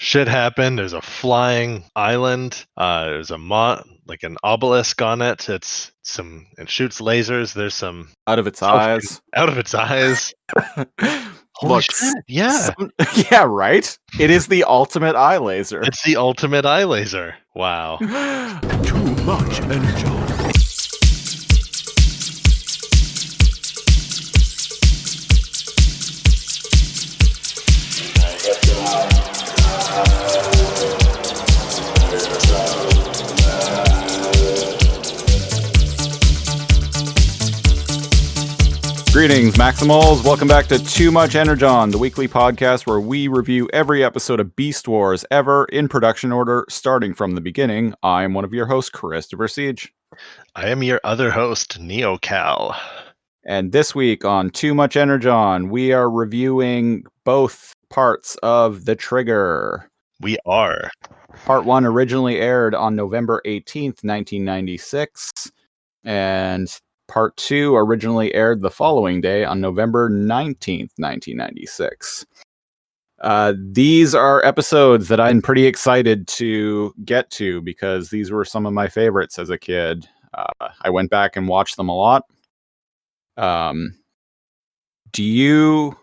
shit happened. There's a flying island. There's a like an obelisk on it. It shoots lasers. There's some Out of its eyes. out of its eyes. Holy Looks. shit! Yeah, Yeah, right. It is the ultimate eye laser. it's the ultimate eye laser. Wow. Too much energy. Greetings, Maximals. Welcome back to Too Much Energon, the weekly podcast where we review every episode of Beast Wars ever in production order, starting from the beginning. I'm one of your hosts, Christopher Siege. I am your other host, NeoCal. And this week on Too Much Energon, we are reviewing both parts of The Trigger. We are. Part 1 originally aired on November 18th, 1996, and Part 2 originally aired the following day on November 19th, 1996. These are episodes that I'm pretty excited to get to because these were some of my favorites as a kid. I went back and watched them a lot. Do you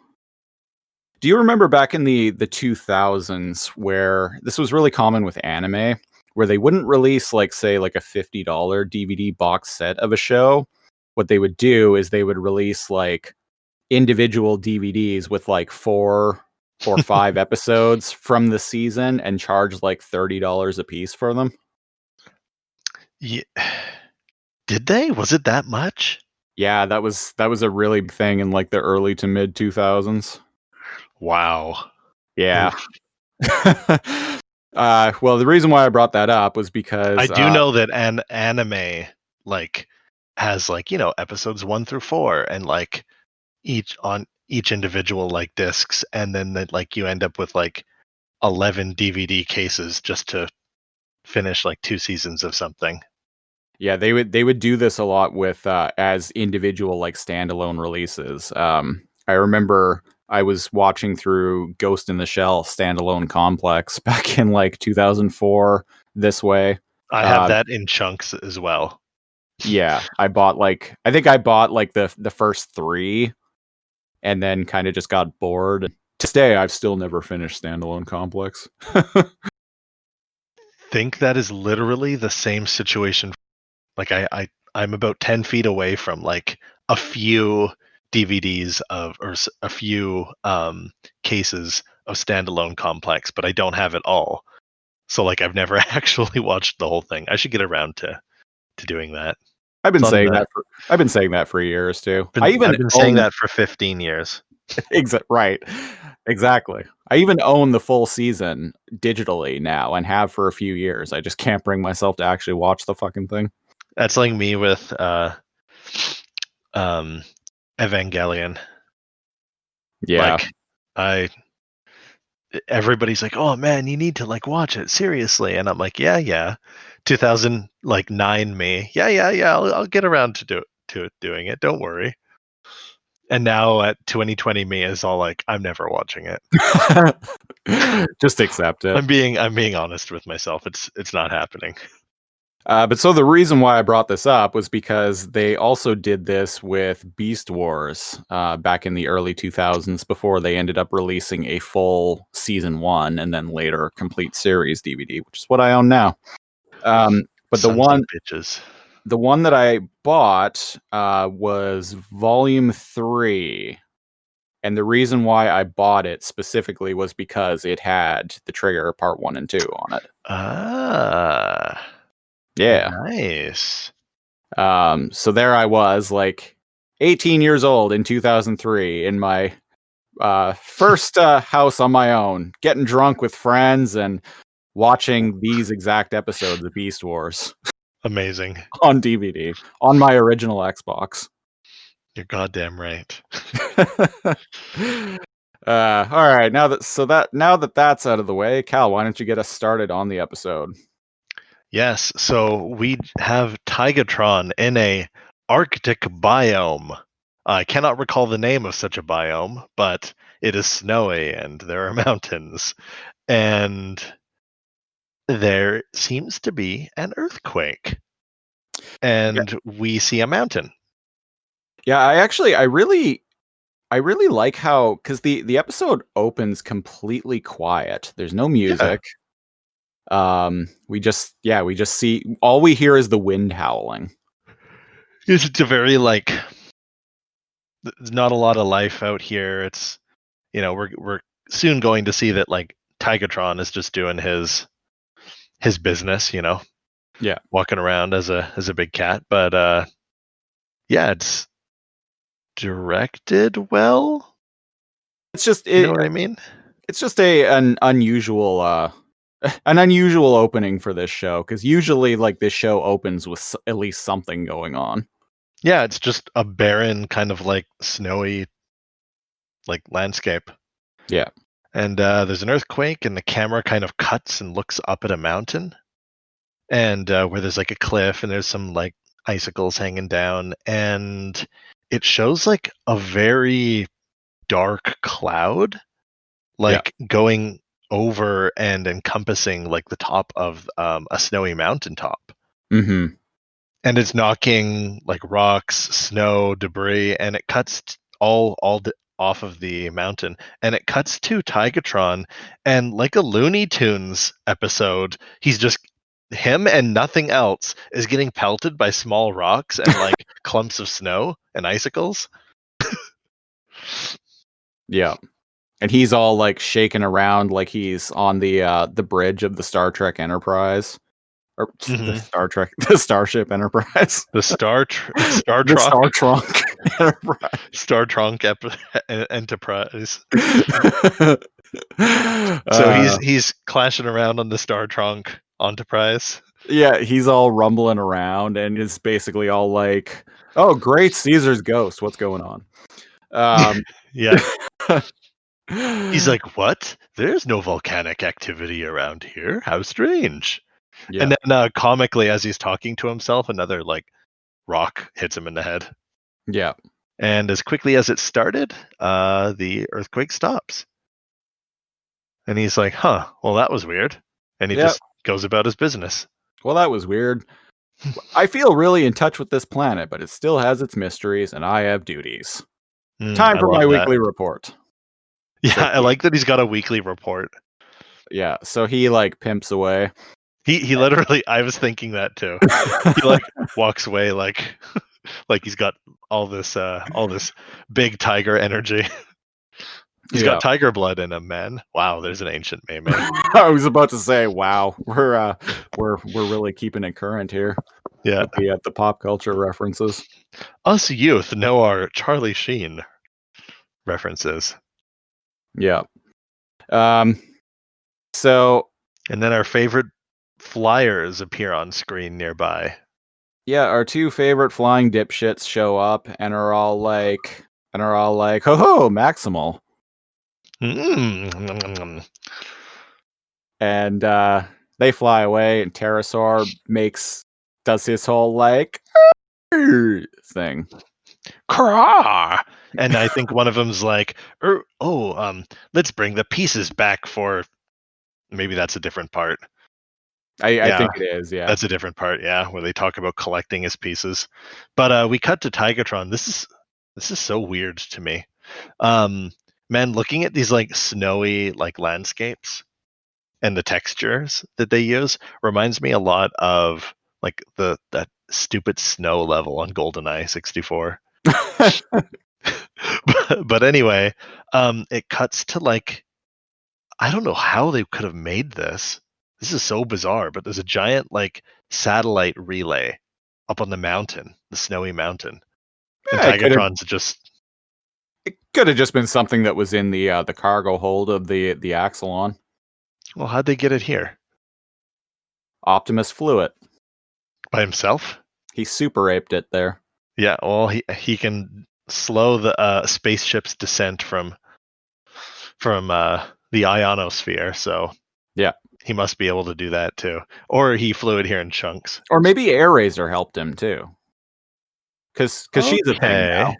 remember back in the 2000s where this was really common with anime, where they wouldn't release like a $50 DVD box set of a show? What they would do is they would release like individual DVDs with like four or five episodes from the season and charge like $30 a piece for them. Yeah. Did they? Was it that much? Yeah, that was a really big thing in like the early to mid 2000s. Wow. Yeah. Well, the reason why I brought that up was because I do know that an anime like has like, episodes 1 through 4 and like each individual like discs, and then that like you end up with like 11 DVD cases just to finish like 2 seasons of something. Yeah, they would do this a lot with as individual like standalone releases. I remember I was watching through Ghost in the Shell standalone complex back in like 2004 this way. I have that in chunks as well. Yeah, I bought like the first 3 and then kind of just got bored. To this day, I've still never finished standalone complex. Think that is literally the same situation. Like I'm about 10 feet away from like a few DVDs or a few cases of standalone complex, but I don't have it all. So like I've never actually watched the whole thing. I should get around to doing that. I've been saying that for years too. I've been saying that for 15 years. Right. Exactly. I even own the full season digitally now and have for a few years. I just can't bring myself to actually watch the fucking thing. That's like me with Evangelion. Yeah. Like everybody's like, "Oh man, you need to like watch it seriously." And I'm like, "Yeah. 2009 me. Yeah. I'll get around to doing it. Don't worry." And now at 2020 me is all like, "I'm never watching it." Just accept it. I'm being honest with myself. It's not happening. But so the reason why I brought this up was because they also did this with Beast Wars back in the early 2000s before they ended up releasing a full season 1 and then later complete series DVD, which is what I own now. But the one that I bought was Volume 3. And the reason why I bought it specifically was because it had The Trigger Part 1 and 2 on it. Yeah. Nice. So there I was, like 18 years old in 2003 in my first house on my own, getting drunk with friends and watching these exact episodes of Beast Wars. Amazing. On DVD, on my original Xbox. You're goddamn right. All right, now that that's out of the way, Cal, why don't you get us started on the episode? Yes, so we have Tigatron in a Arctic biome. I cannot recall the name of such a biome, but it is snowy and there are mountains, and there seems to be an earthquake, and we see a mountain. Yeah, I really like how, because the episode opens completely quiet. There's no music. We just see, all we hear is the wind howling. It's a very like, there's not a lot of life out here. It's, we're soon going to see that like Tigatron is just doing his business, Yeah. walking around as a big cat. But yeah, it's directed well. It's just You know what I mean? it's just an unusual opening for this show, because usually like this show opens with at least something going on. Yeah, it's just a barren kind of like snowy like landscape. Yeah. And there's an earthquake, and the camera kind of cuts and looks up at a mountain, and where there's like a cliff, and there's some like icicles hanging down, and it shows like a very dark cloud, like going over and encompassing like the top of a snowy mountaintop. Mm-hmm. And it's knocking like rocks, snow, debris, and it cuts off of the mountain, and it cuts to Tigatron, and like a Looney Tunes episode, he's just him and nothing else is getting pelted by small rocks and like clumps of snow and icicles. Yeah. And he's all like shaking around like he's on the bridge of the Star Trek Enterprise. Or the Starship Enterprise. The Star The Star Trunk Enterprise. Star Trunk Enterprise. So he's clashing around on the Star Trunk Enterprise. Yeah, he's all rumbling around and is basically all like, "Oh, great, Caesar's ghost. What's going on?" Yeah. He's like, "What? There's no volcanic activity around here. How strange." Yeah. And then comically, as he's talking to himself, another like rock hits him in the head. Yeah. And as quickly as it started, the earthquake stops. And he's like, "Huh, well, that was weird." And he just goes about his business. Well, that was weird. I feel really in touch with this planet, but it still has its mysteries, and I have duties. Time for my weekly report. Yeah, so I like that he's got a weekly report. Yeah, so he like pimps away. He literally, I was thinking that too. He like walks away like he's got all this big tiger energy. He's got tiger blood in him, man. Wow, there's an ancient meme. I was about to say, wow, we're really keeping it current here. Yeah, with the pop culture references. Us youth know our Charlie Sheen references. Yeah. So, and then our favorite flyers appear on screen nearby. Yeah, our two favorite flying dipshits show up and are all like, ho ho, Maximal. And they fly away, and Pterosaur does his whole like thing. Craw! And I think one of them's like, let's bring the pieces back for. Maybe that's a different part. I think it is, yeah. That's a different part, yeah, where they talk about collecting his pieces. But we cut to Tigatron. This is so weird to me. Man, looking at these like snowy like landscapes and the textures that they use reminds me a lot of like that stupid snow level on GoldenEye 64. but anyway, it cuts to like, I don't know how they could have made this. This is so bizarre, but there's a giant like satellite relay up on the mountain, the snowy mountain. And Tigatron's it could have just been something that was in the cargo hold of the Axelon. Well, how'd they get it here? Optimus flew it. By himself? He super aped it there. Yeah, well, he can slow the spaceship's descent from the ionosphere, so yeah, he must be able to do that too. Or he flew it here in chunks. Or maybe Air Razor helped him too. Because she's a thing now.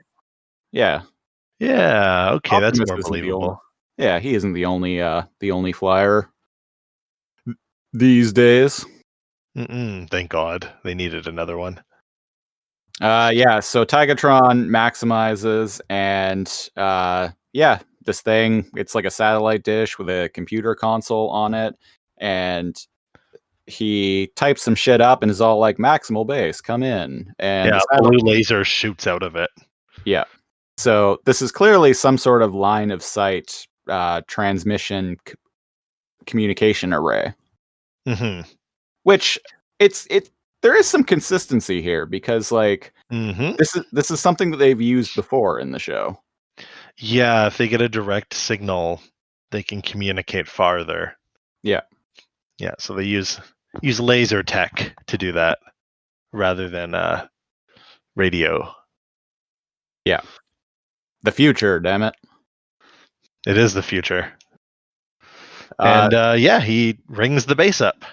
Yeah. Yeah, okay, that's Optimus more isn't believable. he isn't the only flyer these days. Thank God. They needed another one. Yeah, so Tigatron maximizes and this thing, it's like a satellite dish with a computer console on it, and he types some shit up and is all like, maximal base, come in. And Yeah, the blue satellite, laser shoots out of it. yeah. So this is clearly some sort of line of sight transmission communication array, hmm which it there is some consistency here because like hmm this is something that they've used before in the show. Yeah, if they get a direct signal, they can communicate farther. Yeah. Yeah, so they use laser tech to do that rather than radio. Yeah. The future, damn it. It is the future. Uh, And yeah, he rings the base up.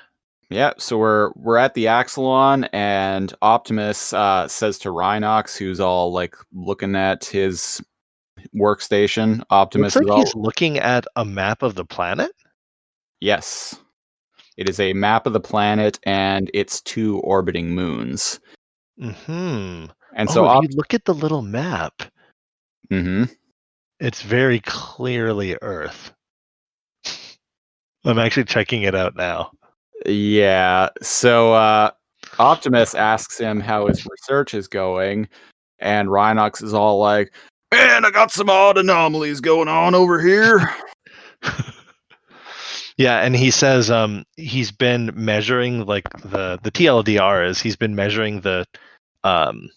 yeah, so we're at the Axelon, and Optimus says to Rhinox, who's all like looking at his workstation. Looks Optimus is like all, he's looking at a map of the planet. yes. It is a map of the planet and its 2 orbiting moons. Hmm. And Oh, so if you look at the little map, Mhm. it's very clearly Earth. I'm actually checking it out now. Yeah. So Optimus asks him how his research is going, and Rhinox is all like, "Man, I got some odd anomalies going on over here." Yeah, and he says he's been measuring like the TLDR is he's been measuring um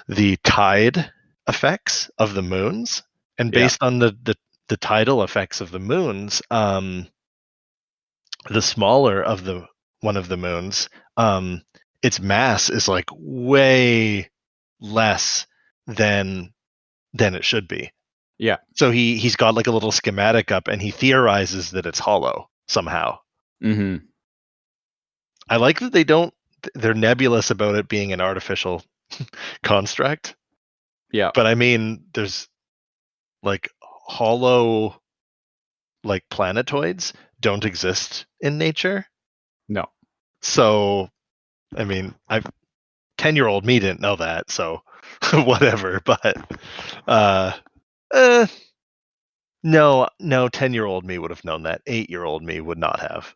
the tide effects of the moons, and Yeah. based on the tidal effects of the moons, the smaller of the one of the moons, its mass is like way less than it should be. Yeah. So he's got like a little schematic up, and he theorizes that it's hollow somehow. Mhm. I like that they're nebulous about it being an artificial construct, Yeah. but I mean there's like hollow like planetoids don't exist in nature. No. So I mean, 10-year-old me didn't know that, so whatever, but uh eh, no, 10-year-old me would have known that. 8-year-old me would not have.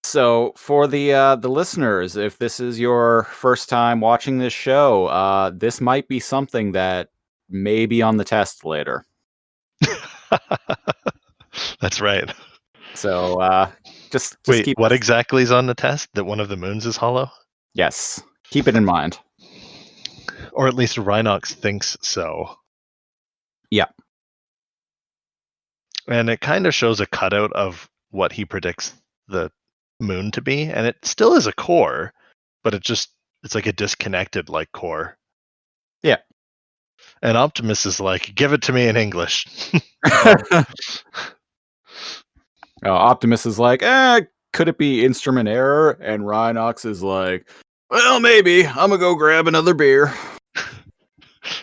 So for the listeners, if this is your first time watching this show, this might be something that may be on the test later. That's right. So just Wait, keep what exactly is on the test? That one of the moons is hollow? yes, keep it in mind. Or at least Rhinox thinks so. Yeah. And it kind of shows a cutout of what he predicts the moon to be, and it still is a core, but it's like a disconnected like core. Yeah. And Optimus is like, give it to me in English. Optimus is like, could it be instrument error? And Rhinox is like, well, maybe. I'm gonna go grab another beer.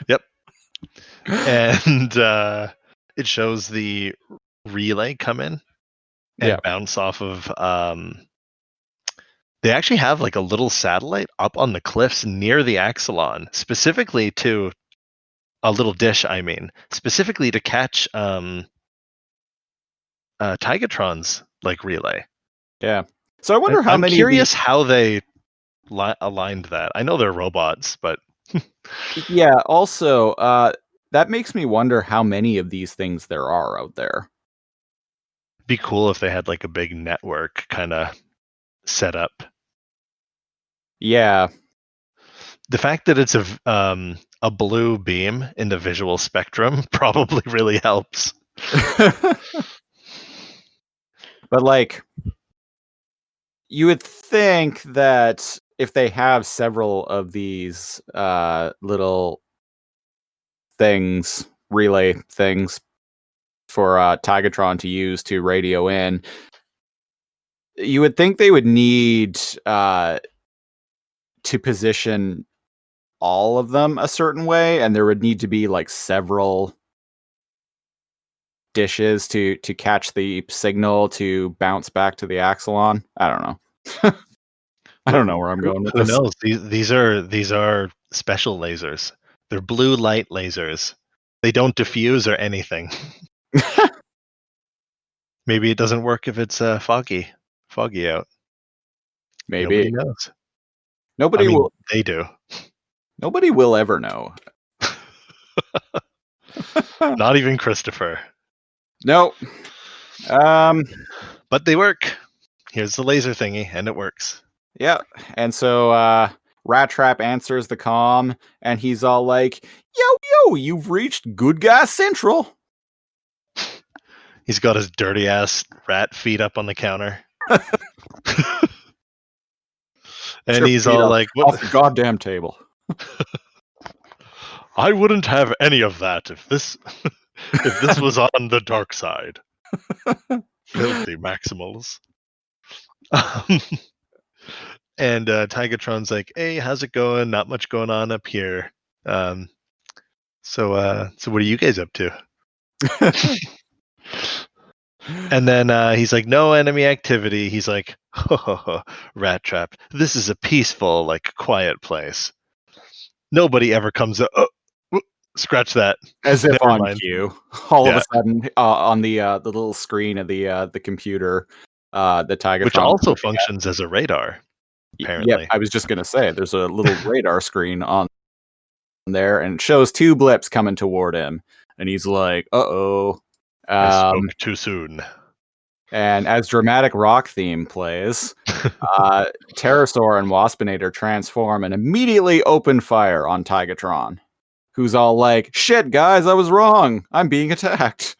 Yep. And it shows the relay come in and bounce off of they actually have like a little satellite up on the cliffs near the Axelon, specifically to a little dish, I mean, specifically to catch Tigatron's like relay. Yeah. So I wonder how I'm many curious how they aligned that. I know they're robots, but yeah, also, that makes me wonder how many of these things there are out there. be cool if they had like a big network kind of set up. Yeah. The fact that it's a blue beam in the visual spectrum probably really helps. But like you would think that if they have several of these little things, relay things for Tigatron to use to radio in, you would think they would need to position all of them a certain way, and there would need to be like several dishes to catch the signal to bounce back to the Axelon. I don't know. I don't know where I'm going with Who this. knows? These are special lasers. They're blue light lasers. They don't diffuse or anything. Maybe it doesn't work if it's foggy out. Maybe Nobody knows. nobody I mean, will. they do. Nobody will ever know. Not even Christopher. No. But they work. Here's the laser thingy, and it works. Yeah. And so Rat Trap answers the comm, and he's all like, "Yo, you've reached Good Guy Central." He's got his dirty ass rat feet up on the counter. And Your he's feet all up like, off the goddamn table. I wouldn't have any of that if this was on the dark side. Filthy Maximals. And Tigatron's like, hey, how's it going? Not much going on up here. So what are you guys up to? And then he's like, no enemy activity. He's like, ho, Rat Trap. This is a peaceful, like, quiet place. Nobody ever comes up. Oh, scratch that. As if Never on mind. cue. All of a sudden, on the little screen of the computer, the Tigatron, which also functions as a radar. Apparently. Yep, I was just gonna say there's a little radar screen on there, and it shows two blips coming toward him, and he's like, "Uh-oh." I spoke too soon. And as dramatic rock theme plays, Pterosaur and Waspinator transform and immediately open fire on Tigatron, who's all like, "Shit, guys, I was wrong. I'm being attacked."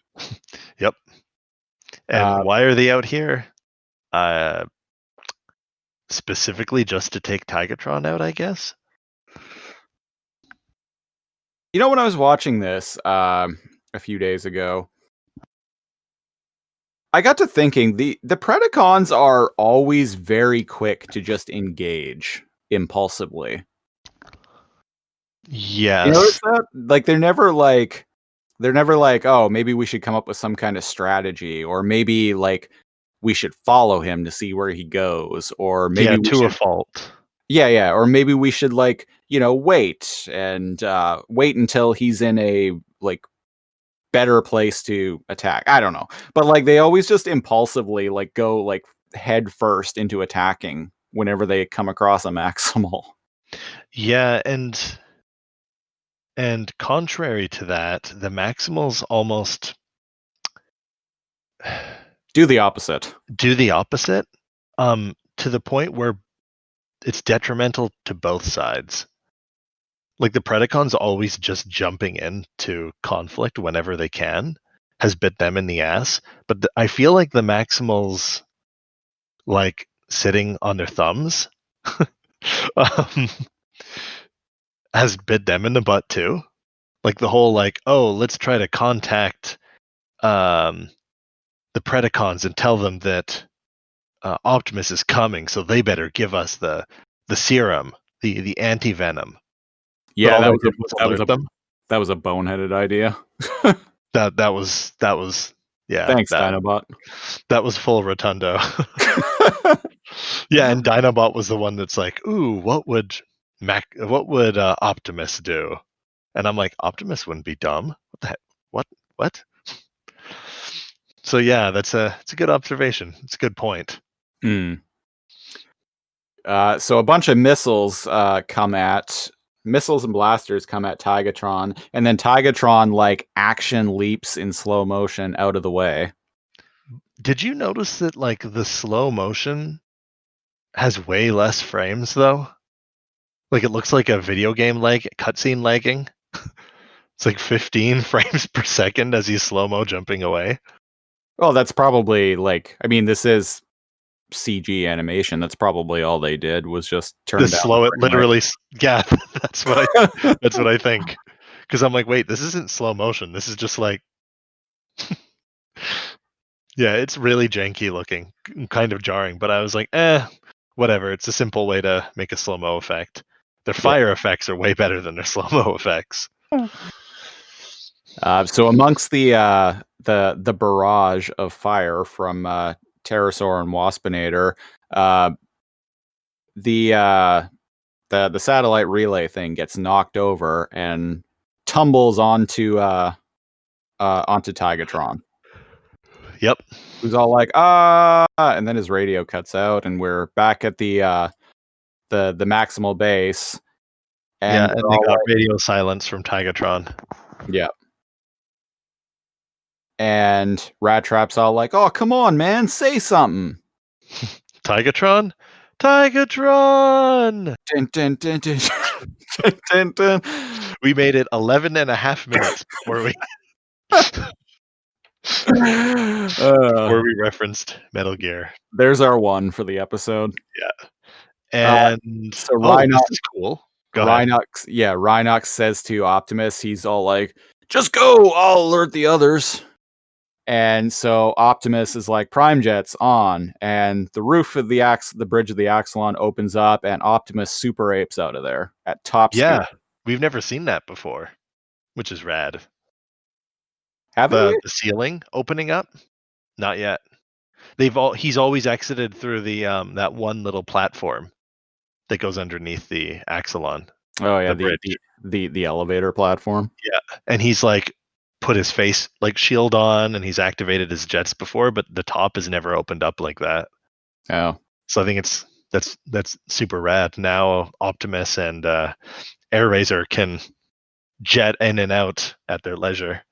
Yep. And why are they out here? Specifically just to take Tigatron out, I guess? You know, when I was watching this a few days ago, I got to thinking the Predacons are always very quick to just engage impulsively. Yes. You notice that? Like they're never like, oh, maybe we should come up with some kind of strategy, or maybe like we should follow him to see where he goes, or maybe we should, a fault. Yeah, or maybe we should like, wait until he's in a like better place to attack. I don't know. But like they always just impulsively like go like head first into attacking whenever they come across a Maximal. Yeah, and contrary to that, the Maximals almost do the opposite. To the point where it's detrimental to both sides. Like the Predacons always just jumping into conflict whenever they can has bit them in the ass. But I feel like the Maximals, like sitting on their thumbs, has bit them in the butt too. Like the whole like, oh, let's try to contact the Predacons and tell them that Optimus is coming, so they better give us the serum, the anti-venom. Yeah, that was a boneheaded idea. that was yeah. Thanks, Dinobot. That was full rotundo. Yeah, and Dinobot was the one that's like, ooh, what would Optimus do? And I'm like, Optimus wouldn't be dumb. What the heck? What? So yeah, it's a good observation. It's a good point. So a bunch of missiles and blasters come at Tigatron, and then Tigatron like action leaps in slow motion out of the way. Did you notice that like the slow motion has way less frames though? Like it looks like a video game cutscene lagging. It's like 15 frames per second as he's slow-mo jumping away. Well, that's probably like, I mean, this is CG animation. That's probably all they did was just turn down slow it literally. Yeah, that's what I think. Because I'm like, wait, this isn't slow motion. This is just like, yeah, it's really janky looking, kind of jarring. But I was like, whatever. It's a simple way to make a slow-mo effect. Their fire effects are way better than their slow-mo effects. So amongst the barrage of fire from Pterosaur and Waspinator, the satellite relay thing gets knocked over and tumbles onto Tigatron. Yep. Who's all like, and then his radio cuts out, and we're back at the maximal base. And and they got radio silence from Tigatron. Yeah. And Rat Trap's all like, "Oh, come on, man, say something." Tigatron? Tigatron! Dun, dun, dun, dun. Dun, dun, dun. We made it 11 and a half minutes before we referenced Metal Gear. There's our one for the episode. Yeah. And so Rhinox, this is cool. Go ahead. Rhinox says to Optimus, he's all like, "Just go, I'll alert the others." And so Optimus is like, "Prime Jet's on," and the roof of the bridge of the Axelon opens up, and Optimus super apes out of there at top speed. Yeah, we've never seen that before, which is rad. Haven't we? The ceiling opening up? Not yet. He's always exited through the that one little platform that goes underneath the Axelon. Oh yeah, the elevator platform. Yeah, and he's like put his face like shield on, and he's activated his jets before, but the top has never opened up like that. Oh, so I think that's super rad. Now Optimus and AirRaiser can jet in and out at their leisure.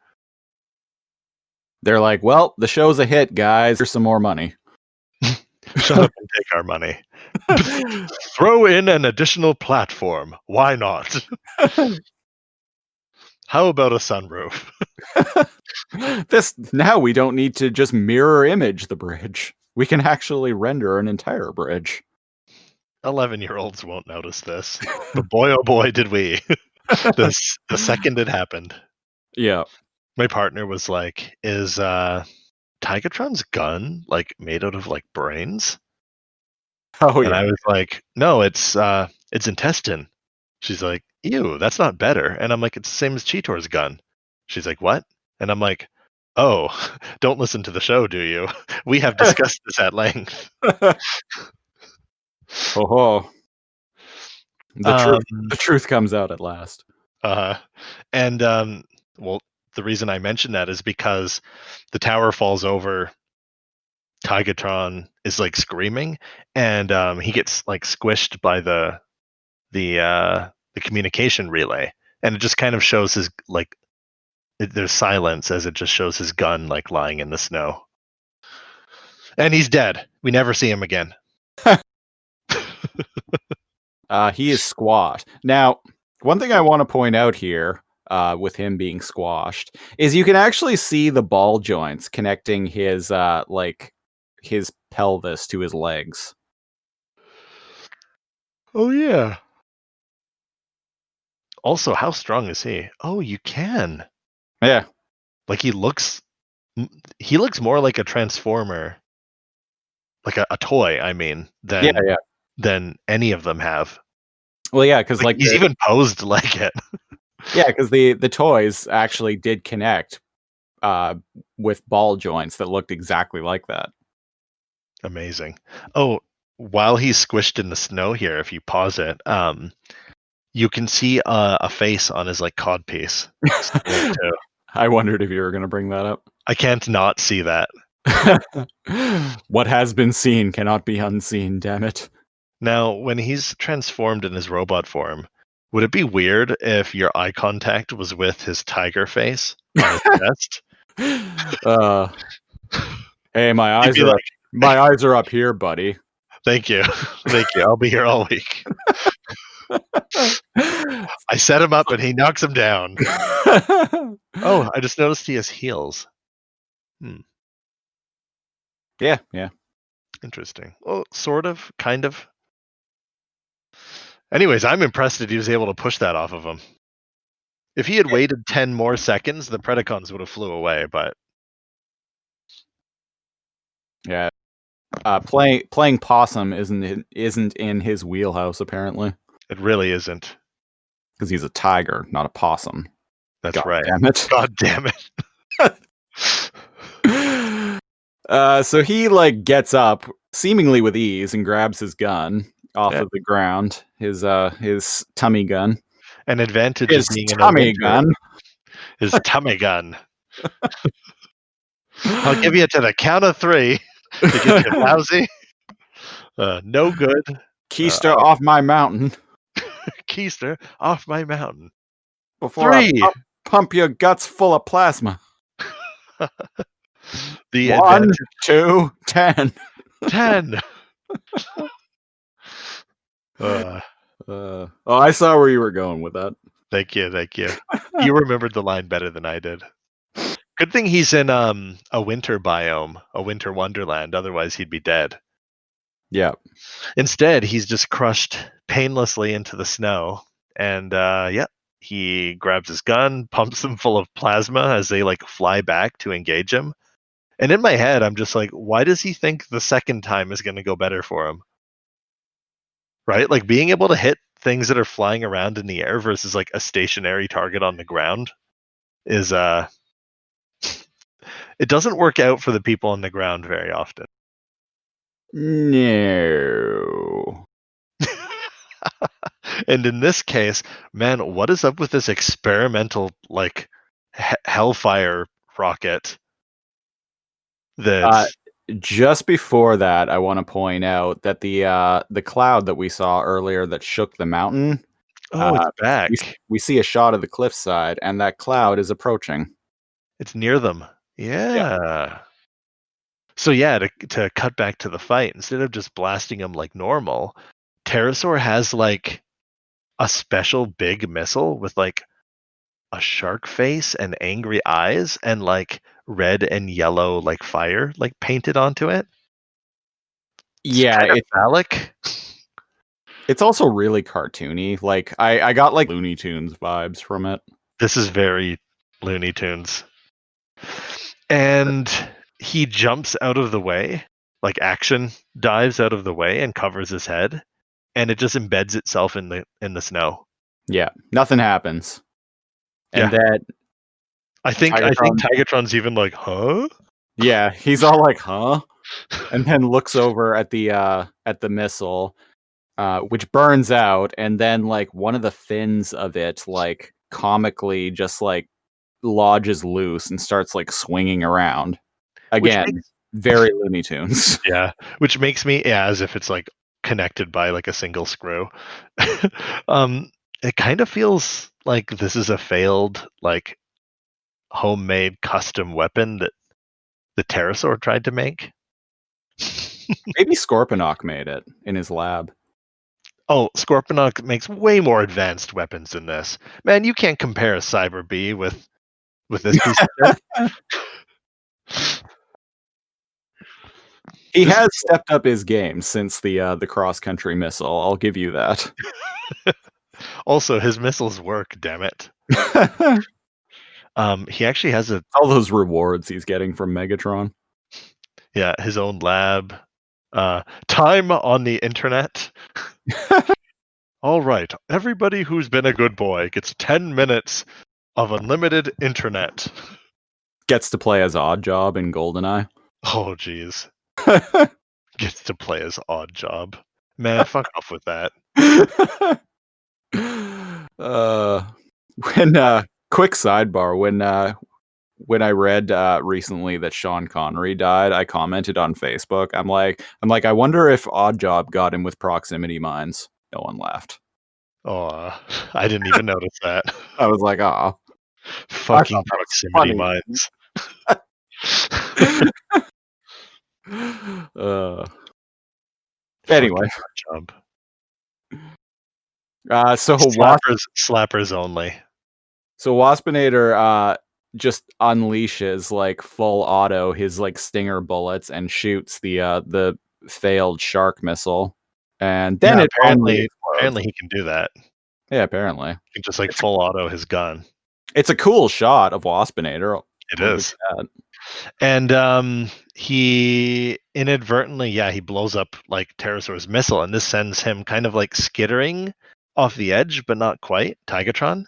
They're like, "Well, the show's a hit, guys. Here's some more money." Shut up and take our money. Throw in an additional platform. Why not? How about a sunroof? Now we don't need to just mirror image the bridge. We can actually render an entire bridge. 11-year-olds won't notice this, but boy, oh boy, did we! The second it happened. Yeah. My partner was like, "Is Tigatron's gun like made out of like brains?" Oh And yeah. I was like, "No, it's intestine." She's like, "Ew, that's not better." And I'm like, "It's the same as Cheetor's gun." She's like, "What?" And I'm like, "Oh, don't listen to the show, do you? We have discussed this at length." Oh. The truth comes out at last. And well, the reason I mention that is because the tower falls over. Tigatron is like screaming, and he gets like squished by the communication relay, and it just kind of shows his like there's silence as it just shows his gun like lying in the snow, and he's dead. We never see him again. He is squashed. Now, one thing I want to point out here, with him being squashed, is you can actually see the ball joints connecting his his pelvis to his legs. Oh yeah. Also, how strong is he? Oh, you can. Yeah. Like he looks more like a transformer, like a toy. I mean, than any of them have. Well, yeah, because like he's even posed like it. Yeah, because the toys actually did connect with ball joints that looked exactly like that. Amazing. Oh, while he's squished in the snow here, if you pause it, you can see a face on his like codpiece. I wondered if you were going to bring that up. I can't not see that. What has been seen cannot be unseen, damn it. Now, when he's transformed in his robot form, would it be weird if your eye contact was with his tiger face on his chest? Hey, my eyes are up here, buddy. Thank you. Thank you. I'll be here all week. I set him up and he knocks him down. Oh, I just noticed he has heels. Yeah. Interesting. Well, sort of, kind of. Anyways, I'm impressed that he was able to push that off of him. If he had waited 10 more seconds, the Predacons would have flew away, but... Yeah. Playing possum isn't in his wheelhouse, apparently. It really isn't. Because he's a tiger, not a possum. That's God right. damn it. God damn it. So he like gets up seemingly with ease and grabs his gun off Yeah. of the ground. His tummy gun. An advantage His of being in a tummy winter. gun. His tummy gun. I'll give you to the count of 3 to get you lousy. No good. Keister off my mountain Keister off my mountain. before 3. I pump your guts full of plasma. The 1, advantage 2, 10. 10. I saw where you were going with that. Thank you. You remembered the line better than I did. Good thing he's in a winter biome, a winter wonderland. Otherwise, he'd be dead. Yeah. Instead, he's just crushed painlessly into the snow. And he grabs his gun, pumps them full of plasma as they like fly back to engage him. And in my head, I'm just like, why does he think the second time is going to go better for him? Right? Like being able to hit things that are flying around in the air versus like a stationary target on the ground is it doesn't work out for the people on the ground very often. No. And in this case, man, what is up with this experimental like hellfire rocket? That's Just before that, I want to point out that the cloud that we saw earlier that shook the mountain. it's back. We see a shot of the cliffside, and that cloud is approaching. It's near them. Yeah. So yeah, to cut back to the fight, instead of just blasting them like normal, Pterosaur has like a special big missile with like a shark face and angry eyes and like red and yellow like fire like painted onto it. Yeah, it's phallic. It's also really cartoony. Like I got like Looney Tunes vibes from it. This is very Looney Tunes. And he jumps out of the way, like action dives out of the way and covers his head, and it just embeds itself in the snow. Yeah, nothing happens. And Yeah. that I think Tigatron's even like, huh? Yeah, he's all like, huh? And then looks over at the missile, which burns out, and then like one of the fins of it like comically just like lodges loose and starts like swinging around. Again, very Looney Tunes. Yeah, which makes me as if it's like connected by like a single screw. It kind of feels like this is a failed like homemade custom weapon that the pterosaur tried to make. Maybe Scorponok made it in his lab. Oh, Scorponok makes way more advanced weapons than this. Man, you can't compare a Cyber Bee with this piece of shit. He has stepped up his game since the cross-country missile. I'll give you that. Also, his missiles work, damn it. He actually has all those rewards he's getting from Megatron. Yeah, his own lab. Time on the internet. All right, everybody who's been a good boy gets 10 minutes of unlimited internet. Gets to play as Oddjob in GoldenEye. Oh, jeez. Gets to play as Oddjob. Man, fuck off with that. Quick sidebar, when I read recently that Sean Connery died, I commented on Facebook. I'm like, I wonder if Oddjob got him with proximity mines. No one laughed. Oh, I didn't even notice that. I was like, oh, fucking proximity mines. Anyway, so slappers only. So Waspinator just unleashes like full auto his like stinger bullets and shoots the failed shark missile, and then apparently he can do that. Yeah, apparently he can just like full auto his gun. It's a cool shot of Waspinator. It is. And he inadvertently, he blows up like Pterosaur's missile, and this sends him kind of like skittering off the edge, but not quite. Tigatron.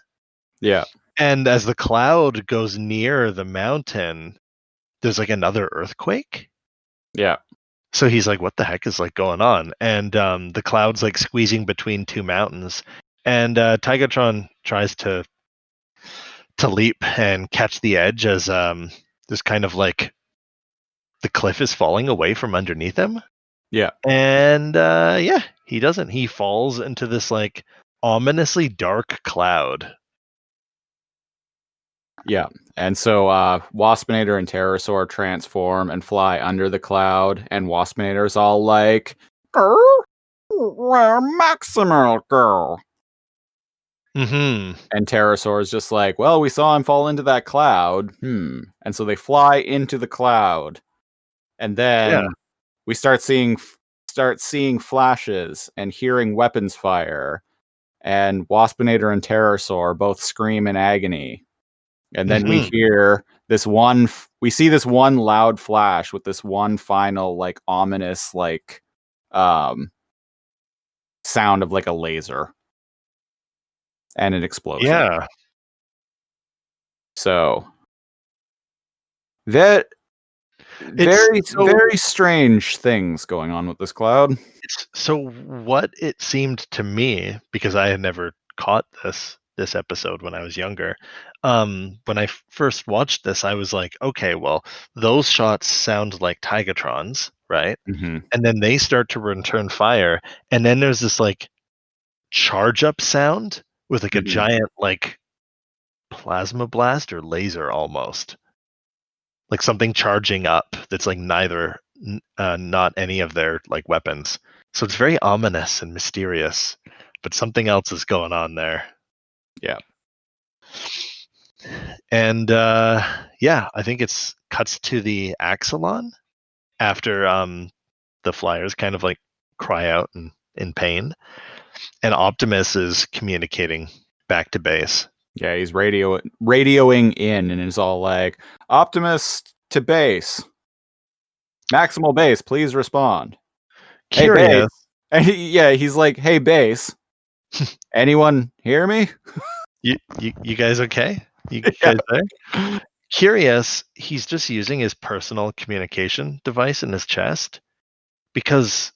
Yeah. And as the cloud goes near the mountain, there's like another earthquake. Yeah. So he's like, what the heck is like going on? And the cloud's like squeezing between two mountains. And Tigatron tries to leap and catch the edge as there's kind of like the cliff is falling away from underneath him. Yeah. And he doesn't. He falls into this like ominously dark cloud. Yeah. And so Waspinator and Pterosaur transform and fly under the cloud, and Waspinator's all like, "Grr, where Maximal go?" Mm-hmm. And Pterosaur is just like, well, we saw him fall into that cloud. And so they fly into the cloud. And then we start seeing flashes and hearing weapons fire. And Waspinator and Pterosaur both scream in agony. And then we hear this one, we see this one loud flash with this one final, like, ominous, like, sound of like a laser and an explosion. Yeah. So that very strange things going on with this cloud. So what it seemed to me, because I had never caught this episode when I was younger, when I first watched this, I was like, okay, well, those shots sound like Tigatrons, right? Mm-hmm. And then they start to return fire, and then there's this like charge up sound with like a giant like plasma blast or laser almost, like something charging up that's like not any of their like weapons. So it's very ominous and mysterious, but something else is going on there. Yeah. And I think it's cuts to the Axelon after the flyers kind of like cry out in pain, and Optimus is communicating back to base. Yeah, he's radioing in and is all like, Optimus to base. Maximal base, please respond. Curious. Hey, base. And he's like, hey, base. Anyone hear me? You guys okay? You guys there? Curious, he's just using his personal communication device in his chest, because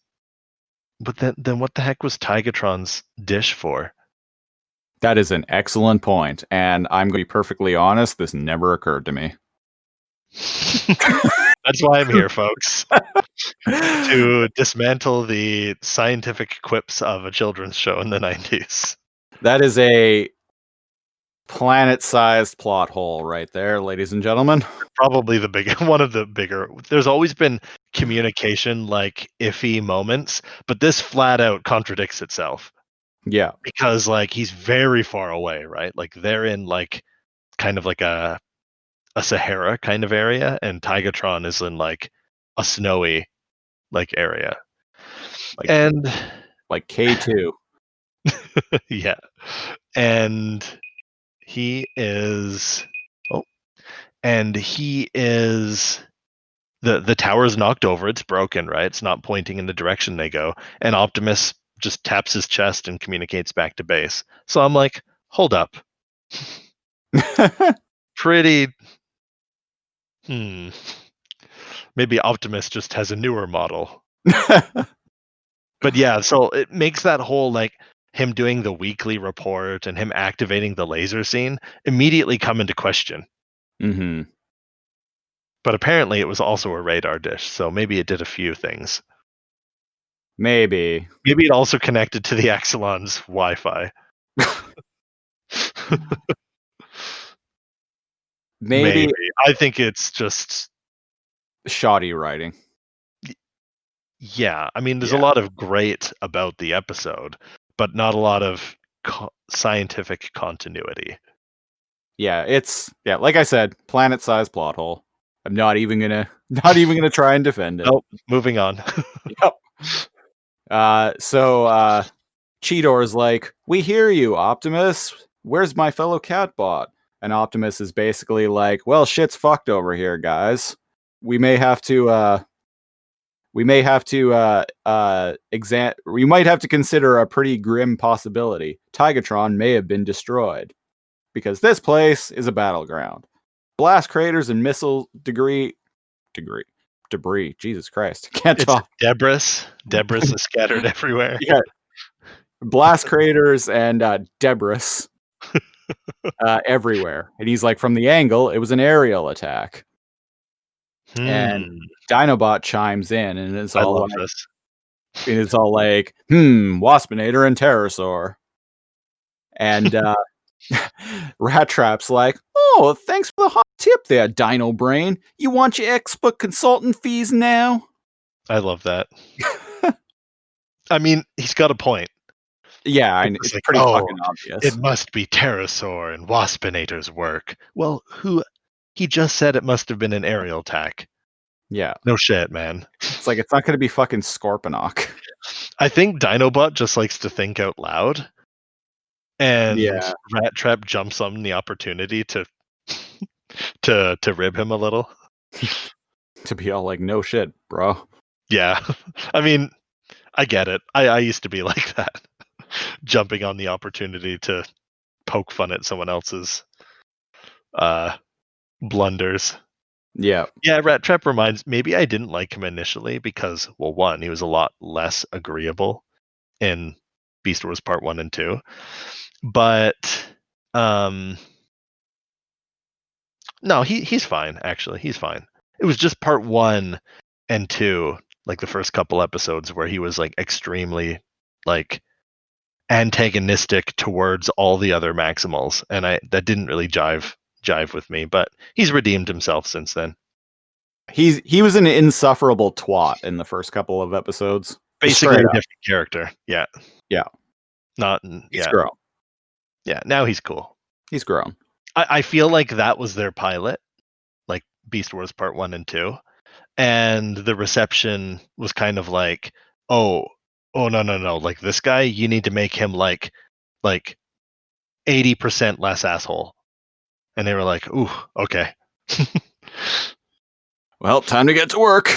but then what the heck was Tigatron's dish for? That is an excellent point, and I'm going to be perfectly honest, this never occurred to me. That's why I'm here, folks. To dismantle the scientific quips of a children's show in the 90s. That is a planet-sized plot hole right there, ladies and gentlemen. Probably one of the bigger. There's always been communication like iffy moments, but this flat out contradicts itself. Yeah. Because like he's very far away, right? Like they're in like kind of like a Sahara kind of area, and Tigatron is in like a snowy like area. And like K2. yeah. And he is the tower's knocked over, it's broken, right? It's not pointing in the direction they go. And Optimus just taps his chest and communicates back to base. So I'm like, hold up. Pretty maybe Optimus just has a newer model. But yeah, so it makes that whole like him doing the weekly report and him activating the laser scene immediately come into question. Mm-hmm. But apparently it was also a radar dish, so maybe it did a few things. Maybe it also connected to the Axelon's Wi-Fi. Maybe. I think it's just shoddy writing. Yeah, I mean, there's a lot of great about the episode, but not a lot of scientific continuity. Yeah, it's like I said, planet-sized plot hole. I'm not even gonna try and defend it. Nope. Moving on. Yep. So Cheetor's like, we hear you, Optimus. Where's my fellow catbot? And Optimus is basically like, well, shit's fucked over here, guys. We may have to we may have to we might have to consider a pretty grim possibility. Tigatron may have been destroyed because this place is a battleground. Blast craters and missile debris. Jesus Christ, can't It's talk. debris. Debris is scattered everywhere. Yeah, blast craters and debris everywhere. And he's like, from the angle, it was an aerial attack. And Dinobot chimes in, and it's I all love like, this. it's all like, Waspinator and Pterosaur. And Rat Trap's like, oh, thanks for the hot tip there, Dino Brain. You want your expert consultant fees now? I love that. I mean, he's got a point. Yeah, It's it's like, pretty oh, fucking obvious. It must be Pterosaur and Waspinator's work. Well, he just said it must have been an aerial attack. Yeah. No shit, man. It's like, it's not going to be fucking Scorponok. I think Dinobot just likes to think out loud. And Yeah. Rat Trap jumps on the opportunity to rib him a little. To be all like, no shit, bro. Yeah. I mean, I get it. I used to be like that. Jumping on the opportunity to poke fun at someone else's blunders. Yeah. Yeah, Rat Trap reminds, maybe I didn't like him initially because, well, one, he was a lot less agreeable in Beast Wars Part 1 and 2. But no, he's fine, actually. He's fine. It was just Part 1 and 2, like the first couple episodes, where he was like extremely like antagonistic towards all the other Maximals, and that didn't really jive with me, but he's redeemed himself since then. He was an insufferable twat in the first couple of episodes. Basically a different character. Yeah. Yeah. He's grown. Yeah, now he's cool. He's grown. I feel like that was their pilot, like Beast Wars Part 1 and 2. And the reception was kind of like, oh no. Like this guy, you need to make him like 80% less asshole. And they were like, ooh, okay. Well, time to get to work.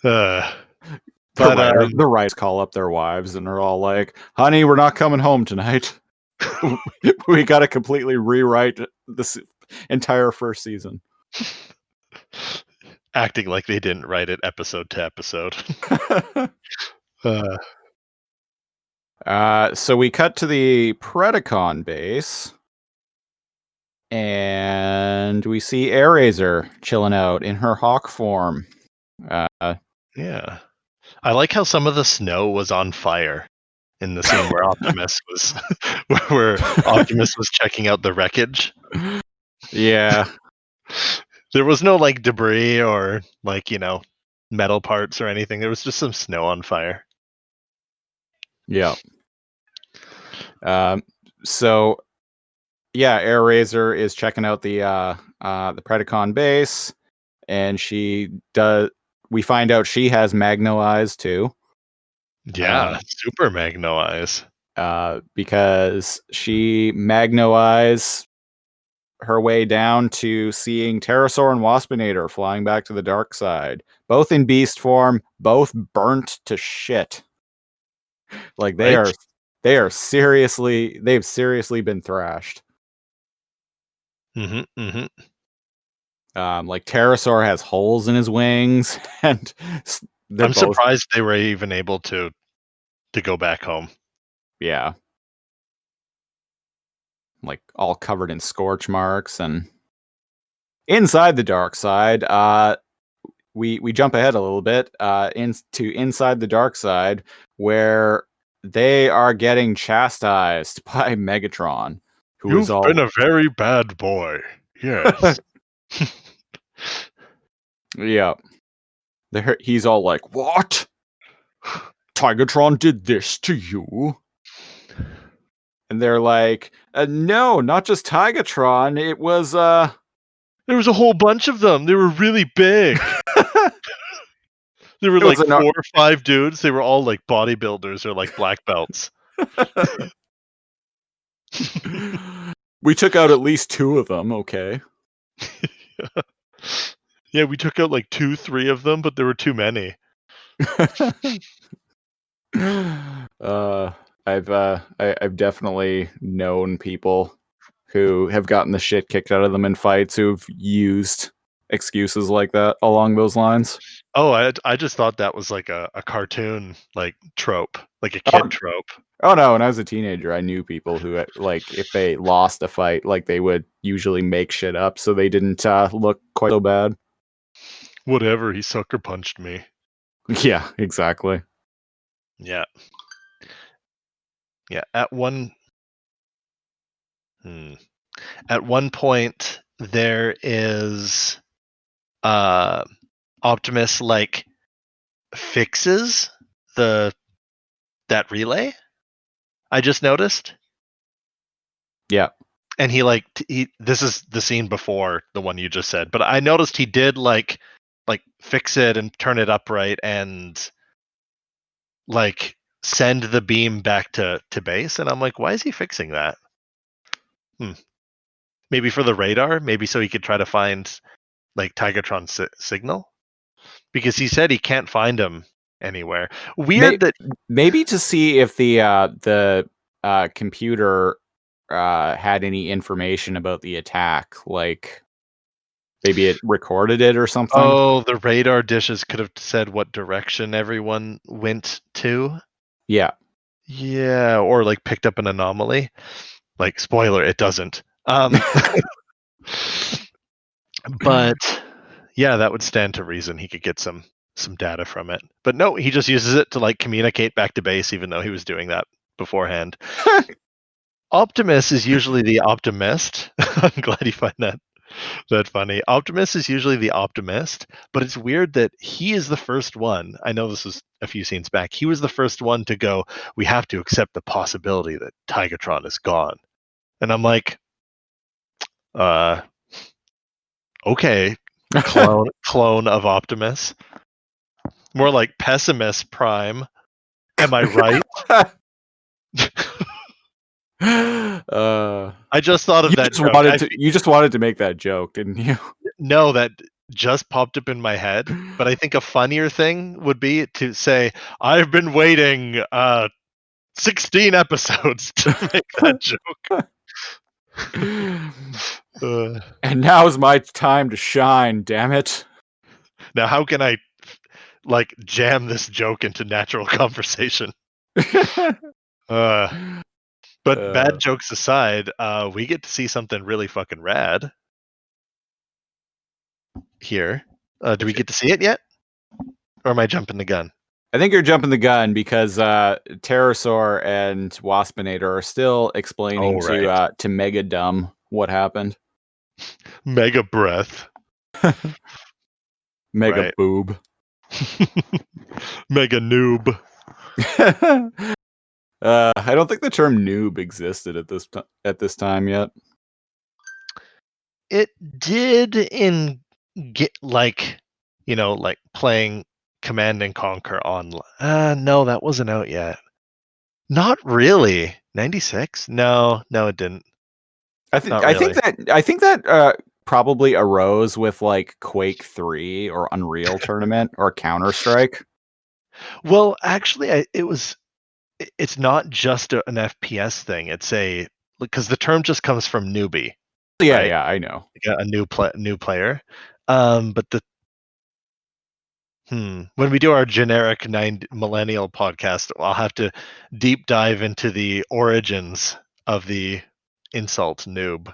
The writers call up their wives and are all like, honey, we're not coming home tonight. We got to completely rewrite this entire first season. Acting like they didn't write it episode to episode. So we cut to the Predacon base. And we see Airazor chilling out in her hawk form. Yeah. I like how some of the snow was on fire in the scene where Optimus was checking out the wreckage. Yeah. There was no like debris or like, metal parts or anything. There was just some snow on fire. Yeah. So yeah, Airazor is checking out the Predacon base, and we find out she has Magno eyes too. Yeah, super Magno eyes. Because she Magno eyes her way down to seeing Pterosaur and Waspinator flying back to the dark side, both in beast form, both burnt to shit. Like they've seriously been thrashed. Mm-hmm. Like Pterosaur has holes in his wings, and I'm surprised they were even able to go back home. Yeah. Like all covered in scorch marks. And inside the dark side, we jump ahead a little bit into inside the dark side, where they are getting chastised by Megatron, You've been a very bad boy. Yes. Yeah. He's all like, what? Tigatron did this to you? And they're like, no, not just Tigatron. It was, there was a whole bunch of them. They were really big. There were like 4 or 5 dudes. They were all like bodybuilders or like black belts. We took out at least 2 of them, okay. Yeah, we took out like 2-3 of them, but there were too many. I've definitely known people who have gotten the shit kicked out of them in fights who've used excuses like that along those lines. Oh, I just thought that was like a cartoon like trope, like a kid trope. Oh no, when I was a teenager, I knew people who like if they lost a fight, like they would usually make shit up so they didn't look quite so bad. Whatever, he sucker punched me. Yeah, exactly. Yeah. Yeah, at one point there is Optimus like fixes that relay. I just noticed. Yeah. And he this is the scene before the one you just said, but I noticed he did like fix it and turn it upright and like send the beam back to base, and I'm like, why is he fixing that? Maybe for the radar, maybe so he could try to find like Tigatron signal, because he said he can't find him anywhere. Weird that maybe to see if the computer had any information about the attack, like maybe it recorded it or something. Oh, the radar dishes could have said what direction everyone went to. Yeah. Yeah, or like picked up an anomaly. Like, spoiler, it doesn't. But yeah, that would stand to reason he could get some data from it. But no, he just uses it to like communicate back to base, even though he was doing that beforehand. Optimus is usually the optimist. I'm glad you find that funny. Optimus is usually the optimist, but it's weird that he is the first one. I know this was a few scenes back. He was the first one to go, we have to accept the possibility that Tigatron is gone. And I'm like, okay, clone of Optimus. More like Pessimist Prime. Am I right? I just thought of that joke. You just wanted to make that joke, didn't you? No, that just popped up in my head. But I think a funnier thing would be to say, I've been waiting 16 episodes to make that joke. And now's my time to shine, damn it. Now, how can I like jam this joke into natural conversation? But bad jokes aside, we get to see something really fucking rad here. Do we get to see it yet? Or am I jumping the gun? I think you're jumping the gun because Pterosaur and Waspinator are still explaining to Mega Dumb what happened. Mega Breath. Mega Boob. Mega Noob. I don't think the term noob existed at this time yet. It did in like playing Command and Conquer online. No, that wasn't out yet. Not really. 96? No, it didn't. I think that probably arose with like Quake 3 or Unreal Tournament or Counter-Strike. Well, actually, it's not just an FPS thing. It's because the term just comes from newbie. Yeah, right? yeah, I know. A new player. But when we do our generic millennial podcast, I'll have to deep dive into the origins of the insult noob.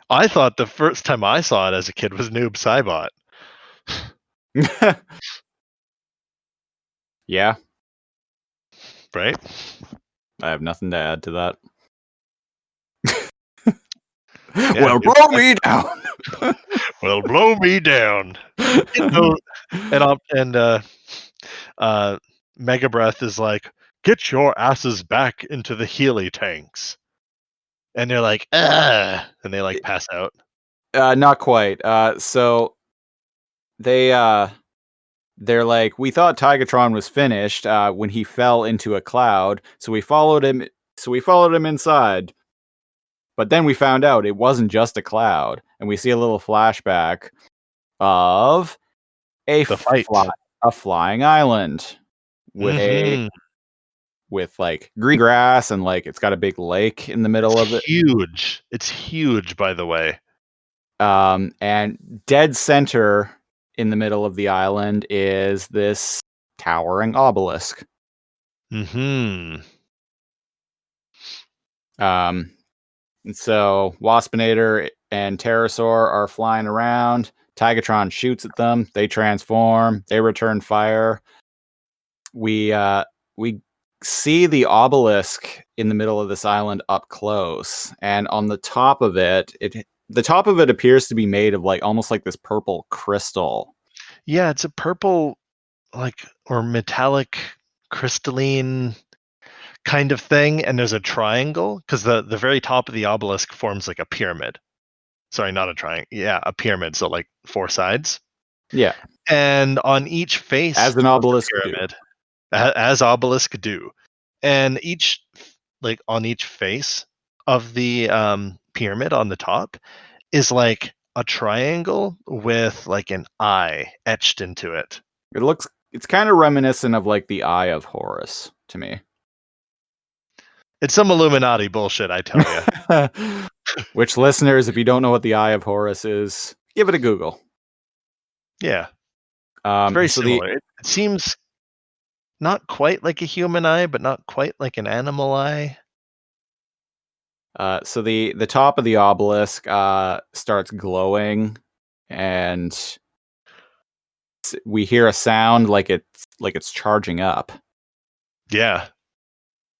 I thought the first time I saw it as a kid was Noob Saibot. Yeah. Right? I have nothing to add to that. Yeah, well, blow me down. Well, blow me down. Mega Breath is like, get your asses back into the Healy tanks. And they're like, and they like pass out. Not quite. So they're like, we thought Tigatron was finished when he fell into a cloud, so we followed him. Inside. But then we found out it wasn't just a cloud, and we see a little flashback of a The fight. flying island with Mhm. with like green grass and like it's got a big lake in the middle of it. Huge. It's huge, by the way. And dead center in the middle of the island is this towering obelisk. Mhm. And so Waspinator and Pterosaur are flying around. Tigatron shoots at them. They transform. They return fire. We see the obelisk in the middle of this island up close, and on the top of it, the top of it appears to be made of like almost like this purple crystal. Yeah, it's a purple, like, or metallic crystalline kind of thing, and there's a triangle because the very top of the obelisk forms like a pyramid. Sorry, not a triangle. Yeah, a pyramid. So like four sides, Yeah, and on each face as an of the obelisk do. pyramid, as obelisk do, and each like on each face of the pyramid on the top is like a triangle with like an eye etched into it. It's kind of reminiscent of like the Eye of Horus to me. It's some Illuminati bullshit, I tell you. Which, listeners, if you don't know what the Eye of Horus is, give it a Google. Yeah, it's very So the similar. It seems not quite like a human eye, but not quite like an animal eye. the top of the obelisk starts glowing, and we hear a sound like it's charging up, Yeah,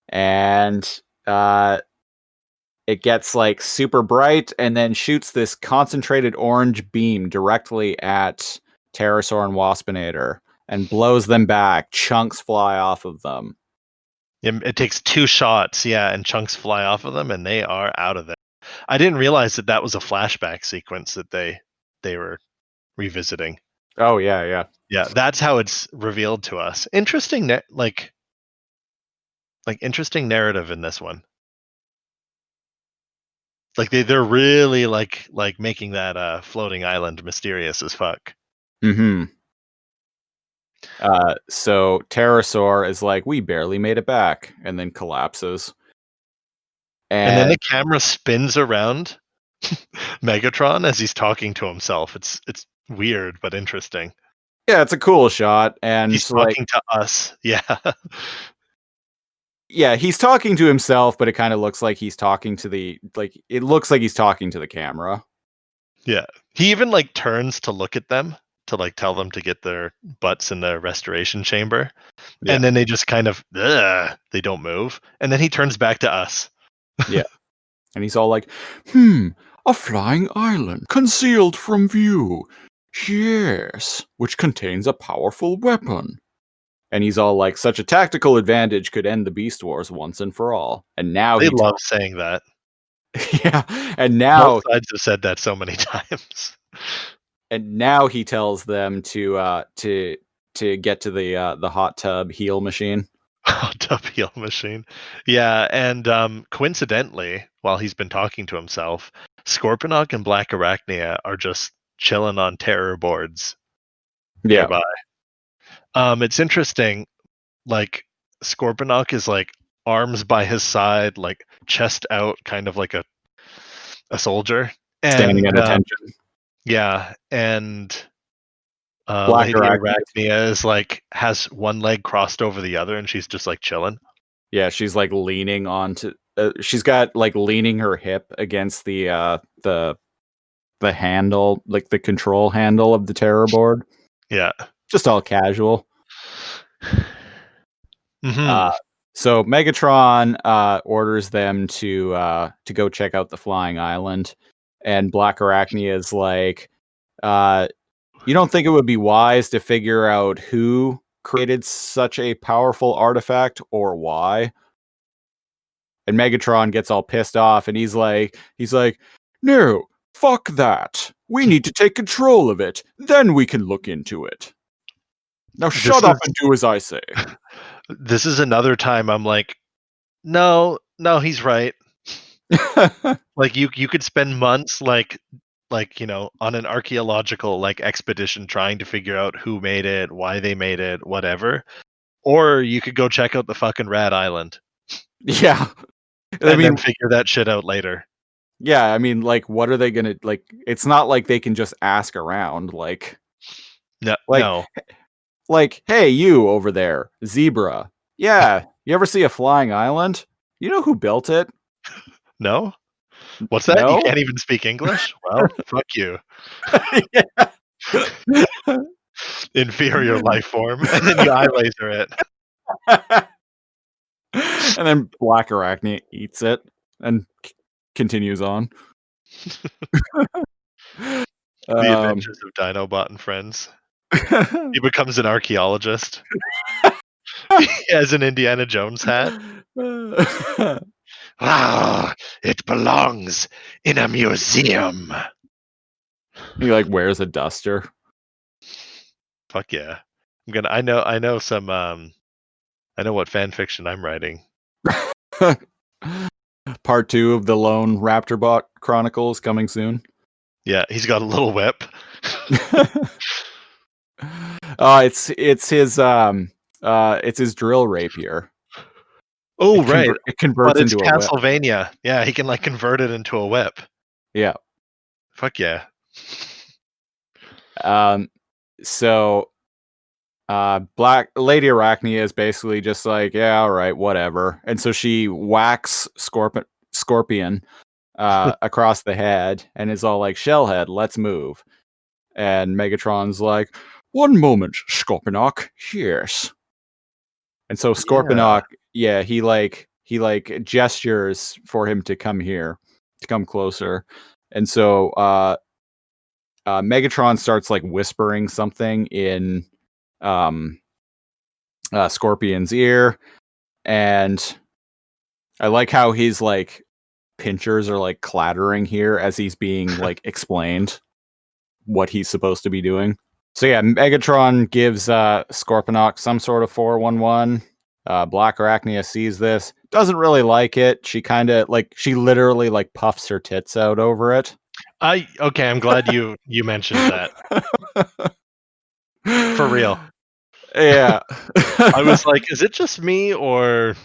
and it gets like super bright, and then shoots this concentrated orange beam directly at Pterosaur and Waspinator, and blows them back. Chunks fly off of them. it takes two shots, yeah, and chunks fly off of them, and they are out of there. I didn't realize that that was a flashback sequence that they were revisiting. Oh yeah, yeah. Yeah, that's how it's revealed to us. Interesting, like interesting narrative in this one. Like they're really like making that floating island mysterious as fuck. Mm-hmm. So Pterosaur is like, we barely made it back, and then collapses. And then And the camera spins around Megatron as he's talking to himself. It's weird but interesting. yeah, it's a cool shot. And He's like, talking to us. Yeah. yeah, he's talking to himself, but it kind of looks like he's talking to it looks like he's talking to the camera. Yeah. He even like turns to look at them to like tell them to get their butts in the restoration chamber. Yeah. And then they just kind of they don't move. And then he turns back to us. Yeah. And he's all like, a flying island concealed from view. Yes, which contains a powerful weapon. And he's all like, such a tactical advantage could end the Beast Wars once and for all. And now They he love saying that. yeah, and Both now sides have said that so many times. he tells them to get to the hot tub heal machine. Hot tub heal machine. Yeah, and coincidentally, while he's been talking to himself, Scorponok and Black Arachnia are just chilling on terror boards Yeah, nearby. It's interesting, like Scorponok is like arms by his side, like chest out, kind of like a soldier. standing And at attention. yeah, and Black Lady Arachnia. Arachnia is like has one leg crossed over the other, and she's just like chilling. Yeah, she's like leaning onto. She's got like leaning her hip against the handle, like the control handle of the terror board. Yeah. Just all casual. Hmm. So Megatron orders them to go check out the flying island, and Black Arachnia is like, you don't think it would be wise to figure out who created such a powerful artifact or why? And Megatron gets all pissed off, and he's like, no, fuck that. We need to take control of it. Then we can look into it. Now shut up and do as I say. This is another time I'm like, no, he's right. Like you could spend months like like, on an archaeological like expedition trying to figure out who made it, why they made it, whatever. Or you could go check out the fucking Rat Island Yeah. and then figure that shit out later. Yeah, I mean, like, what are they gonna like? It's not like they can just ask around, like, No, like, no. like, hey, you over there, zebra. Yeah, you ever see a flying island? You know who built it? No? What's that? You No. can't even speak English? Well, fuck you. Yeah. Inferior life form. And then you eye laser it. And then Black Arachne eats it and continues on. The Adventures of Dinobot and Friends. He becomes an archaeologist. He has an Indiana Jones hat. Ah, it belongs in a museum. He like wears a duster. Fuck yeah. I know some I know what fan fiction I'm writing. Part 2 of the Lone Raptorbot Chronicles coming soon. Yeah, he's got a little whip. It's his drill rapier. Oh, right. It converts But it's into a whip. Castlevania. Yeah, he can like convert it into a whip. Yeah. Fuck yeah. So Black Lady Arachne is basically just like, yeah, all right, whatever. And so she whacks Scorpion across the head and is all like, Shellhead, let's move. And Megatron's like, one moment, Scorponok, yes. And so Scorponok, he gestures for him to come here, to come closer. And so Megatron starts like whispering something in Scorpion's ear, and I like how his like pinchers are like clattering here as he's being like explained what he's supposed to be doing. So yeah, Megatron gives Scorponok some sort of 411. Black Arachnia sees this, doesn't really like it. She she literally like puffs her tits out over it. Okay, I'm glad you mentioned that. For real. Yeah. I was like, is it just me or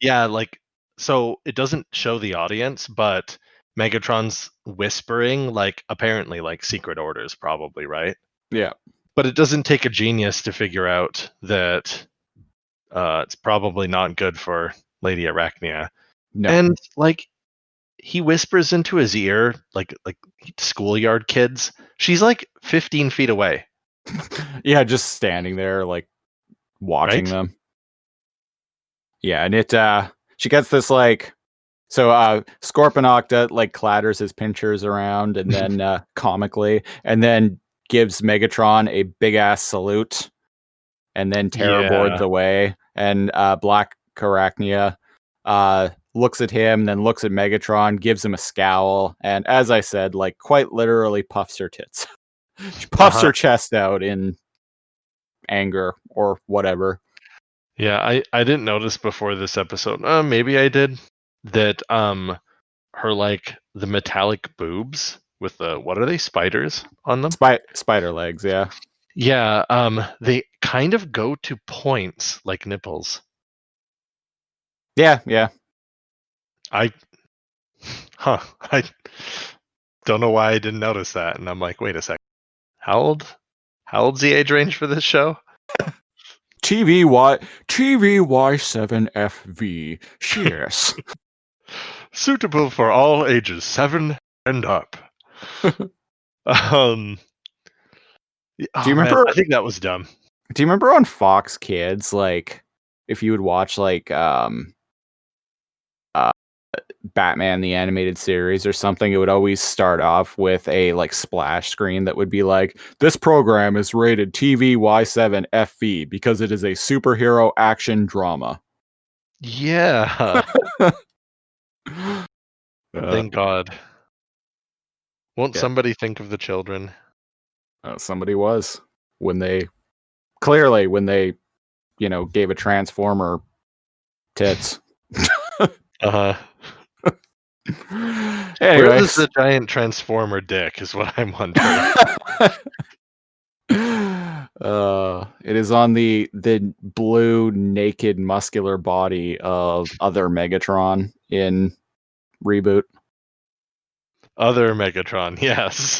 yeah, like so it doesn't show the audience, but Megatron's whispering like apparently like secret orders probably, right? Yeah. But it doesn't take a genius to figure out that it's probably not good for Lady Arachnia. No. And like he whispers into his ear like schoolyard kids. She's like 15 feet away. Yeah, just standing there like watching Right? them. Yeah, and she gets this like Scorponok like clatters his pinchers around and then comically, and then gives Megatron a big ass salute, and then terrorboards away. And Black Arachnia looks at him, then looks at Megatron, gives him a scowl, and as I said, like quite literally puffs her tits. She puffs her chest out in anger or whatever. Yeah, I didn't notice before this episode. Maybe I did that. Her like the metallic boobs with the what are they, spiders on them? Spider legs, yeah. Yeah. They kind of go to points like nipples. Yeah, yeah. I don't know why I didn't notice that, and I'm like, wait a second. How old's the age range for this show? TVY7FV. Cheers. Suitable for all ages 7 and up. Do you remember? Man, I think that was dumb. Do you remember on Fox Kids, like if you would watch like Batman the animated series or something, it would always start off with a like splash screen that would be like, this program is rated TVY7FV because it is a superhero action drama. Yeah. Thank God. Won't somebody think of the children? Somebody was when they gave a Transformer tits. Uh-huh. Where is Anyways, the giant transformer dick? Is what I'm wondering. it is on the blue naked muscular body of other Megatron in Reboot. Other Megatron, yes.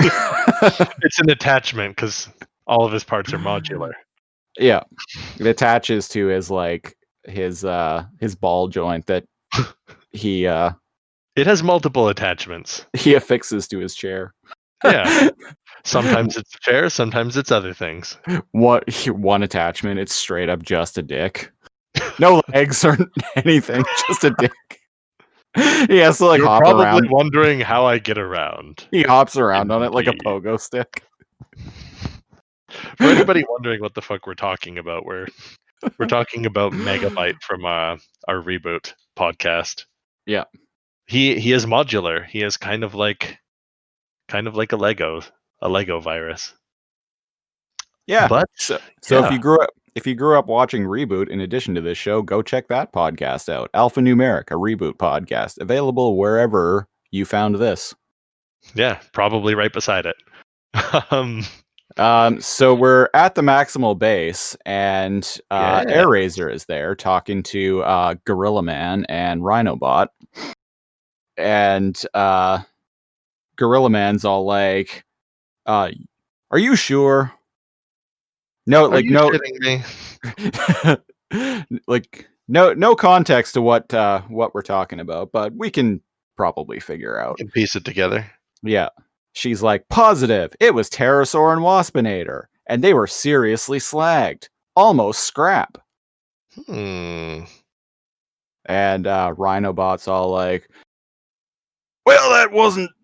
It's an attachment because all of his parts are modular. Yeah, it attaches to his his ball joint that he It has multiple attachments. he affixes to his chair. Yeah. Sometimes it's a chair, sometimes it's other things. One attachment, it's straight up just a dick. No legs or anything, just a dick. He has to like You're hop probably around. wondering how I get around. He hops around on it like a Indeed. pogo stick. For anybody wondering what the fuck we're talking about, we're talking about Megabyte from our Reboot podcast. Yeah. He is modular. He is kind of like a Lego virus. Yeah. But So yeah. if you grew up watching Reboot in addition to this show, go check that podcast out. Alphanumeric, a Reboot podcast, available wherever you found this. Yeah, probably right beside it. So we're at the Maximal base, and Yeah. Air Razor is there talking to Gorilla Man and Rhinobot. And Gorilla Man's all like, are you sure? No, Are like you no shitting me? like no context to what we're talking about, but we can probably figure out. You can piece it together. Yeah. She's like, positive. It was Pterosaur and Waspinator, and they were seriously slagged. Almost scrap. Hmm. And Rhinobot's all like, well,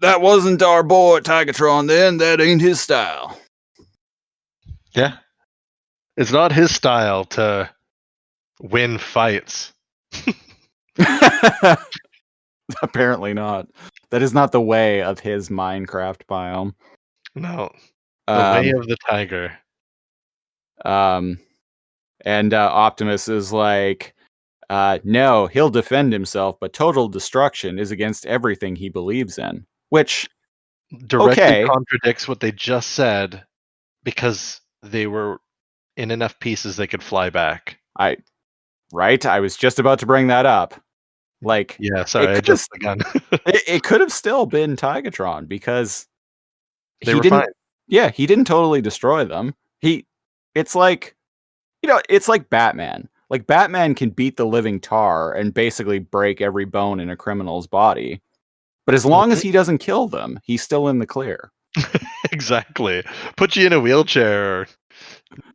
that wasn't our boy Tigatron then. That ain't his style. Yeah. It's not his style to win fights. Apparently not. That is not the way of his Minecraft biome. No. The way of the tiger. And Optimus is like, no, he'll defend himself, but total destruction is against everything he believes in. Which Directly contradicts what they just said because they were in enough pieces they could fly back. I was just about to bring that up. Like, yeah, sorry, I jumped the gun. it could have still been Tigatron because they were fine. Yeah, he didn't totally destroy them. It's like, it's like Batman. Like, Batman can beat the living tar and basically break every bone in a criminal's body. But as long as he doesn't kill them, he's still in the clear. Exactly. Put you in a wheelchair,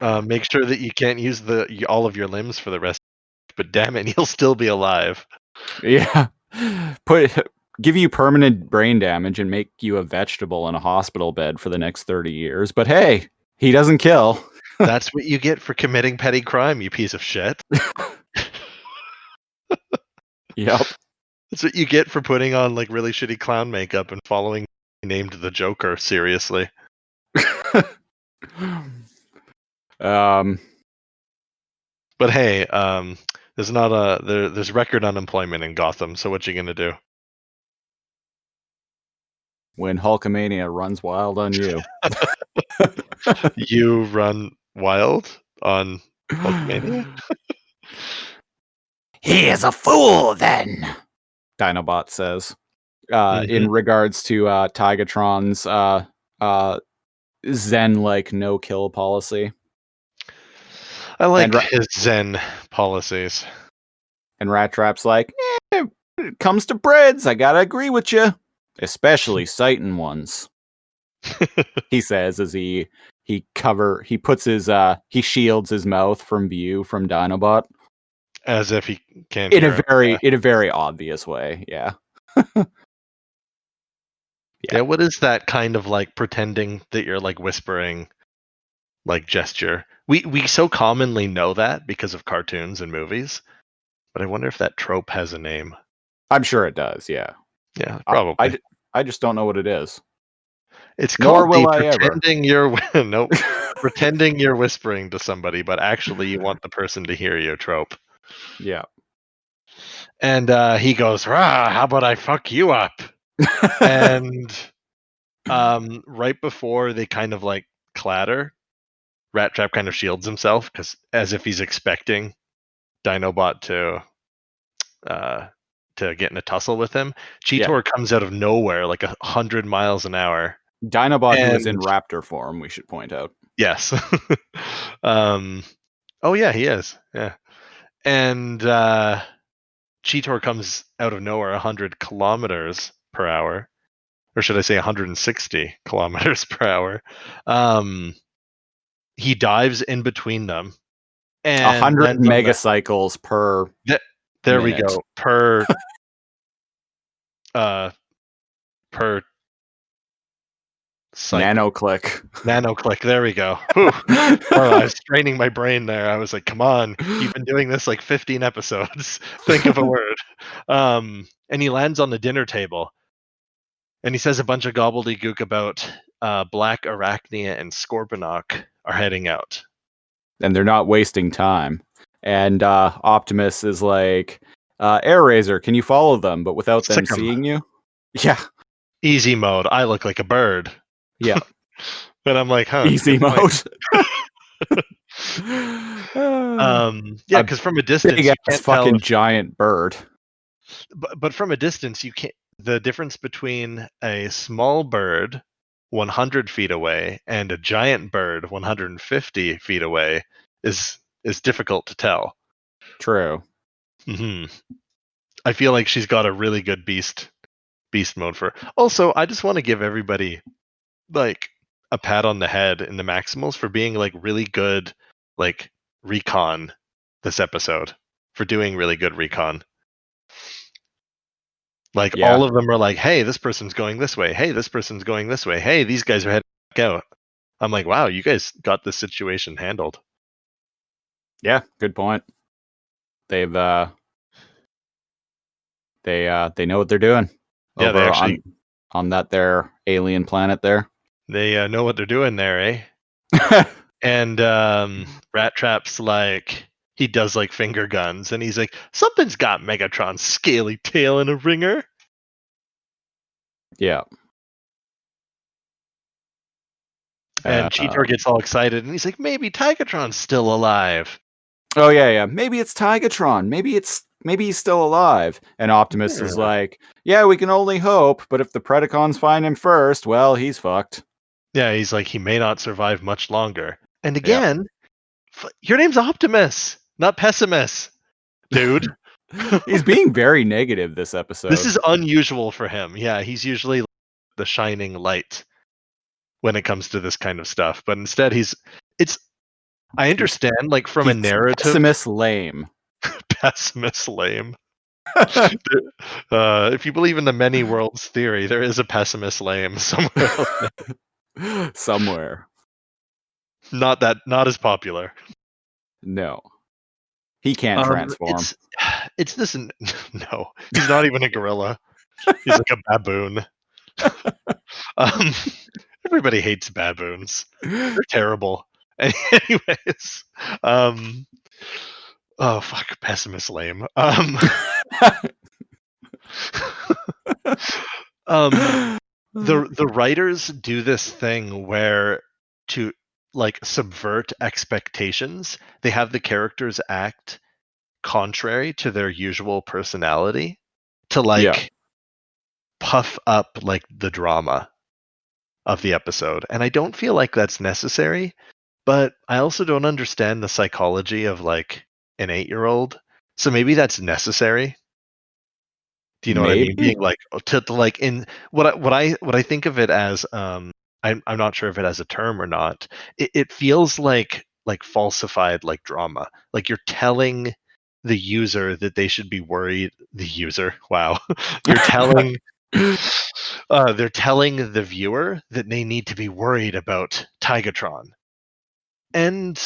or make sure that you can't use all of your limbs for the rest. But damn it, you'll still be alive. Yeah. Give you permanent brain damage and make you a vegetable in a hospital bed for the next 30 years. But hey, he doesn't kill. That's what you get for committing petty crime, you piece of shit. Yep. That's what you get for putting on like really shitty clown makeup and following named the Joker seriously. But hey, there's record unemployment in Gotham, so what you gonna do? When Hulkamania runs wild on you. You run wild on Hulkamania? He is a fool then, Dinobot says. In regards to Tigatron's Zen-like no-kill policy. I like his Zen policies. And Rat Trap's like, when it comes to breads, I gotta agree with you. Especially sighting ones. He says as he shields his mouth from view from Dinobot. As if he can't in a very obvious way, yeah. Yeah, what is that kind of like pretending that you're like whispering like gesture? We so commonly know that because of cartoons and movies, but I wonder if that trope has a name. I'm sure it does, yeah. Yeah, probably. I just don't know what it is. It's called pretending you're pretending you're whispering to somebody, but actually you want the person to hear you trope. Yeah. And he goes, "Rah, how about I fuck you up?" And right before they kind of like clatter, Rat Trap kind of shields himself because as if he's expecting Dinobot to get in a tussle with him. Cheetor comes out of nowhere like 100 miles an hour. Dinobot, who is in And- raptor form, we should point out. Yes. Oh yeah, he is. Yeah. And Cheetor comes out of nowhere 100 kilometers per hour. Or should I say 160 kilometers per hour. He dives in between them. And 100 lands on the- megacycles per There we minute. go. Per cycle. Nanoclick. There we go. Whew. Oh, I was straining my brain there. I was like, come on, you've been doing this like 15 episodes. Think of a word. And he lands on the dinner table. And he says a bunch of gobbledygook about Black Arachnia and Scorponok are heading out. And they're not wasting time. And Optimus is like, Air Razor, can you follow them, but without them Sick 'em. seeing you? Yeah. Easy mode. I look like a bird. Yeah. And I'm like, huh. Easy mode. Yeah, because from a distance, Big you ass can't tell fucking if- giant bird. but from a distance, you can't. The difference between a small bird 100 feet away and a giant bird 150 feet away is difficult to tell. True. Hmm. I feel like she's got a really good beast mode for. Also, I just want to give everybody like a pat on the head in the Maximals for being like really good like recon this episode, for doing really good recon. Like Yeah. all of them are like, hey, this person's going this way. Hey, this person's going this way. Hey, these guys are heading back out. I'm like, wow, you guys got this situation handled. Yeah, good point. They've they know what they're doing. Yeah, they over actually on that their alien planet there. they know what they're doing there, eh? And Rat Trap's like, he does like finger guns, and he's like, something's got Megatron's scaly tail in a ringer. Yeah. And Cheetor gets all excited, and he's like, maybe Tigatron's still alive. Oh yeah. Maybe it's Tigatron. Maybe he's still alive. And Optimus is like, yeah, we can only hope, but if the Predacons find him first, well, he's fucked. Yeah, he's like, he may not survive much longer. And again, your name's Optimus, not Pessimist, dude. He's being very negative this episode. This is unusual for him. Yeah, he's usually the shining light when it comes to this kind of stuff. But instead, I understand, like, from a narrative. Pessimist lame. Pessimist lame. If you believe in the many worlds theory, there is a pessimist lame somewhere. Somewhere. Not as popular. No. He can't transform. It's this. No, he's not even a gorilla. He's like a baboon. Everybody hates baboons. They're terrible. Anyways, oh fuck, pessimist lame. The writers do this thing where, to like subvert expectations, they have the characters act contrary to their usual personality to like puff up like the drama of the episode. And I don't feel like that's necessary, but I also don't understand the psychology of like an 8-year-old. So maybe that's necessary. Do you know what I mean? Being like to like in what I think of it as, I'm not sure if it has a term or not. It feels like falsified like drama. Like you're telling the user that they should be worried. The user, wow, you're telling they're telling the viewer that they need to be worried about Tigatron, and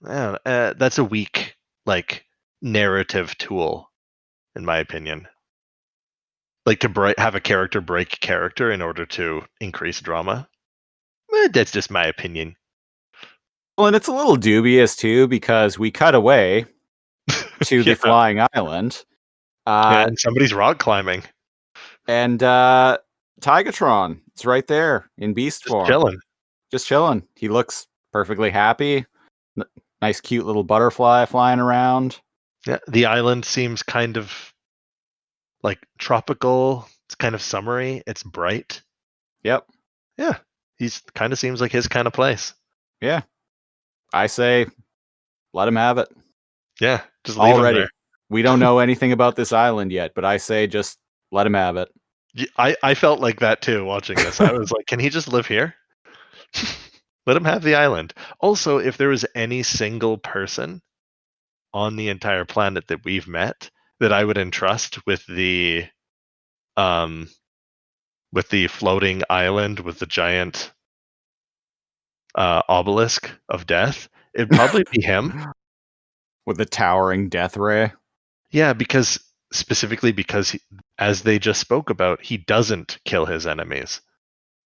that's a weak like narrative tool, in my opinion. Like to have a character break character in order to increase drama. That's just my opinion. Well, and it's a little dubious too, because we cut away to the Yeah. flying island. And somebody's rock climbing, And Tigatron is right there in beast just form. chilling. Just chilling. He looks perfectly happy. Nice, cute little butterfly flying around. Yeah, the island seems kind of like tropical. It's kind of summery. It's bright. Yep. Yeah, he's kind of seems like his kind of place. Yeah. I say, let him have it. Yeah, just leave him Already. there. We don't know anything about this island yet, but I say just let him have it. I felt like that too watching this. I was like, can he just live here? Let him have the island. Also, if there was any single person on the entire planet that we've met that I would entrust with the floating island with the giant obelisk of death, it'd probably be him. With the towering death ray. Yeah, specifically because as they just spoke about, he doesn't kill his enemies.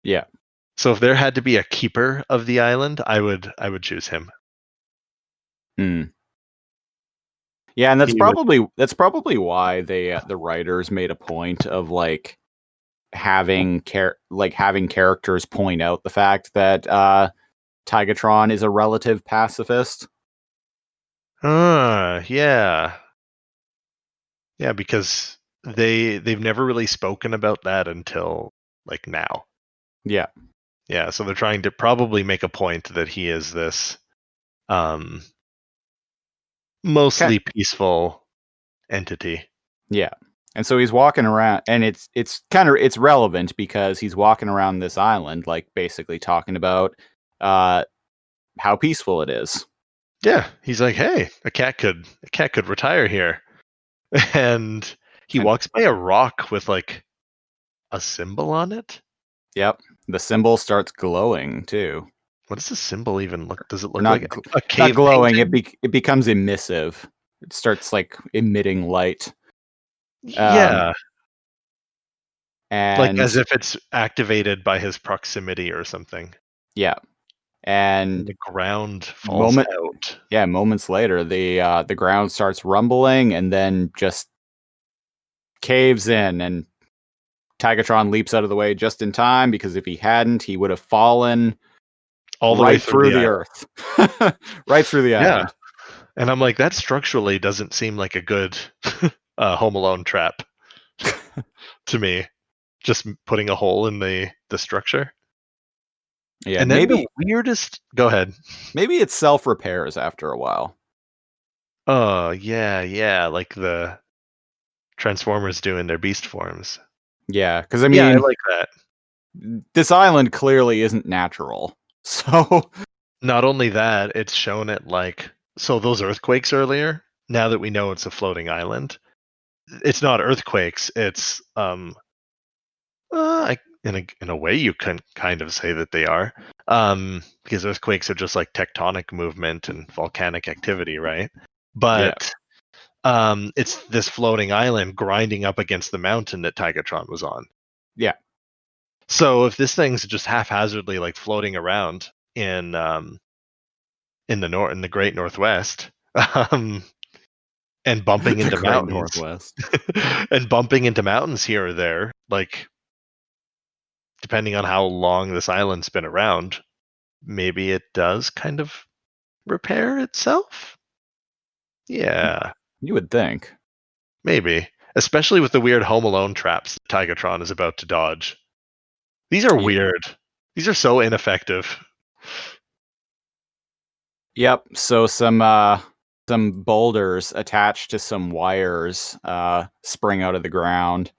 Yeah. So if there had to be a keeper of the island, I would choose him. Yeah, and that's He probably why they the writers made a point of like having characters point out the fact that Tigatron is a relative pacifist. Yeah. Yeah, because they've never really spoken about that until like now. Yeah. Yeah, so they're trying to probably make a point that he is this mostly peaceful entity. Yeah. And so he's walking around, and it's relevant because he's walking around this island, like basically talking about how peaceful it is. Yeah, he's like, hey, a cat could retire here, and he walks by a rock with like a symbol on it. Yep, the symbol starts glowing too. What does the symbol even look? Does it look not like a cave not glowing? painting? It becomes emissive. It starts like emitting light. Yeah, like And as if it's activated by his proximity or something. yeah, And and the ground falls out. moments later, the ground starts rumbling and then just caves in, and Tigatron leaps out of the way just in time, because if he hadn't, he would have fallen All the way right through the island. earth, right through the Yeah, island. and I'm like, that structurally doesn't seem like a good Home Alone trap to me. Just putting a hole in the structure. Yeah, And then the weirdest. Go ahead. maybe it self repairs after a while. Oh yeah, like the Transformers doing their beast forms. Yeah, because I mean, Yeah, I like that. this island clearly isn't natural. So Not only that, it's shown it like those earthquakes earlier. Now that we know it's a floating island, it's not earthquakes. It's in a way you can kind of say that they are, because earthquakes are just like tectonic movement and volcanic activity, right? But it's this floating island grinding up against the mountain that Tigatron was on. yeah. So if this thing's just haphazardly like floating around in the Great Northwest, and bumping into Great mountains, Northwest. and bumping into mountains here or there, like depending on how long this island's been around, maybe it does kind of repair itself. Yeah, You would think. maybe, especially with the weird Home Alone traps that Tigatron is about to dodge. These are weird. These are so ineffective. Yep. So some boulders attached to some wires spring out of the ground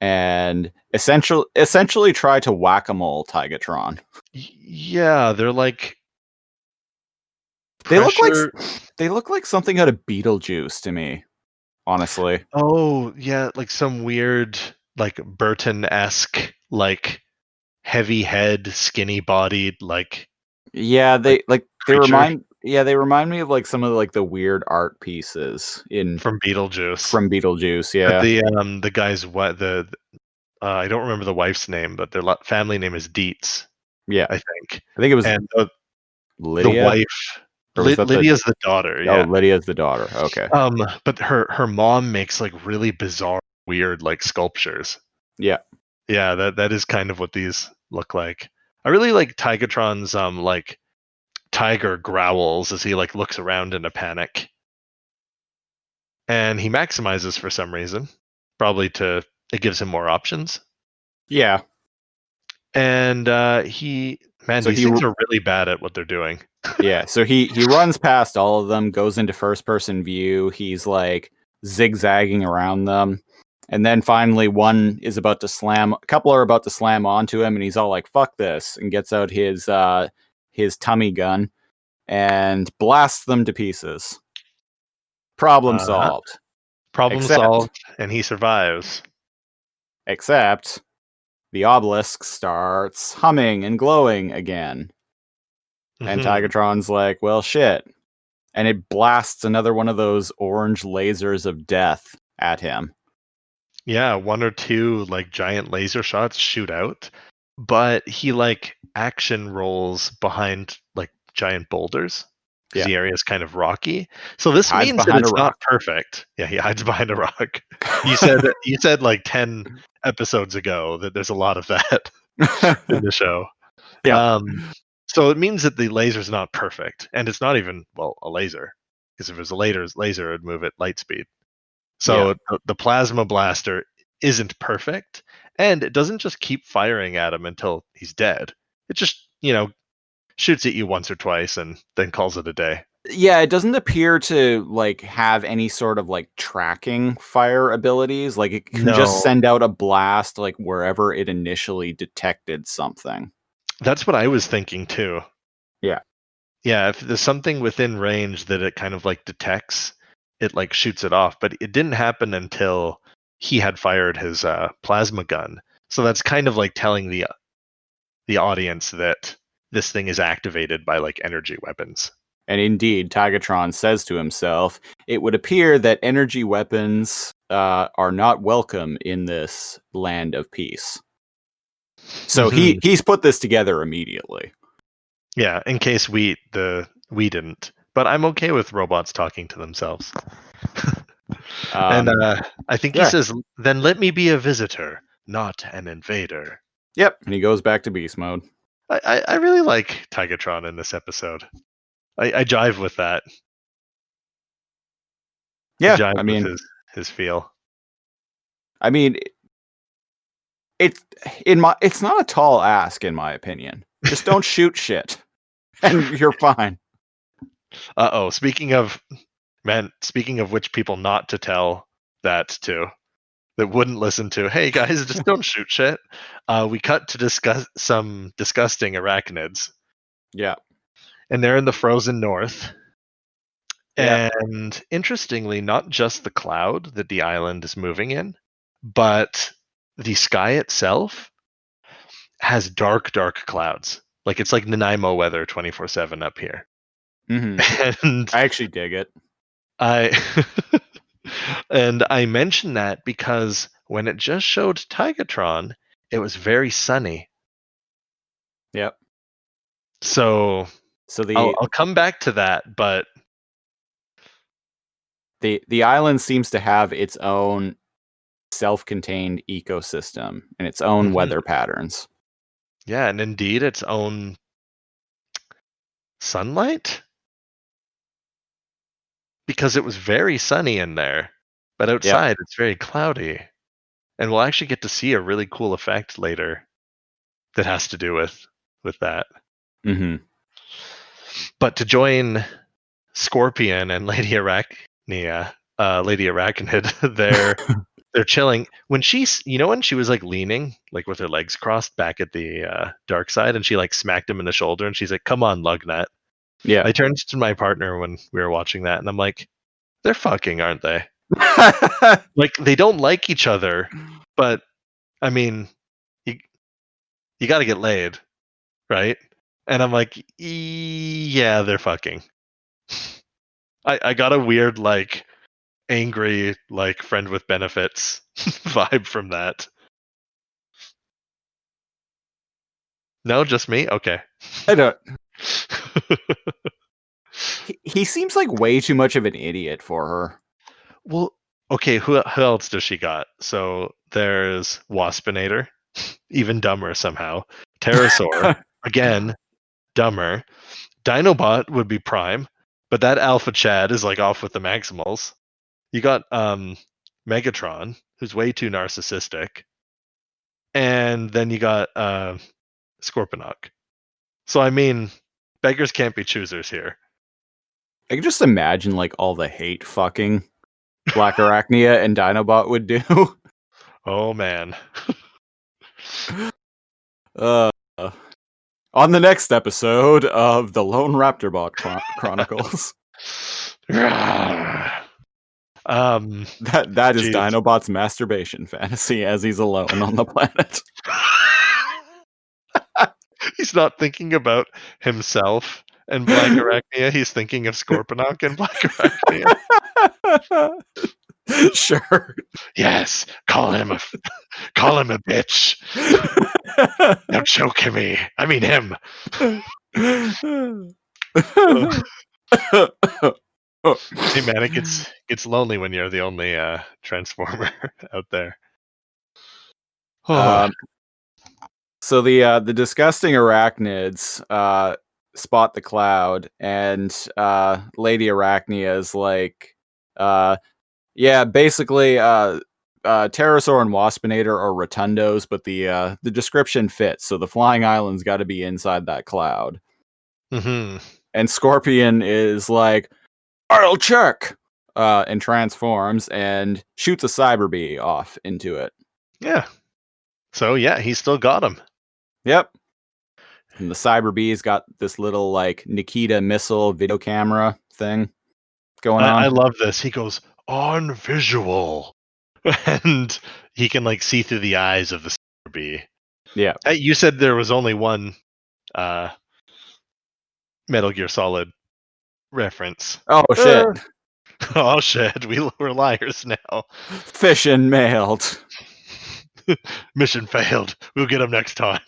and essentially try to whack-a-mole Tigatron. Yeah, they're like They pressure. look like something out of Beetlejuice to me, honestly. Oh yeah, like some weird, like Burton-esque, like heavy head, skinny bodied, like Yeah, they creature remind me of like some of like the weird art pieces from Beetlejuice. from Beetlejuice. But Yeah. the guy's what the I don't remember the wife's name, but their family name is Dietz, Yeah. I think. I think it was And the Lydia. wife, Or was that Lydia's the daughter, Oh, yeah. Lydia's the daughter. Okay. But her mom makes like really bizarre, weird like sculptures. Yeah. Yeah, that is kind of what these look like. I really like Tigatron's like tiger growls as he like looks around in a panic. And he maximizes for some reason. Probably it gives him more options. Yeah. And So these things are really bad at what they're doing. Yeah, so he runs past all of them, goes into first person view. He's like zigzagging around them. And then finally a couple are about to slam onto him, and he's all like, fuck this, and gets out his tummy gun and blasts them to pieces. Problem solved. Problem solved, and he survives. Except the obelisk starts humming and glowing again. And Tigatron's like, well, shit. And it blasts another one of those orange lasers of death at him. Yeah, one or two like giant laser shots shoot out, but he like action rolls behind like giant boulders because the area is kind of rocky. So this means that it's not perfect. Yeah, he hides behind a rock. You said like 10 episodes ago that there's a lot of that in the show. Yeah. So it means that the laser's not perfect, and it's not even a laser, because if it was a laser, it would move at light speed. So the plasma blaster isn't perfect, and it doesn't just keep firing at him until he's dead. It just, shoots at you once or twice and then calls it a day. Yeah, it doesn't appear to like have any sort of like tracking fire abilities. Like it can just send out a blast like wherever it initially detected something. That's what I was thinking too. Yeah. Yeah, if there's something within range that it kind of like detects, it like shoots it off, but it didn't happen until he had fired his plasma gun. So that's kind of like telling the audience that this thing is activated by like energy weapons. And indeed, Tigatron says to himself, it would appear that energy weapons are not welcome in this land of peace. So he's put this together immediately. Yeah, in case we didn't. But I'm okay with robots talking to themselves. And I think he says, then let me be a visitor, not an invader. Yep, and he goes back to beast mode. I really like Tigatron in this episode. I jive with that. Yeah, I mean, with his feel. I mean, it's not a tall ask in my opinion. Just don't shoot shit, and you're fine. Speaking of which people not to tell that to, that wouldn't listen to, hey guys, just don't shoot shit. We cut to discuss some disgusting arachnids. Yeah. And they're in the frozen north. Yeah. And interestingly, not just the cloud that the island is moving in, but the sky itself has dark clouds. Like it's like Nanaimo weather 24/7 up here. Mm-hmm. And I actually dig it. And I mention that because when it just showed Tigatron, it was very sunny. Yep. So I'll come back to that, but the island seems to have its own self-contained ecosystem and its own weather patterns. Yeah, and indeed its own sunlight, because it was very sunny in there, but outside it's very cloudy. And we'll actually get to see a really cool effect later that has to do with that. Mm-hmm. But to join Scorpion and Lady Arachnid, they're chilling. When when she was like leaning, like with her legs crossed back at the dark side, and she like smacked him in the shoulder, and she's like, "Come on, Lugnut." Yeah. I turned to my partner when we were watching that, and I'm like, "They're fucking, aren't they?" Like they don't like each other, but I mean, you got to get laid, right? And I'm like, yeah, they're fucking. I got a weird like angry like friend with benefits vibe from that. No, just me? Okay. I don't. He seems like way too much of an idiot for her. Well, okay, who else does she got? So there's Waspinator, even dumber somehow. Pterosaur, again, dumber. Dinobot would be prime, but that Alpha Chad is like off with the Maximals. You got Megatron, who's way too narcissistic. And then you got Scorponok. So I mean, beggars can't be choosers here. I can just imagine like all the hate fucking Black Arachnia and Dinobot would do. Oh man. On the next episode of the Lone Raptorbot Chronicles. That That is Jeez. Dinobot's masturbation fantasy as he's alone on the planet. He's not thinking about himself and Black Arachnia. He's thinking of Scorponok and Black Arachnia. Sure. Yes, call him a bitch. Now choke me. I mean him. Hey man, it gets lonely when you're the only transformer out there. So the disgusting arachnids spot the cloud, and Lady Arachnia is like, yeah, basically, Pterosaur and Waspinator are rotundos, but the description fits. So the flying island's got to be inside that cloud. Mm-hmm. And Scorpion is like, I'll check, and transforms and shoots a cyber bee off into it. Yeah. So yeah, he still got him. Yep. And the cyber bee's got this little like Nikita missile video camera thing going on. I love this. He goes on visual, and he can like see through the eyes of the cyber bee. Yeah. You said there was only one Metal Gear Solid reference. Oh shit. Oh shit, we're liars now. Fission mailed. Mission failed. We'll get him next time.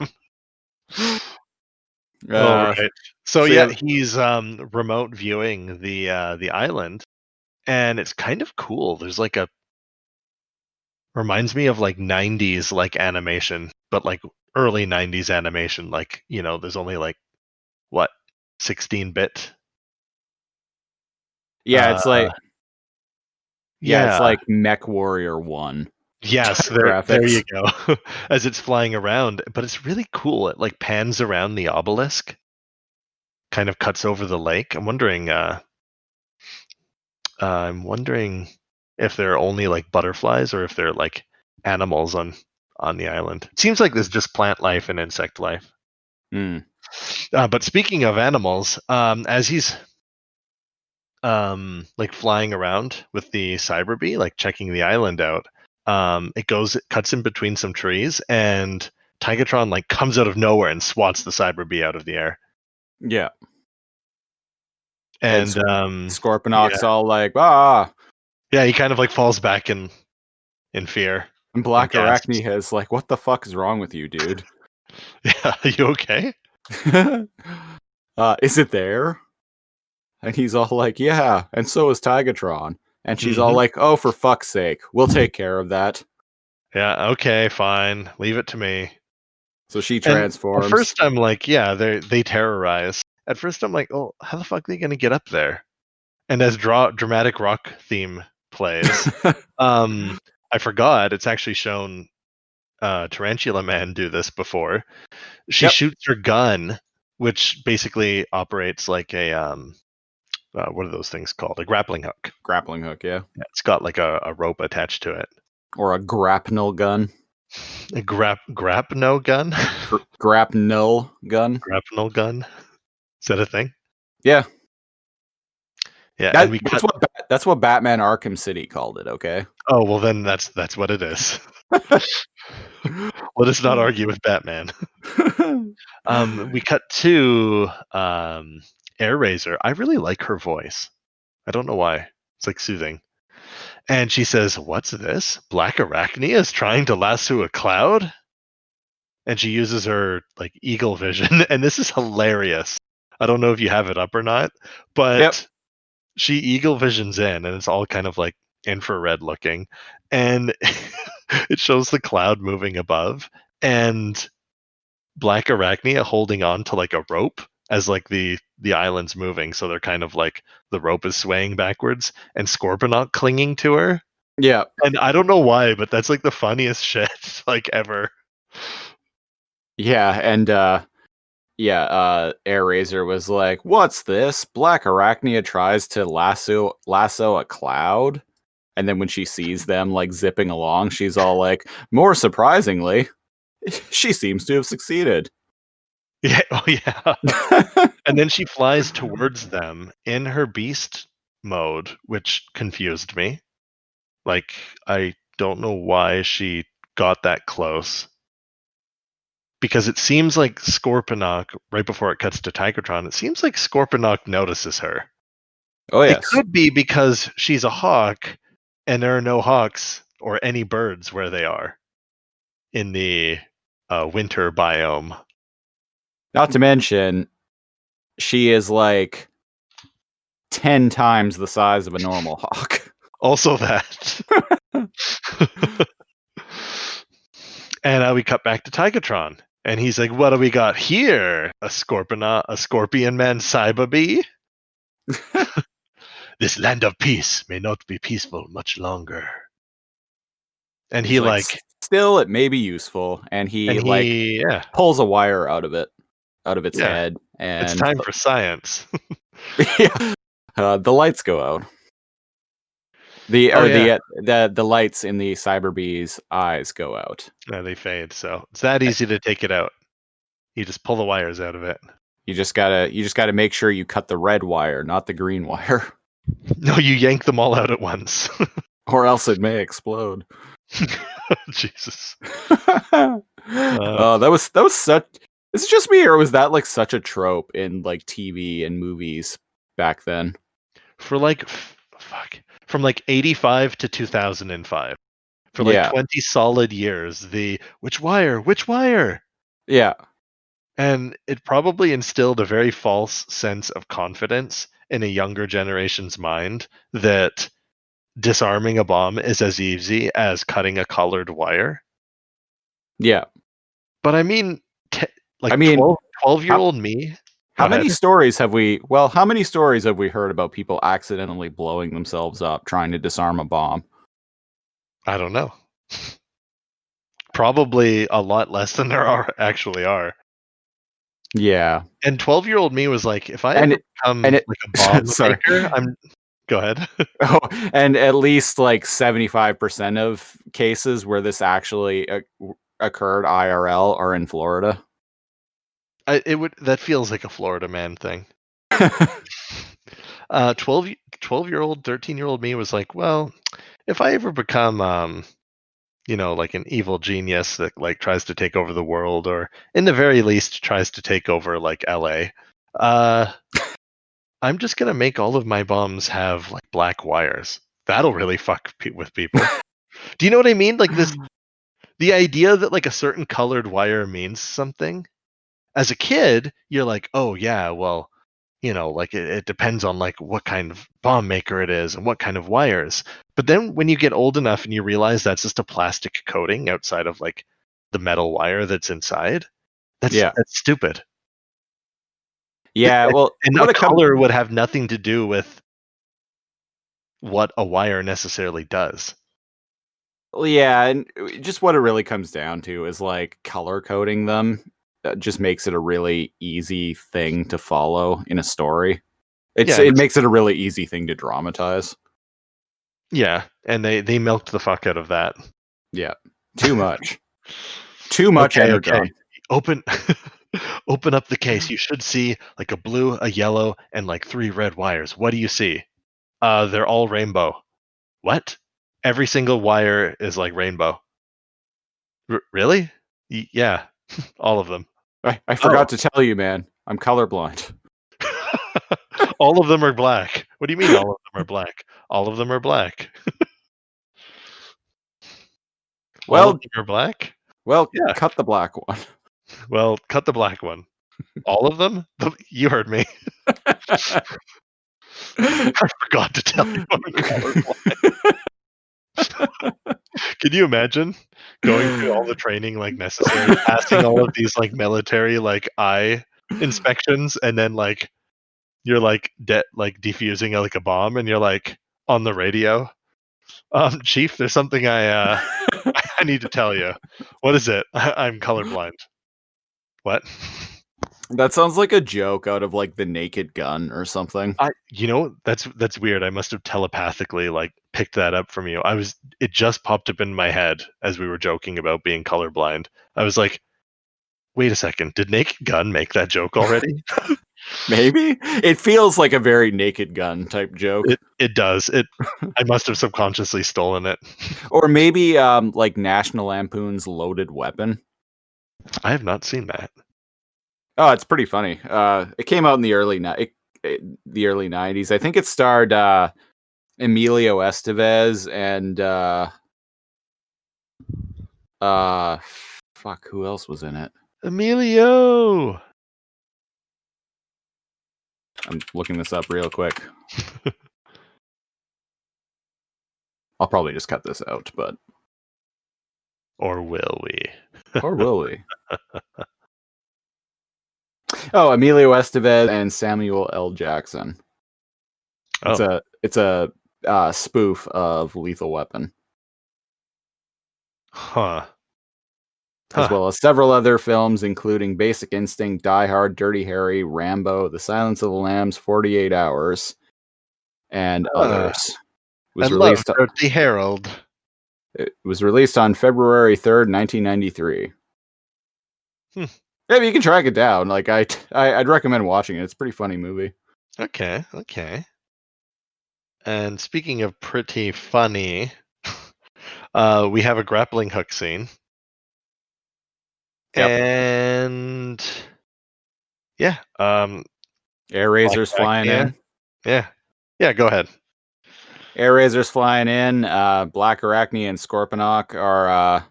All right. So yeah, he's remote viewing the island, and it's kind of cool. There's like reminds me of like 90s like animation, but like early 90s animation. Like, you know, there's only like what 16-bit. Yeah, it's like yeah, it's like Mech Warrior 1. Yes, there you go. As it's flying around, but it's really cool. It like pans around the obelisk, kind of cuts over the lake. I'm wondering if they're only like butterflies or if they're like animals on the island. It seems like there's just plant life and insect life. But speaking of animals, as he's like flying around with the cyber bee, like checking the island out, it cuts in between some trees, and Tigatron like comes out of nowhere and swats the cyber bee out of the air. Yeah. And Scorponok's all like, ah. Yeah, he kind of like falls back in fear. And Black Arachnia is like, what the fuck is wrong with you, dude? Yeah, are you okay? Is it there? And he's all like, yeah, and so is Tigatron. And she's all like, oh, for fuck's sake, we'll take care of that. Yeah, okay, fine. Leave it to me. So she transforms. At first I'm like, yeah, they terrorize. At first I'm like, oh, how the fuck are they going to get up there? And as dramatic rock theme plays, I forgot, it's actually shown Tarantula Man do this before. She shoots her gun, which basically operates like a what are those things called? A grappling hook. Grappling hook, yeah. It's got like a rope attached to it. Or a grapnel gun. A grapno gun? Grapnel gun? Grapnel gun? Is that a thing? Yeah. Yeah, that's what Batman Arkham City called it, okay? Oh, well then that's what it is. Let us not argue with Batman. We cut to AirRaiser. I really like her voice. I don't know why. It's like soothing. And she says, "What's this? Black Arachnia is trying to lasso a cloud?" And she uses her like eagle vision, and this is hilarious. I don't know if you have it up or not, but Yep. she eagle visions in, and it's all kind of like infrared looking, and it shows the cloud moving above, and Black Arachnia holding on to like a rope as like the island's moving, so they're kind of like the rope is swaying backwards, and Scorponok clinging to her. Yeah. And I don't know why, but that's like the funniest shit like ever. Yeah, and Air Razor was like, "What's this? Black Arachnia tries to lasso a cloud." And then when she sees them like zipping along, she's all like, "More surprisingly, she seems to have succeeded." Yeah, oh yeah. And then she flies towards them in her beast mode, which confused me. Like, I don't know why she got that close. Because it seems like Scorponok, right before it cuts to Tigatron, it seems like Scorponok notices her. Oh It yes. could be because she's a hawk, and there are no hawks or any birds where they are in the winter biome. Not to mention, she is like 10 times the size of a normal hawk. Also that. And we cut back to Tigatron. And he's like, what do we got here? A scorpion man Cyberbee? This land of peace may not be peaceful much longer. And He's he like, like still, it may be useful. And he yeah, pulls a wire out of its yeah. head. It's And time for science. yeah, the lights go out. The lights in the Cyberbee's eyes go out. Yeah, they fade, so it's that easy to take it out. You just pull the wires out of it. You just gotta make sure you cut the red wire, not the green wire, No, you yank them all out at once. or else it may explode. Jesus. That was such. Is it just me, or was that like such a trope in like TV and movies back then? For like from like 85 to 2005. For like 20 solid years, the which wire? Yeah. And it probably instilled a very false sense of confidence in a younger generation's mind that disarming a bomb is as easy as cutting a colored wire. Yeah. But I mean, 12-year-old me. How many stories have we heard about people accidentally blowing themselves up trying to disarm a bomb? I don't know. Probably a lot less than there actually are. Yeah. And 12-year-old me was like, if I ever become like a bomb maker, go ahead. Oh, and at least like 75% of cases where this actually occurred IRL are in Florida. That feels like a Florida man thing. 12-year-old, 13-year-old me was like, well, if I ever become like an evil genius that like tries to take over the world, or in the very least tries to take over like LA, I'm just gonna make all of my bombs have like black wires. That'll really fuck with people. Do you know what I mean? Like the idea that like a certain colored wire means something. As a kid, you're like, oh yeah, well, like it depends on like what kind of bomb maker it is and what kind of wires. But then when you get old enough and you realize that's just a plastic coating outside of like the metal wire that's inside, that's stupid. Yeah, well, and a color would have nothing to do with what a wire necessarily does. Well, yeah, and just what it really comes down to is like color coding them just makes it a really easy thing to follow in a story. It makes it a really easy thing to dramatize. Yeah, and they milked the fuck out of that. Yeah, too much. Too much energy. Okay. Open up the case. You should see like a blue, a yellow, and like 3 red wires. What do you see? They're all rainbow. What? Every single wire is like rainbow. Really? Yeah, all of them. I forgot to tell you, man. I'm colorblind. All of them are black. What do you mean all of them are black? All of them are black. Well, all of them are black? Well, yeah. Cut the black one. Well, cut the black one. All of them? You heard me. I forgot to tell you I'm colorblind. Can you imagine going through all the training like necessary, passing all of these like military like eye inspections, and then like you're like defusing like a bomb, and you're like on the radio. Chief, there's something I need to tell you. What is it? I'm colorblind. What? That sounds like a joke out of like The Naked Gun or something. That's weird. I must have telepathically like picked that up from you. It just popped up in my head as we were joking about being colorblind. I was like, wait a second, did Naked Gun make that joke already? Maybe it feels like a very Naked Gun type joke. It does. I must have subconsciously stolen it. Or maybe like National Lampoon's Loaded Weapon. I have not seen that. Oh, it's pretty funny. It came out in the early 90s. I think it starred Emilio Estevez and fuck, who else was in it? Emilio. I'm looking this up real quick. I'll probably just cut this out, but Or will we? or will we? Oh, Emilio Estevez and Samuel L. Jackson. It's a spoof of Lethal Weapon. Huh. As well as several other films, including Basic Instinct, Die Hard, Dirty Harry, Rambo, The Silence of the Lambs, 48 Hours, and others. Love Dirty Harold. It was released on February 3rd, 1993. Yeah, but you can track it down. Like I'd recommend watching it. It's a pretty funny movie. Okay. And speaking of pretty funny, we have a grappling hook scene. Yep. And yeah, Air Razors flying in. Yeah, go ahead. Air Razors flying in. Black Arachne and Scorponok are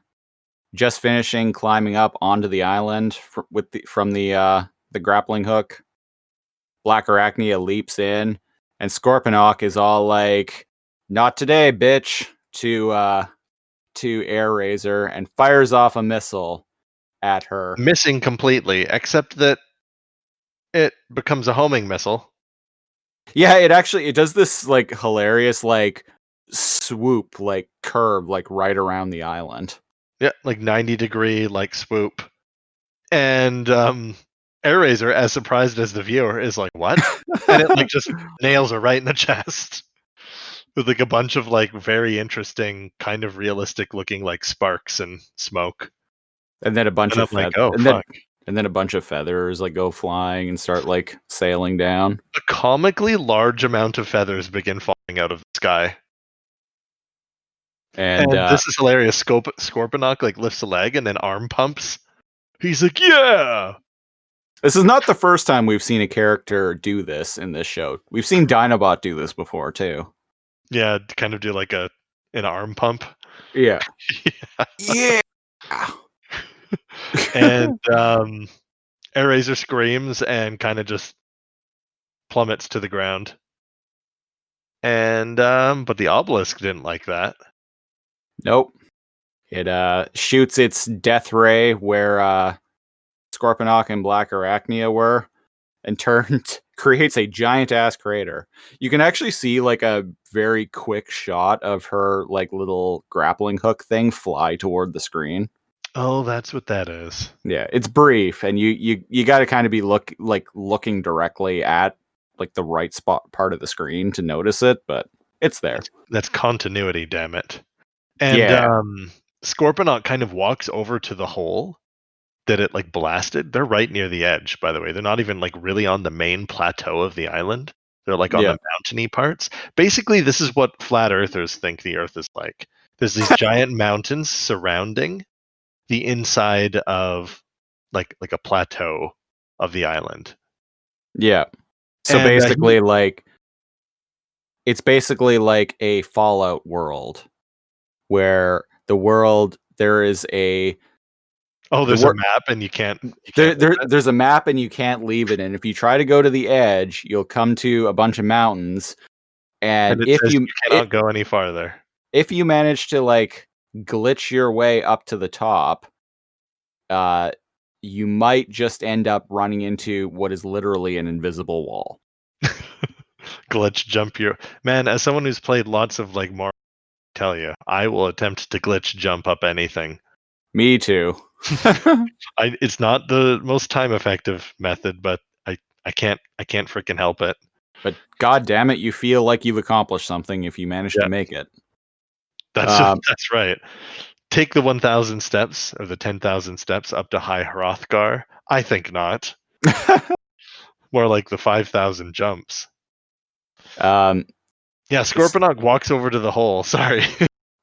just finishing climbing up onto the island from the grappling hook. Black Arachne leaps in, and Scorponok is all like, "Not today, bitch!" to Air Razor and fires off a missile at her. Missing completely, except that it becomes a homing missile. Yeah, it does this like hilarious like swoop, like curve, like right around the island. Yeah, like 90-degree like swoop. And Air Razor, as surprised as the viewer, is like, what? And it like just nails her right in the chest. With like a bunch of like very interesting, kind of realistic looking like sparks and smoke. And then a bunch of like, oh fuck. And then a bunch of feathers like go flying and start like sailing down. A comically large amount of feathers begin falling out of the sky. And this is hilarious. Scorponok like lifts a leg and then arm pumps. He's like, yeah! This is not the first time we've seen a character do this in this show. We've seen Dinobot do this before too. Yeah, kind of do like an arm pump. Yeah. Yeah. And Air Razor screams and kind of just plummets to the ground. And but the obelisk didn't like that. Nope. It shoots its death ray where Scorponok and Black Arachnia were, and creates a giant ass crater. You can actually see like a very quick shot of her like little grappling hook thing fly toward the screen. Oh, that's what that is. Yeah, it's brief, and you got to kind of be looking directly at like the right part of the screen to notice it, but it's there. That's continuity, damn it. And Scorponok kind of walks over to the hole that it like blasted. They're right near the edge, by the way. They're not even like really on the main plateau of the island. They're like on the mountainy parts. Basically, this is what flat earthers think the earth is like. There's these giant mountains surrounding the inside of like a plateau of the island. Yeah. So basically it's basically like a Fallout world where there is a Oh, there's a map and you can't leave it? There's a map and you can't leave it. And if you try to go to the edge, you'll come to a bunch of mountains. And it if says you cannot go any farther. if you manage to like glitch your way up to the top, you might just end up running into what is literally an invisible wall. Glitch jump your man. As someone who's played lots of like Mario, I tell you, I will attempt to glitch jump up anything. Me too. It's not the most time effective method, but I can't freaking help it. But god damn it, you feel like you've accomplished something if you manage to make it. That's right. Take the 1,000 steps or the 10,000 steps up to High Hrothgar. I think not. More like the 5,000 jumps. Yeah, Scorponok walks over to the hole. Sorry.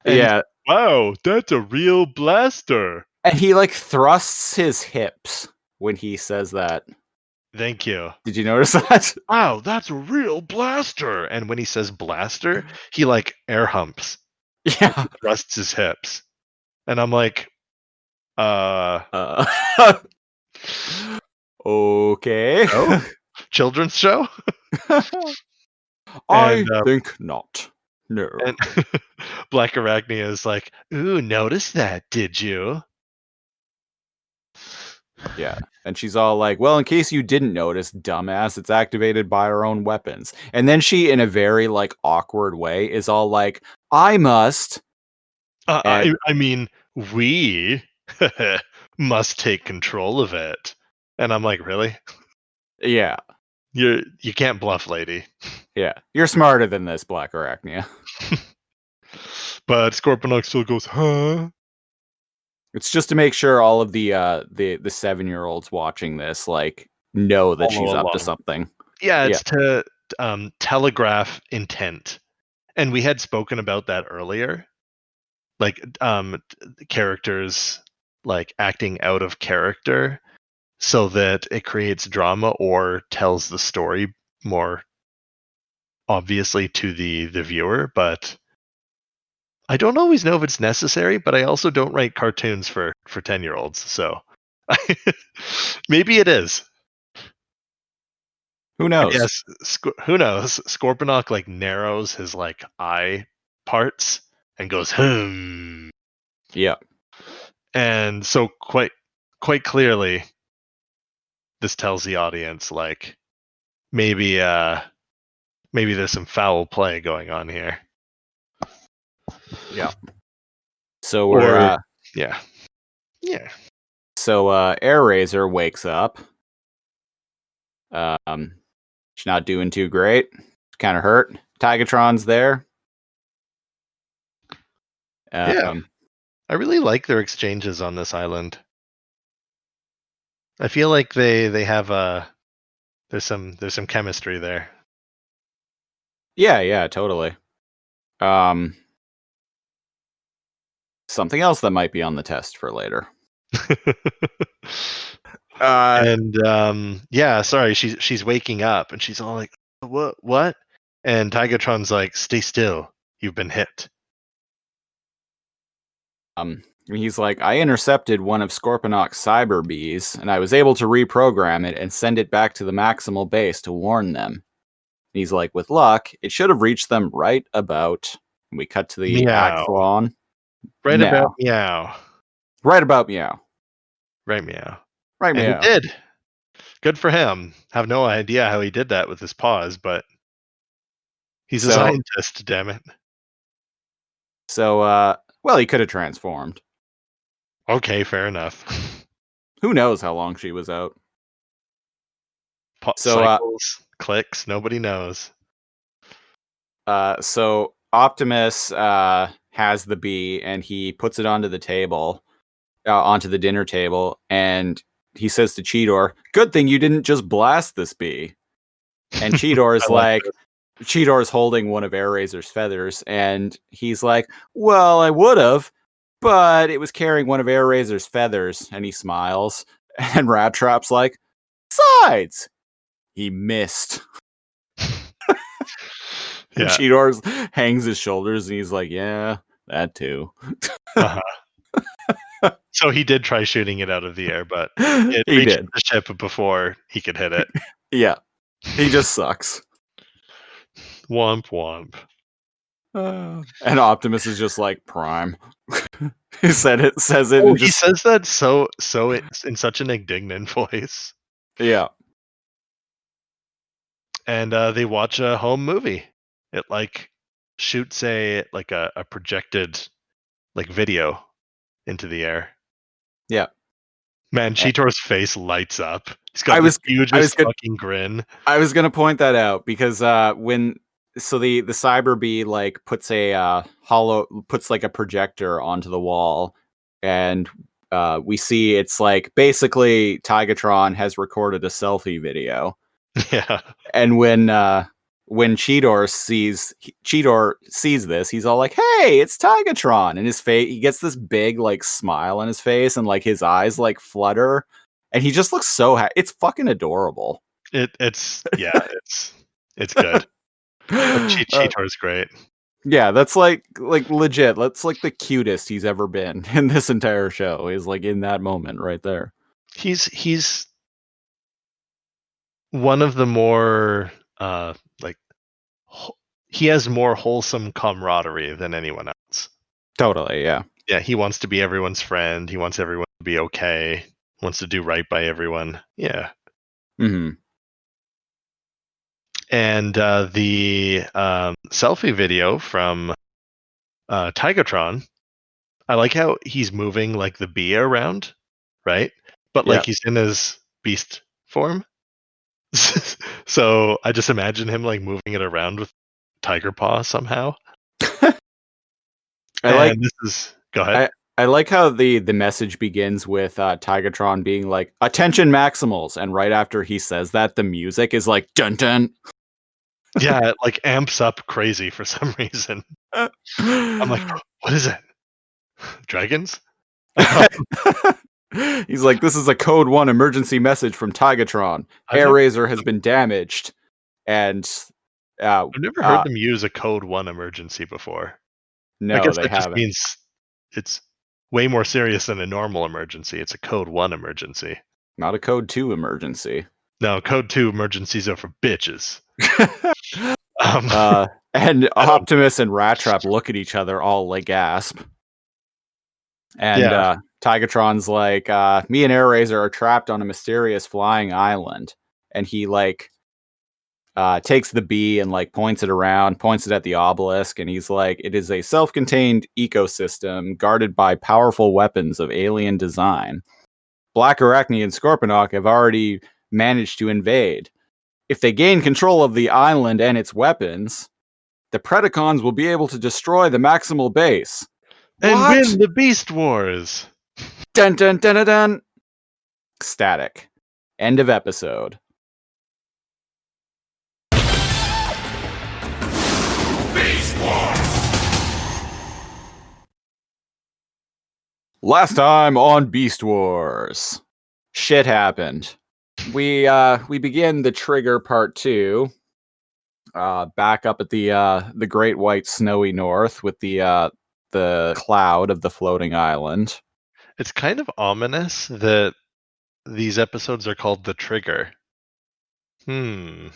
Yeah. Wow, that's a real blaster. And he like thrusts his hips when he says that. Thank you. Did you notice that? Wow, that's a real blaster. And when he says blaster, he like air humps. Yeah. He thrusts his hips. And I'm like, okay. Oh? Children's show? I think not. No. And Black Arachnia is like, ooh, notice that, did you? Yeah. And she's all like, well, in case you didn't notice, dumbass, it's activated by our own weapons. And then she, in a very like awkward way, is all like, I must. I mean, we must take control of it. And I'm like, really? Yeah. You can't bluff, lady. Yeah. You're smarter than this, Black Arachnia. But Scorponok still goes, huh? It's just to make sure all of the 7-year-olds watching this like know that she's up to something. Yeah, it's to telegraph intent. And we had spoken about that earlier. Like characters like acting out of character so that it creates drama or tells the story more obviously to the viewer, but I don't always know if it's necessary, but I also don't write cartoons for 10-year-olds, so maybe it is. Who knows? Yes, who knows? Scorponok like narrows his like eye parts and goes Yeah. And so quite clearly this tells the audience like maybe there's some foul play going on here. Yeah. So we're yeah. So Air Razor wakes up. She's not doing too great. She's kind of hurt. Tigatron's there. Yeah. I really like their exchanges on this island. I feel like they have there's some chemistry there. Yeah, totally. Something else that might be on the test for later. Sorry, she's waking up and she's all like, what? And Tigatron's like, stay still, you've been hit. He's like, I intercepted one of Scorponok's cyber bees, and I was able to reprogram it and send it back to the maximal base to warn them. And he's like, with luck, it should have reached them right about. And we cut to the Axlon. Right about meow. Right about meow. Right meow. Right meow. And he did. Good for him. Have no idea how he did that with his paws, but he's a scientist, damn it. So, well, he could have transformed. Okay, fair enough. Who knows how long she was out? Cycles, clicks, nobody knows. So Optimus has the bee and he puts it onto the table, onto the dinner table, and he says to Cheetor, "Good thing you didn't just blast this bee." And Cheetor is like, Cheetor's holding one of Air Razor's feathers, and he's like, "Well, I would have, but it was carrying one of Air Razor's feathers." And he smiles, and Rat Trap's like, "Besides, he missed." And Cheetor hangs his shoulders, and he's like, "Yeah, that too." So he did try shooting it out of the air, but it He reached did. the ship before he could hit it. Yeah. He just sucks. Womp womp. And Optimus is just like Prime. He says it Oh, and he just says that it's in such an indignant voice. yeah. And they watch a home movie. It like shoots a projected like video into the air. Yeah. Man, Eh, Cheetor's face lights up. He's I got this was hugest fucking grin. I was gonna point that out because when the Cyber Bee like puts like a projector onto the wall, and we see it's like basically Tigatron has recorded a selfie video, Yeah. and when Cheetor sees this, he's all like, "Hey, it's Tigatron!" And his face, he gets this big like smile on his face, and like his eyes like flutter, and he just looks so happy. It's fucking adorable. It's good. But Cheetor's great. Yeah, that's like legit. That's like the cutest he's ever been in this entire show. Is like in that moment right there. He's one of the more like he has more wholesome camaraderie than anyone else. Totally, yeah. Yeah, he wants to be everyone's friend. He wants everyone to be okay. Wants to do right by everyone. Yeah. Mm-hmm. And the selfie video from Tigatron, I like how he's moving like the bee around, right? But like he's in his beast form. So I just imagine him like moving it around with tiger paw somehow. Go ahead. I like how the message begins with Tigatron being like, "Attention Maximals," and right after he says that, the music is like dun dun. Yeah, it like amps up crazy for some reason. I'm like, what is it? Dragons? He's like, "This is a Code 1 emergency message from Tigatron. Air Razor has been damaged." And I've never heard them use a Code 1 emergency before. No, I guess they that just haven't. means it's way more serious than a normal emergency. It's a Code 1 emergency. Not a Code 2 emergency. No, Code 2 emergencies are for bitches. And Optimus and Rat Trap look at each other all like gasp. And Tigatron's like, "Me and Air Razor are trapped on a mysterious flying island." And he like takes the bee and like points it at the obelisk, and he's like, "It is a self-contained ecosystem guarded by powerful weapons of alien design. Black Arachne and Scorponok have already managed to invade. If they gain control of the island and its weapons, the Predacons will be able to destroy the Maximal base and win the Beast Wars." Dun dun dun dun dun. Static. End of episode. Beast Wars! Last time on Beast Wars, shit happened. We begin the Trigger Part 2. Back up at the Great White Snowy North with the cloud of the floating island. It's kind of ominous that these episodes are called The Trigger. I'm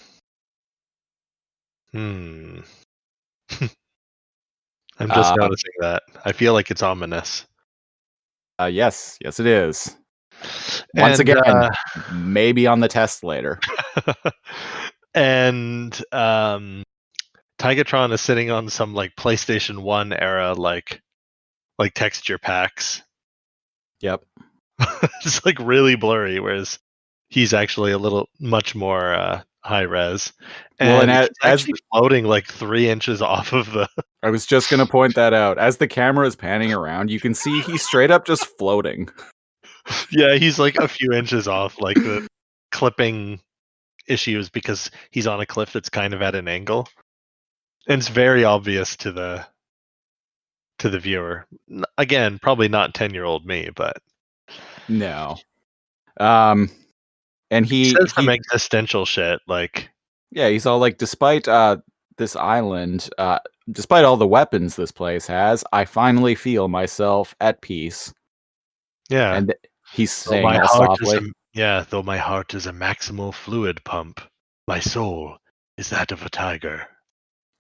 just noticing that. I feel like it's ominous. Yes, it is. Once again, maybe on the test later. And Tigatron is sitting on some like PlayStation 1 era like texture packs. Yep. It's like really blurry, whereas he's actually much more high res. And he's actually floating like 3 inches off of the. I was just gonna point that out. As the camera is panning around, you can see he's straight up just floating. Yeah, he's like a few inches off, like the clipping issues because he's on a cliff that's kind of at an angle. And it's very obvious to the viewer. Again, probably not 10-year-old me, but no. And he says some existential shit, like yeah, he's all like, despite this island, despite all the weapons this place has, I finally feel myself at peace. Yeah. And he's Though saying my all heart is softly. though my heart is a maximal fluid pump, my soul is that of a tiger.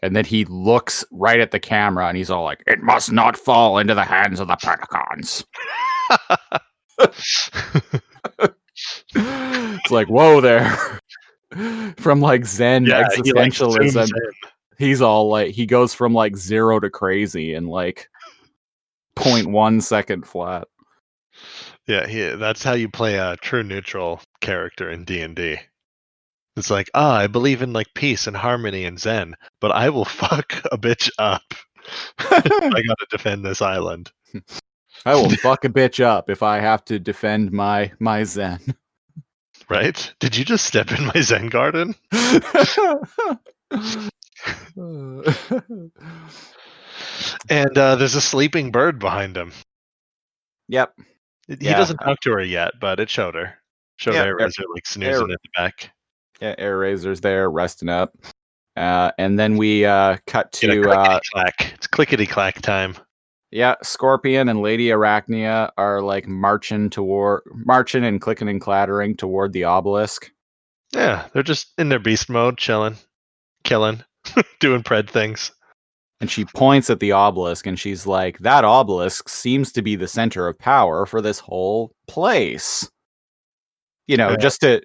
And then he looks right at the camera and he's all like, "It must not fall into the hands of the Predacons." It's like, whoa there. From like Zen Yeah, he like zooms existentialism, in. he's all like, he goes from like 0 to crazy in like 0.1 second flat. Yeah, that's how you play a true neutral character in D&D. It's like, I believe in like peace and harmony and Zen, but I will fuck a bitch up. I gotta defend this island. I will fuck a bitch up if I have to defend my Zen. Right? Did you just step in my Zen garden? And there's a sleeping bird behind him. Yep. He doesn't talk to her yet, but it showed her. Showed Yeah, Air Razor like snoozing at the back. Yeah, Air Razor's there resting up. And then we cut to clickety-clack. It's clickety-clack time. Yeah, Scorpion and Lady Arachnia are like marching and clicking and clattering toward the obelisk. Yeah, they're just in their beast mode, chilling, killing, doing pred things. And she points at the obelisk and she's like, "That obelisk seems to be the center of power for this whole place." You know, just to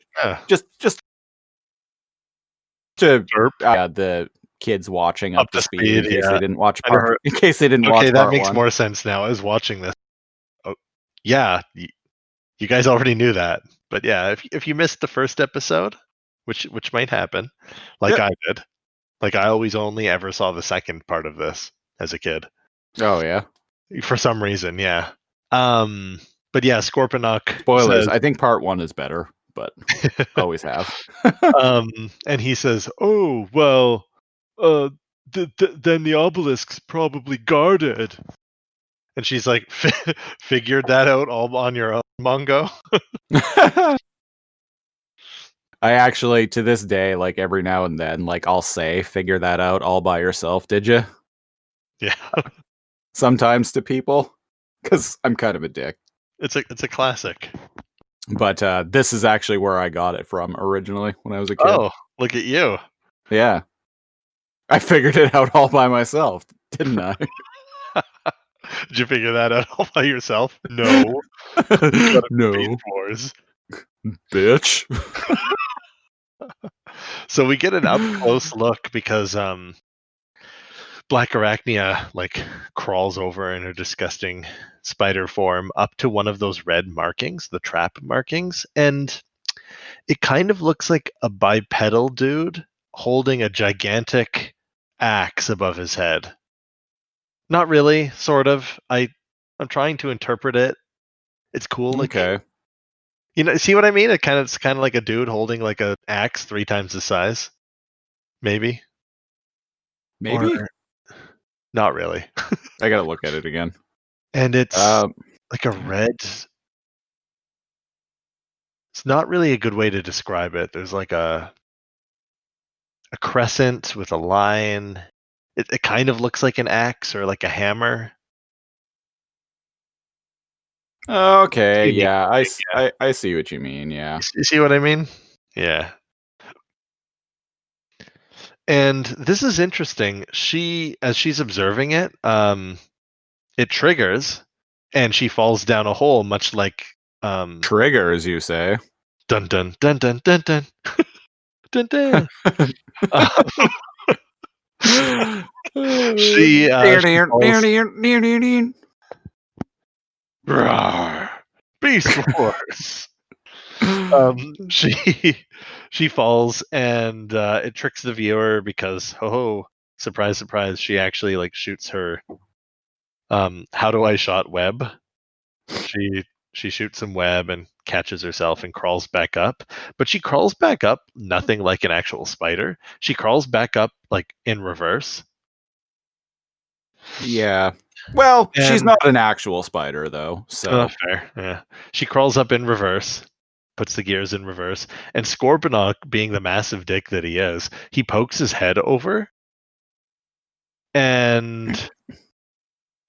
the kids watching up to speed in case they didn't watch part. In case they didn't watch. Okay, that makes one. more sense now. I was watching this. Oh, yeah, you guys already knew that, but yeah, if you missed the first episode, which might happen, like I did, like I always only ever saw the second part of this as a kid. Oh yeah, for some reason, yeah. But yeah, Scorponok. Spoilers. Says, I think part 1 is better, but always have. And he says, "Oh well, then the obelisk's probably guarded." And she's like, "Figured that out all on your own, Mongo." I actually, to this day, like every now and then, like I'll say, "Figure that out all by yourself, did you?" Yeah. Sometimes to people, because I'm kind of a dick. It's a classic. But this is actually where I got it from originally when I was a kid. Oh, look at you. Yeah. I figured it out all by myself, didn't I? Did you figure that out all by yourself? No. No. Wars. Bitch. So we get an up close look because Black Arachnia like crawls over in her disgusting spider form up to one of those red markings, the trap markings, and it kind of looks like a bipedal dude holding a gigantic axe above his head. Not really, sort of. I'm trying to interpret it. It's cool looking. Okay. You know, see what I mean? It's kind of like a dude holding like an axe 3 times the size. Maybe. Maybe? Or, not really. I gotta look at it again. And it's like a red. It's not really a good way to describe it. There's like a crescent with a line. It kind of looks like an axe or like a hammer. Okay, yeah, I see what you mean, yeah. You see what I mean? Yeah. And this is interesting. As she's observing it, it triggers, and she falls down a hole, much like Triggers, you say? Dun dun dun dun dun dun dun dun. She Rawr, Beast Wars. She falls and it tricks the viewer because surprise surprise, she actually like shoots her how do I shot web. She shoots some web and catches herself and crawls back up, but she crawls back up nothing like an actual spider. She crawls back up like in reverse. Yeah. Well, she's not an actual spider though, so fair. Yeah. She crawls up in reverse, puts the gears in reverse, and Scorponok, being the massive dick that he is, he pokes his head over and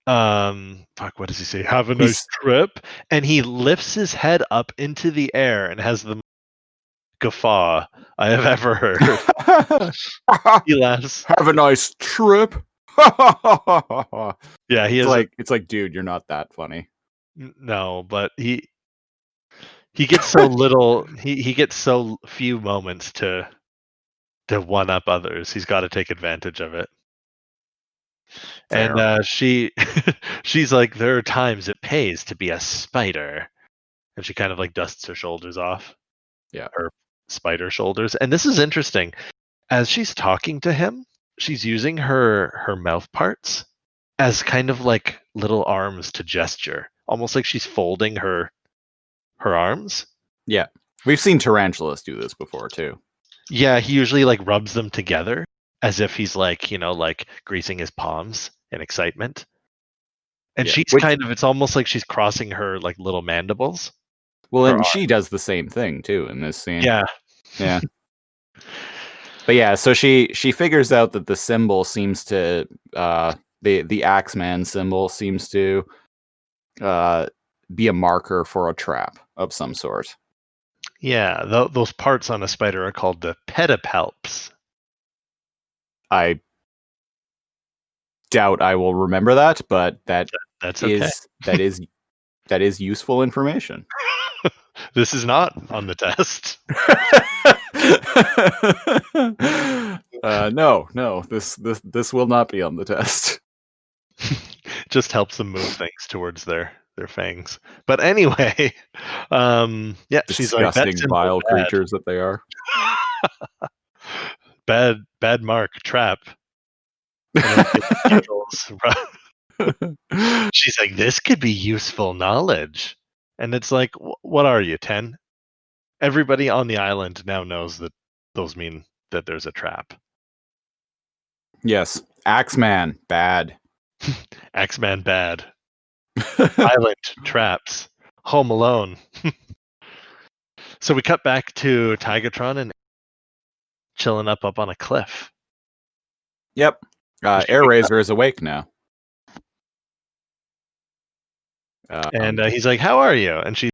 fuck, what does he say? Have a He's- nice trip. And he lifts his head up into the air and has the guffaw I have ever heard. He laughs. Have a nice trip. Yeah, he is. It's like, dude, you're not that funny. No, but he gets so little. He gets so few moments to one up others. He's got to take advantage of it. Fair. And she's like, there are times it pays to be a spider, and she kind of like dusts her shoulders off. Yeah. Her spider shoulders. And this is interesting. As she's talking to him, she's using her mouth parts as kind of like little arms to gesture, almost like she's folding her arms. Yeah. We've seen tarantulas do this before too. Yeah, he usually like rubs them together as if he's like, like greasing his palms in excitement. And she's it's almost like she's crossing her like little mandibles. Well, and she does the same thing too in this scene. Yeah. Yeah. But yeah, so she figures out that the symbol seems to the Axeman symbol seems to be a marker for a trap of some sort. Yeah, those parts on a spider are called the pedipalps. I doubt I will remember that, but that's okay. that is useful information. This is not on the test. No, this will not be on the test. Just helps them move things towards their fangs. But anyway, yeah, she's like, disgusting, vile creatures that they are. bad mark, trap. She's like, this could be useful knowledge. And it's like, what are you, 10? Everybody on the island now knows that those mean that there's a trap. Yes. Axeman, bad. Axeman, bad. Island, traps. Home Alone. So we cut back to Tigatron and chilling up on a cliff. Yep. Air Razor is awake now. And he's like, how are you? And she's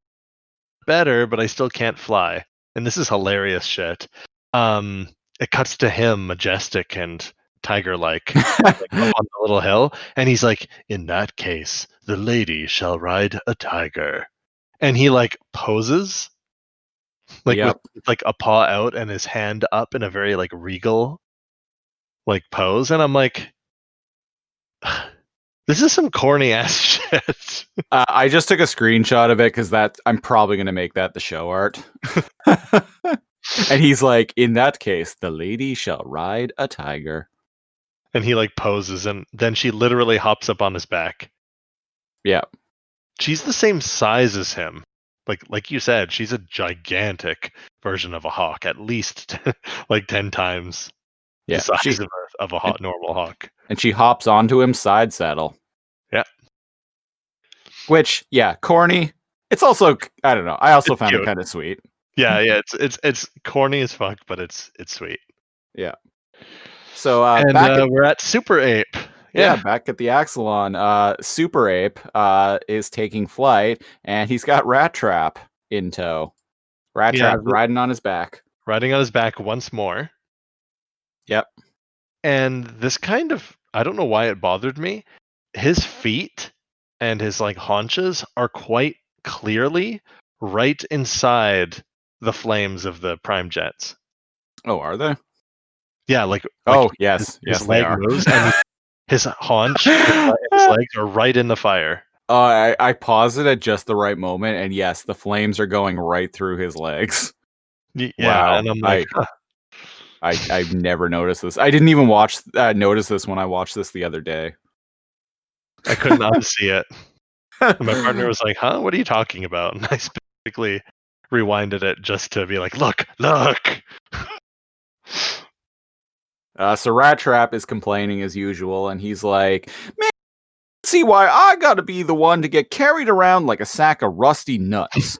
better, but I still can't fly. And this is hilarious shit. It cuts to him, majestic and tiger-like, like up on the little hill. And he's like, in that case, the lady shall ride a tiger. And he like poses, like with like a paw out and his hand up in a very like regal like pose. And I'm like, this is some corny ass shit. I just took a screenshot of it because I'm probably going to make that the show art. And he's like, in that case, the lady shall ride a tiger. And he like poses, and then she literally hops up on his back. Yeah. She's the same size as him. Like you said, she's a gigantic version of a hawk, at least like 10 times the size of a normal hawk. And she hops onto him side saddle. Yeah. Which, yeah, corny. It's also, I don't know. I also found it kind of sweet. Yeah, it's corny as fuck, but it's sweet. Yeah. So we're at Super Ape. Yeah, back at the Axelon. Super Ape is taking flight, and he's got Rat Trap in tow. Rat Trap riding on his back. Riding on his back once more. Yep. And this kind of, I don't know why it bothered me. His feet and his like haunches are quite clearly right inside the flames of the Prime Jets. Oh, are they? Yeah, like yes, his they leg are. moves and his haunch and his legs are right in the fire. I paused it at just the right moment, and yes, the flames are going right through his legs. Yeah, wow. And I'm like, I've never noticed this. I didn't even notice this when I watched this the other day. I couldn't unsee it. And my partner was like, huh? What are you talking about? And I specifically rewinded it just to be like, look. So Rat Trap is complaining as usual, and he's like, man, see why I gotta be the one to get carried around like a sack of rusty nuts.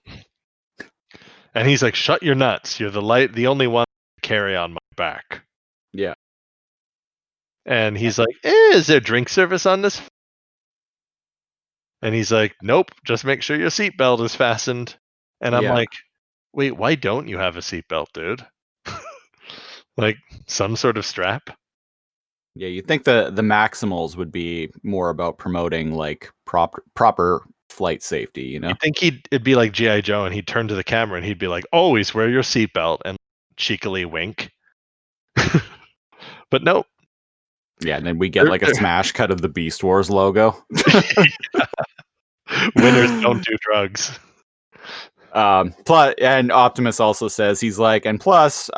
And he's like, shut your nuts. You're the only one to carry on my back. Yeah. And he's like, is there drink service on this? And he's like, nope, just make sure your seatbelt is fastened. And I'm Yeah. like, wait, why don't you have a seatbelt, dude? Like some sort of strap? Yeah, you'd think the Maximals would be more about promoting like proper flight safety, you know? You'd think it'd be like G.I. Joe and he'd turn to the camera and he'd be like, always wear your seatbelt and cheekily wink. But nope. Yeah, and then we get like a smash cut of the Beast Wars logo. Winners don't do drugs. Plus, and Optimus also says he's like, and plus,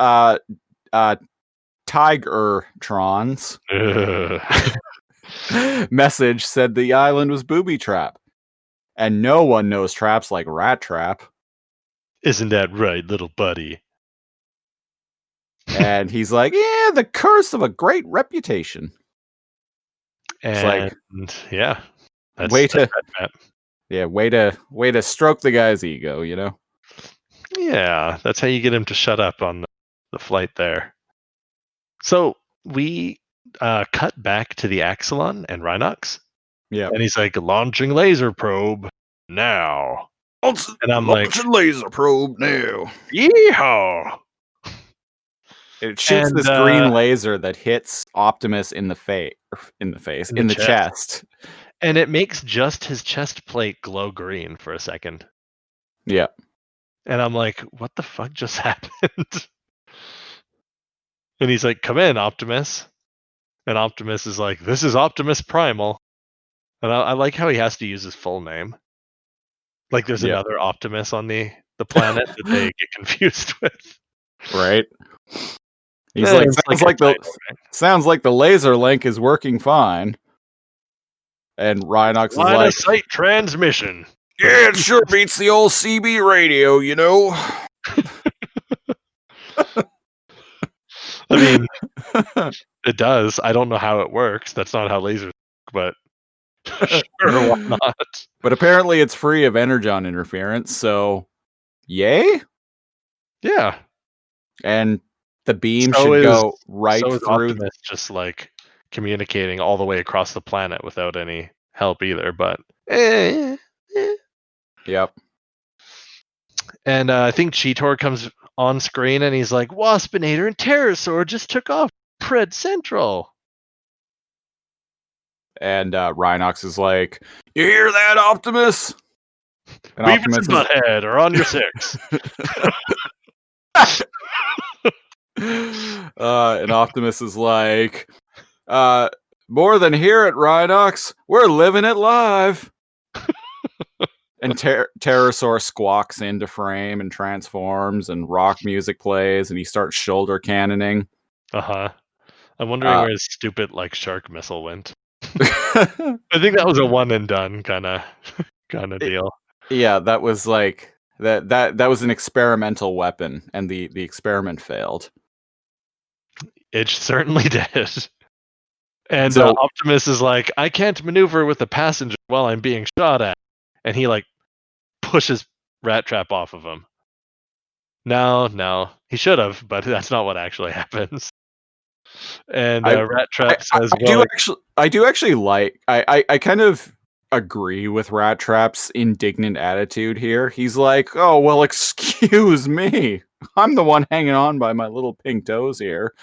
Tigertrons message said the island was booby trap, and no one knows traps like Rat Trap. Isn't that right, little buddy? And he's like, yeah, the curse of a great reputation. And It's like, yeah, way to stroke the guy's ego, you know? Yeah, that's how you get him to shut up on the flight there. So we cut back to the Axelon and Rhinox. Yeah. And he's like, launching laser probe now. And I'm like, laser probe now. yeehaw! It shoots And, this green laser that hits Optimus in the chest. And it makes just his chest plate glow green for a second. Yeah. And I'm like, what the fuck just happened? And he's like, come in, Optimus. And Optimus is like, this is Optimus Primal. And I like how he has to use his full name. Like there's another Optimus on the planet that they get confused with. Right. He's like, sounds like the laser link is working fine. And Rhinox is Line like, of sight transmission. yeah, it sure beats the old CB radio, you know. I mean, it does. I don't know how it works. That's not how lasers work, but sure, why not? But apparently it's free of energon interference, so yay? Yeah. And the beam should go right so through. Optimus just like communicating all the way across the planet without any help either, but Yep. And I think Cheetor comes on screen and he's like, Waspinator and Pterosaur just took off Pred Central. And Rhinox is like, you hear that, Optimus? And Beavis and Butthead are on your 6. And Optimus is like, more than hear it, Rhinox. We're living it live. And Pterosaur squawks into frame and transforms, and rock music plays, and he starts shoulder cannoning. I'm wondering where his stupid like shark missile went. I think that was a one and done kind of deal. Yeah, that was like that was an experimental weapon, and the experiment failed. It certainly did. And so, Optimus is like, I can't maneuver with a passenger while I'm being shot at. And he like pushes Rat Trap off of him. No, he should have, but that's not what actually happens. And Rat Trap says, I do actually like, I kind of agree with Rat Trap's indignant attitude here. He's like, oh, well, excuse me. I'm the one hanging on by my little pink toes here.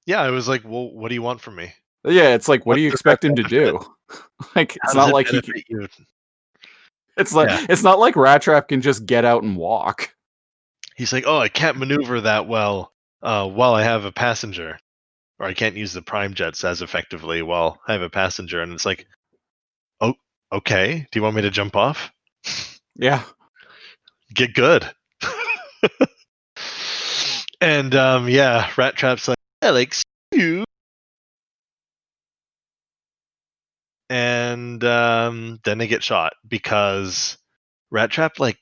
Yeah, I was like, well, what do you want from me? Yeah, it's like, what do you expect him to do? Like, it's not like it's not like Rat Trap can just get out and walk. He's like, oh, I can't maneuver that well while I have a passenger. Or I can't use the prime jets as effectively while I have a passenger. And it's like, oh, okay. Do you want me to jump off? Yeah. Get good. And Rat Trap's like, Alex, you. And then they get shot because Rat Trap like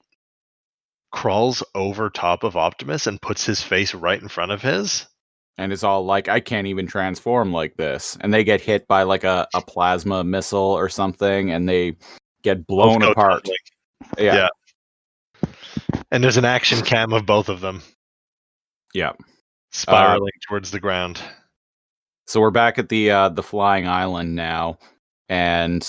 crawls over top of Optimus and puts his face right in front of his. And is all like, I can't even transform like this. And they get hit by like a plasma missile or something, and they get blown apart. Yeah. And there's an action cam of both of them. Yeah. Spiraling towards the ground. So we're back at the flying island now. and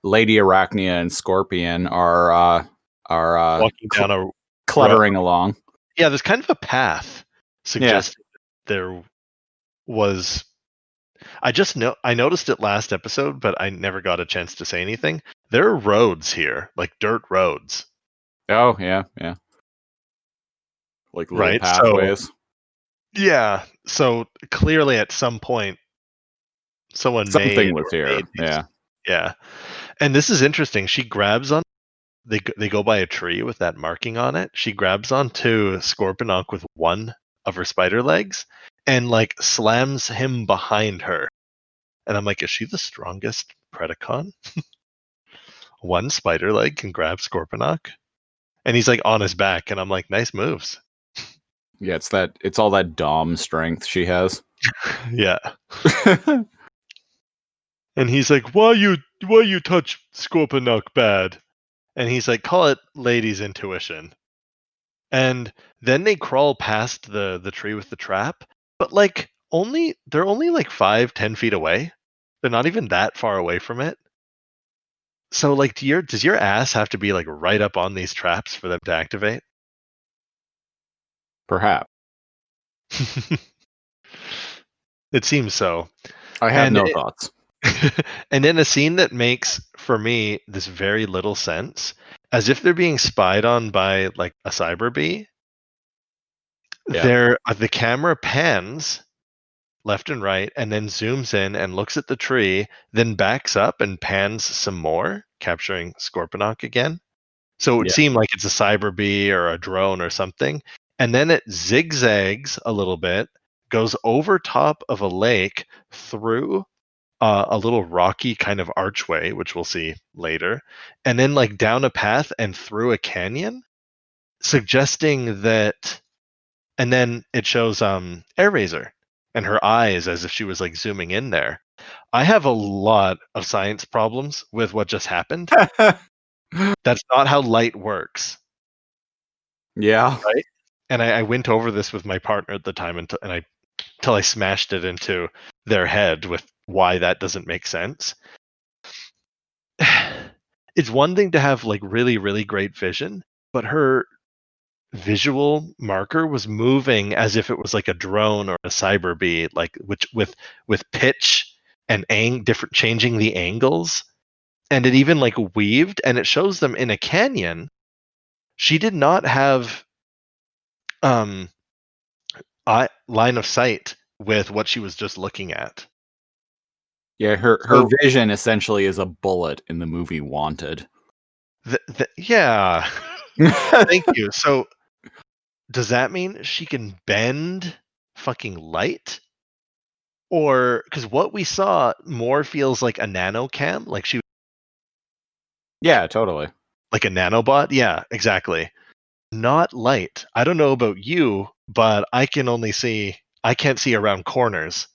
Lady Arachnia and Scorpion are Walking down a cluttering along. Yeah, there's kind of a path suggesting there was. I noticed it last episode, but I never got a chance to say anything. There are roads here, like dirt roads. Oh yeah, like little Right, pathways. Yeah, so clearly at some point someone Something made was or here. made these. Yeah. Yeah. And this is interesting. She grabs on they go by a tree with that marking on it. She grabs onto Scorponok with one of her spider legs and like slams him behind her. And I'm like, is she the strongest Predacon? One spider leg can grab Scorponok? And he's like on his back, and I'm like, nice moves. Yeah, it's all that Dom strength she has. Yeah. And he's like, why you touch Scorponok bad? And he's like, call it lady's intuition. And then they crawl past the tree with the trap, but like they're only like 5-10 feet away. They're not even that far away from it. So like does your ass have to be like right up on these traps for them to activate? Perhaps. It seems so. I have no thoughts. And in a scene that makes, for me, this very little sense, as if they're being spied on by like a cyber bee, the camera pans left and right and then zooms in and looks at the tree, then backs up and pans some more, capturing Scorponok again. So it would seem like it's a cyber bee or a drone or something. And then it zigzags a little bit, goes over top of a lake through a little rocky kind of archway, which we'll see later, and then like down a path and through a canyon, suggesting that. And then it shows Airraiser and her eyes as if she was like zooming in there. I have a lot of science problems with what just happened. That's not how light works. Yeah. Right. And I went over this with my partner at the time until I smashed it into their head with why that doesn't make sense. It's one thing to have like really, really great vision, but her visual marker was moving as if it was like a drone or a cyber bee, like which with pitch and different changing the angles, and it even like weaved, and it shows them in a canyon. She did not have line of sight with what she was just looking at. Yeah, her vision essentially is a bullet in the movie Wanted. Yeah. Thank you. So does that mean she can bend fucking light? Or because what we saw more feels like a nanocam, like she Yeah, totally. like a nanobot. Yeah, exactly. Not light. I don't know about you, but I can't see around corners.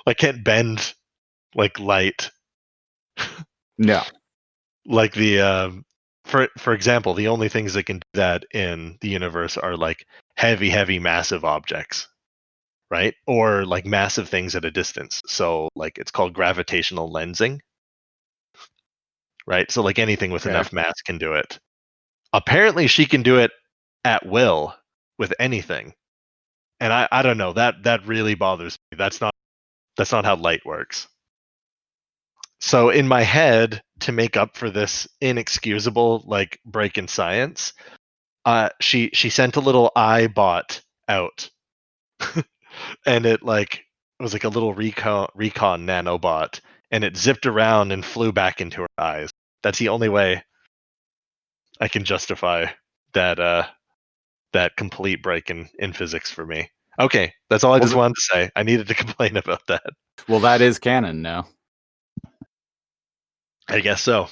I can't bend like light. No. Like for example, the only things that can do that in the universe are like heavy, massive objects, right? Or like massive things at a distance. So like it's called gravitational lensing, right? So like anything with enough mass can do it. Apparently she can do it at will with anything. And I don't know, that really bothers me. That's not how light works. So in my head, to make up for this inexcusable like break in science, she sent a little iBot out, and it was like a little recon nanobot, and it zipped around and flew back into her eyes. That's the only way I can justify that complete break in physics for me. Okay, that's all I just wanted to say. I needed to complain about that. Well, that is canon now. I guess so.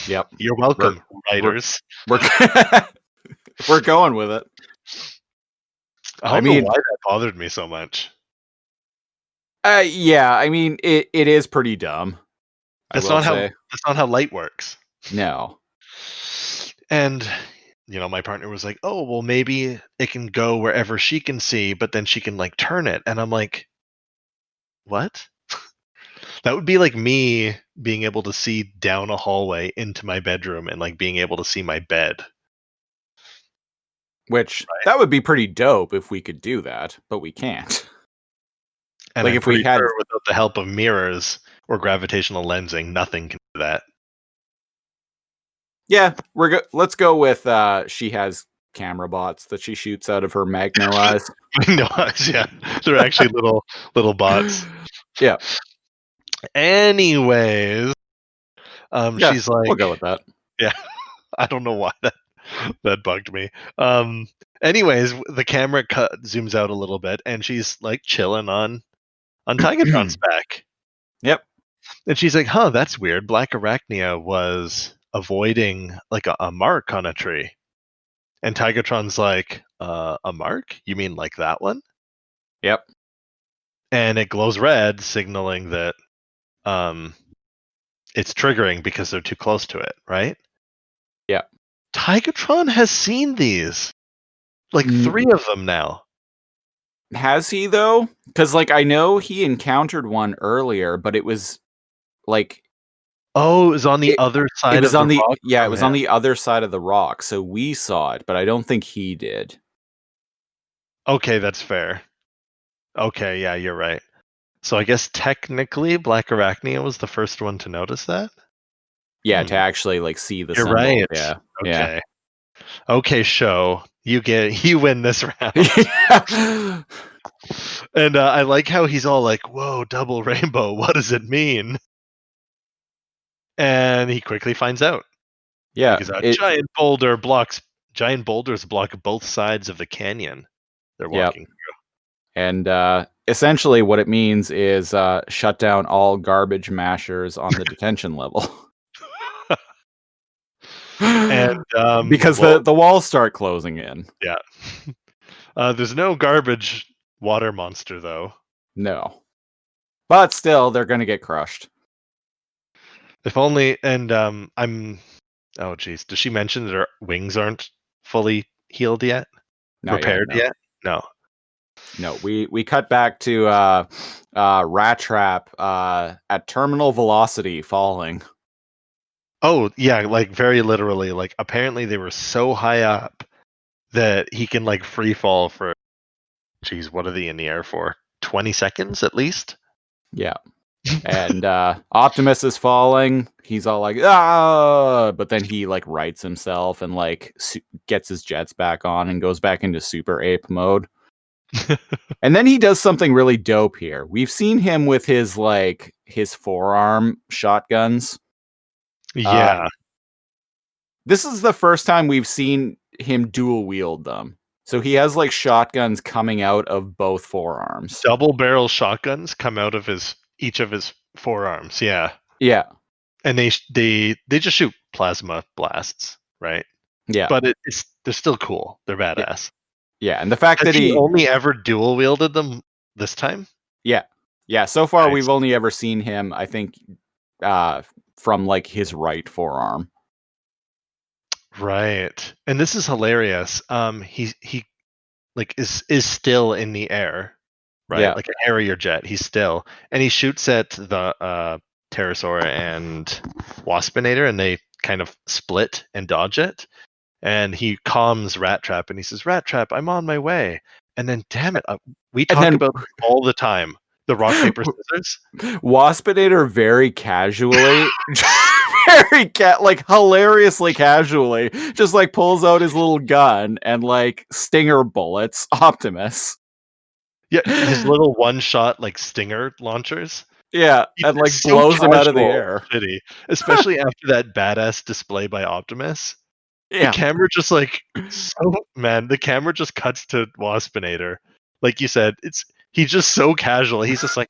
Yep. You're welcome, writers. We're going with it. I mean, why that bothered me so much. Yeah, I mean it is pretty dumb. That's not how light works. No. And my partner was like, "Oh, well, maybe it can go wherever she can see, but then she can like turn it." And I'm like, "What?" That would be like me being able to see down a hallway into my bedroom and like being able to see my bed. Which that would be pretty dope if we could do that, but we can't. And Like I'm if we pretty had- sure without the help of mirrors or gravitational lensing, nothing can do that. Yeah, let's go with she has camera bots that she shoots out of her magno eyes. No, yeah, they're actually little bots. Yeah. Anyways, Yeah, she's like, we'll go with that. yeah, I don't know why that bugged me. Anyways, the camera zooms out a little bit, and she's like chilling on Tigatron's back. Yep. And she's like, huh, that's weird. Black Arachnia was avoiding like a mark on a tree. And Tigatron's like, a mark? You mean like that one? Yep. And it glows red, signaling that it's triggering because they're too close to it, right? Yeah. Tigatron has seen these. Like 3 of them now. Has he though? Because like I know he encountered one earlier, but it was like Oh, it was on the other side it was of on the the rock. yeah, it was on the other side of the rock, so we saw it, but I don't think he did. Okay, that's fair. Okay, yeah, you're right. So I guess technically Black Arachnia was the first one to notice that? Yeah, to actually like see the You're symbol. right. Yeah. Okay. Okay, show. You win this round. Yeah. And I like how he's all like, whoa, double rainbow, what does it mean? And he quickly finds out. Yeah. Because giant boulders block both sides of the canyon they're walking through. And essentially what it means is shut down all garbage mashers on the detention level. And because the walls start closing in. Yeah. There's no garbage water monster though. No. But still they're gonna get crushed. If only. And oh geez, does she mention that her wings aren't fully healed yet? Repaired yet? No. No, we cut back to Rat Trap at terminal velocity falling. Oh yeah, like very literally. Like apparently they were so high up that he can like free fall for, geez, what are they in the air for? 20 seconds at least? Yeah. And Optimus is falling. He's all like, ah, but then he like rights himself and like gets his jets back on and goes back into super ape mode. And then he does something really dope here. We've seen him with his forearm shotguns. Yeah. This is the first time we've seen him dual wield them. So he has like shotguns coming out of both forearms. Double barrel shotguns come out of each of his forearms. Yeah. Yeah. And they just shoot plasma blasts, right? Yeah. But they're still cool. They're badass. Yeah, and the fact that he only ever dual wielded them this time? Yeah. Yeah, so far we've only ever seen him, I think, from like his right forearm. Right. And this is hilarious. He like is still in the air, right? Yeah. Like a Harrier jet. He's still, and he shoots at the Pterosaur and Waspinator, and they kind of split and dodge it. And he calms Rat Trap, and he says, "Rat Trap, I'm on my way." And then, damn it, we talk about this all the time. The rock paper scissors. Waspinator very casually. Like hilariously casually, just like pulls out his little gun and like stinger bullets Optimus. Yeah, his little one-shot like stinger launchers. Yeah, and like blows him out of the air. Shitty. Especially after that badass display by Optimus. Yeah. The camera just like the camera just cuts to Waspinator. Like you said, he's just so casual. He's just like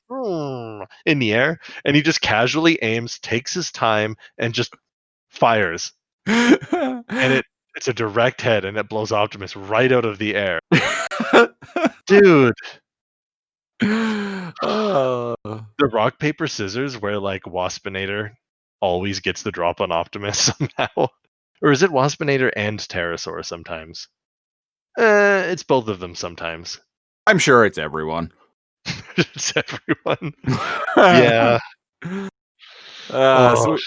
in the air, and he just casually aims, takes his time, and just fires. And it's a direct hit, and it blows Optimus right out of the air. Dude. The rock paper scissors where like Waspinator always gets the drop on Optimus somehow. Or is it Waspinator and Pterosaur sometimes? It's both of them sometimes. I'm sure it's everyone. It's everyone. Yeah. So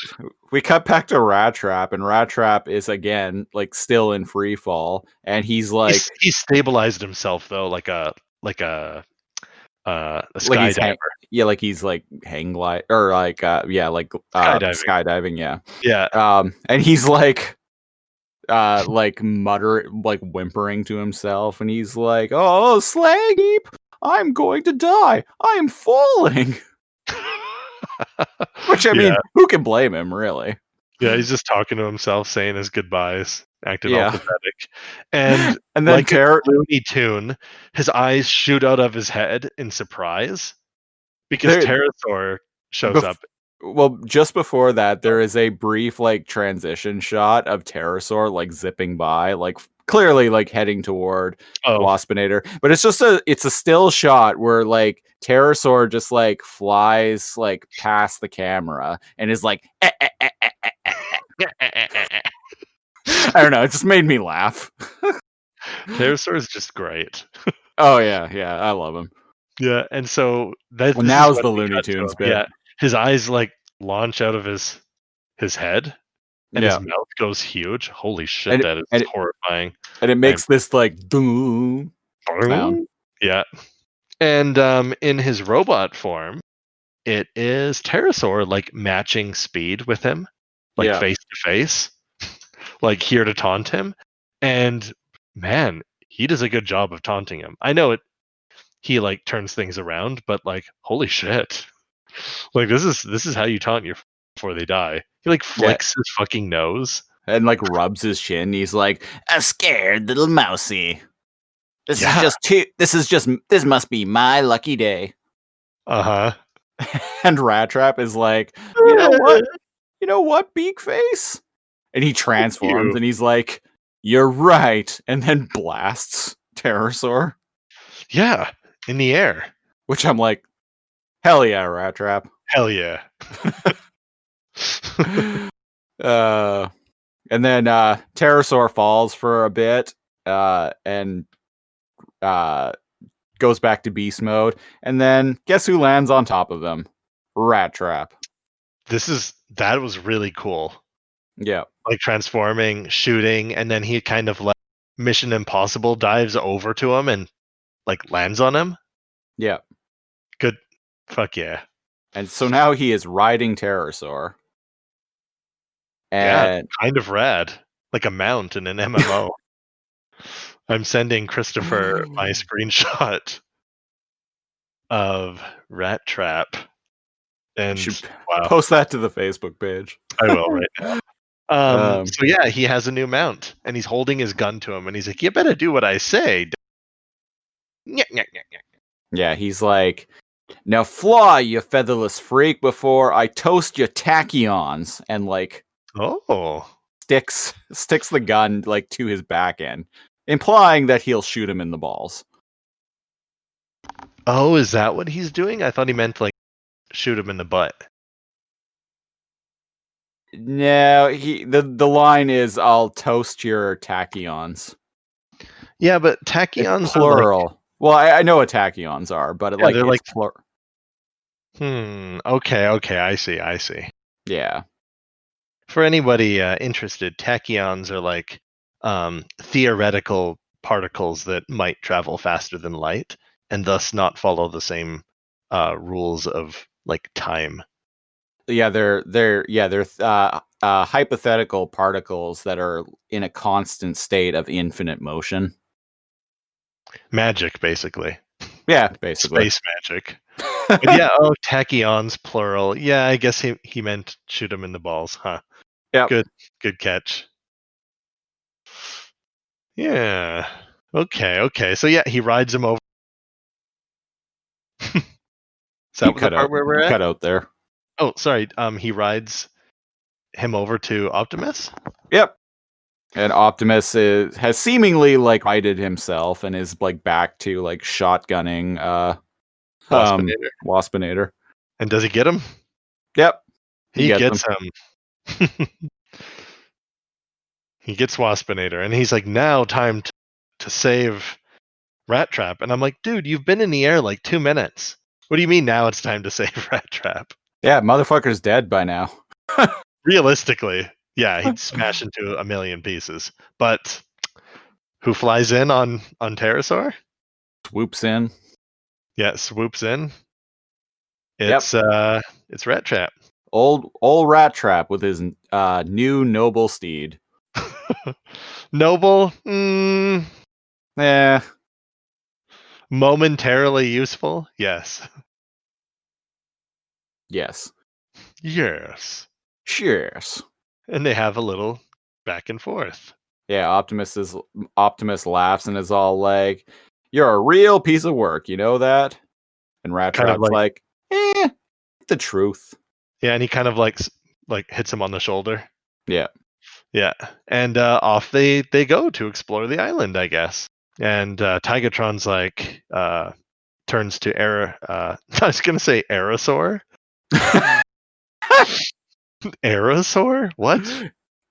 we cut back to Rat Trap, and Rat Trap is again like still in free fall, and he's like he's stabilized himself though, like a like he's skydiver. like he's like hang glide or like Skydiving. skydiving, yeah. Yeah. And he's like whimpering to himself, and he's like, "Oh, slag heap, I'm going to die. I am falling." Which I mean, who can blame him, really? Yeah, he's just talking to himself, saying his goodbyes, acting all Yeah. pathetic. And And then like a Looney Tune, his eyes shoot out of his head in surprise because Pterosaur shows up. Well, just before that, there is a brief like transition shot of Pterosaur like zipping by, like clearly like heading toward Waspinator. But it's a still shot where like Pterosaur just like flies like past the camera and is like I don't know, it just made me laugh. Pterosaur is just great. Oh yeah, I love him. Yeah, and so that now's the Looney Tunes bit. Yeah, his eyes like launch out of his head, and his mouth goes huge. Holy shit, that is horrifying. And it makes this like boom sound. Yeah, and in his robot form, it is Pterosaur like matching speed with him, like face to face, like here to taunt him. And man, he does a good job of taunting him. I know he like turns things around, but like holy shit, like this is how you taunt you before they die. He like flicks his fucking nose and like rubs his chin. He's like, "A scared little mousy. This must be my lucky day." And Rat Trap is like, you know what, Beakface? And he transforms and he's like, "You're right," and then blasts Pterosaur. Yeah, in the air. Which I'm like, hell yeah, Rat Trap. Hell yeah. And then Pterosaur falls for a bit and goes back to beast mode. And then guess who lands on top of him? Rat Trap. That was really cool. Yeah. Like transforming, shooting, and then he kind of like Mission Impossible dives over to him and like lands on him. Yeah. Good. Fuck yeah. And so now he is riding Pterosaur. And yeah, kind of rad. Like a mount in an MMO. I'm sending Christopher my screenshot of Rat Trap. And post that to the Facebook page. I will right now. So yeah, he has a new mount, and he's holding his gun to him, and he's like, "You better do what I say." Yeah, he's like, "Now fly, you featherless freak, before I toast your tachyons," and like, sticks the gun like to his back end, implying that he'll shoot him in the balls. Oh, is that what he's doing? I thought he meant like shoot him in the butt. No, the line is, "I'll toast your tachyons." Yeah, but tachyons it's plural. Like, well, I know what tachyons are, but they're like plural. Okay, I see. Yeah. For anybody interested, tachyons are like theoretical particles that might travel faster than light and thus not follow the same rules of like time. Yeah, they're hypothetical particles that are in a constant state of infinite motion. Magic, basically. Yeah, basically. Space magic. But yeah, tachyons, plural. Yeah, I guess he meant shoot him in the balls, huh? Yeah. Good catch. Yeah. Okay. So yeah, he rides him over. Is that the part where we're at? Cut out there. Oh, sorry. He rides him over to Optimus? Yep. And Optimus has seemingly like righted himself and is like back to like shotgunning Waspinator. And does he get him? Yep. He gets him. He gets Waspinator, and he's like, now time to save Rat Trap. And I'm like, dude, you've been in the air like 2 minutes. What do you mean now it's time to save Rat Trap? Yeah, motherfucker's dead by now. Realistically, yeah, he'd smash into a million pieces. But who flies in on Pterosaur? Swoops in. Yeah, swoops in. Yep. It's Rat Trap. Old Rat Trap with his new noble steed. Noble, Eh, momentarily useful. Yes. yes. Yes. Cheers. And they have a little back and forth. Yeah, Optimus laughs and is all like, "You're a real piece of work, you know that?" And Rat Kind of Trap's like, the truth. yeah, and he kind of like hits him on the shoulder. Yeah. Yeah, and off they go to explore the island, I guess. And Tigatron's like turns to I was gonna say Aerosaur. Aerosaur? What?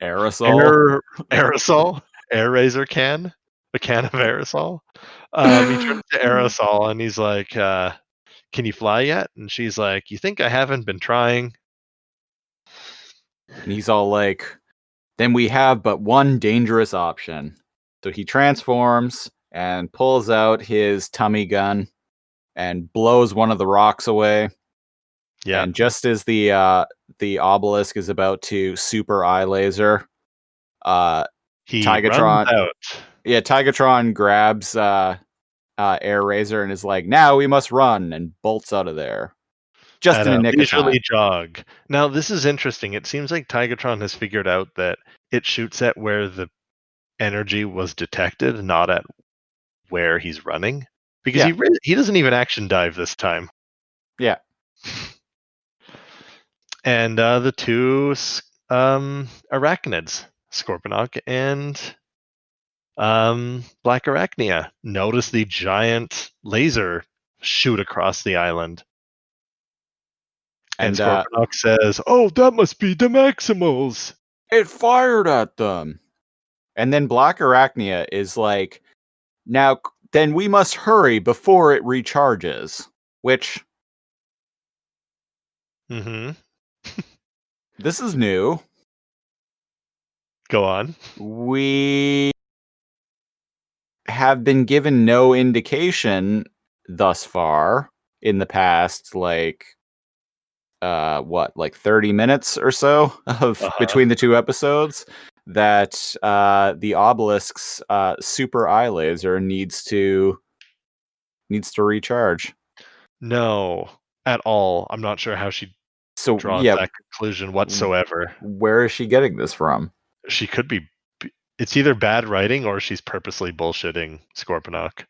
Aerosol. Aerosol? Air razor can? A can of aerosol? He turns to Aerosol and he's like, can you fly yet? And she's like, you think I haven't been trying? And he's all like, then we have but one dangerous option. So he transforms and pulls out his tummy gun and blows one of the rocks away. Yeah. And just as the obelisk is about to super eye laser, He runs Tigatron, out. yeah, Tigatron grabs Air Razor and is like, "Now we must run," and bolts out of there, just At in a a nick of time. leisurely jog. Now, this is interesting. It seems like Tigatron has figured out that it shoots at where the energy was detected, not at where he's running. Because Yeah. he doesn't even action dive this time. Yeah. And the two arachnids, Scorponok and Black Arachnia, notice the giant laser shoot across the island. And Scorponok says, "Oh, that must be the Maximals." It fired at them. And then Black Arachnia is like, "Now, then we must hurry before it recharges." Which, this is new. Go on. We have been given no indication thus far in the past, like 30 minutes or so of between the two episodes, that the obelisk's super eye laser needs to recharge. No, at all. I'm not sure how she draws that conclusion whatsoever. Where is she getting this from? She could be. It's either bad writing or she's purposely bullshitting Scorponok.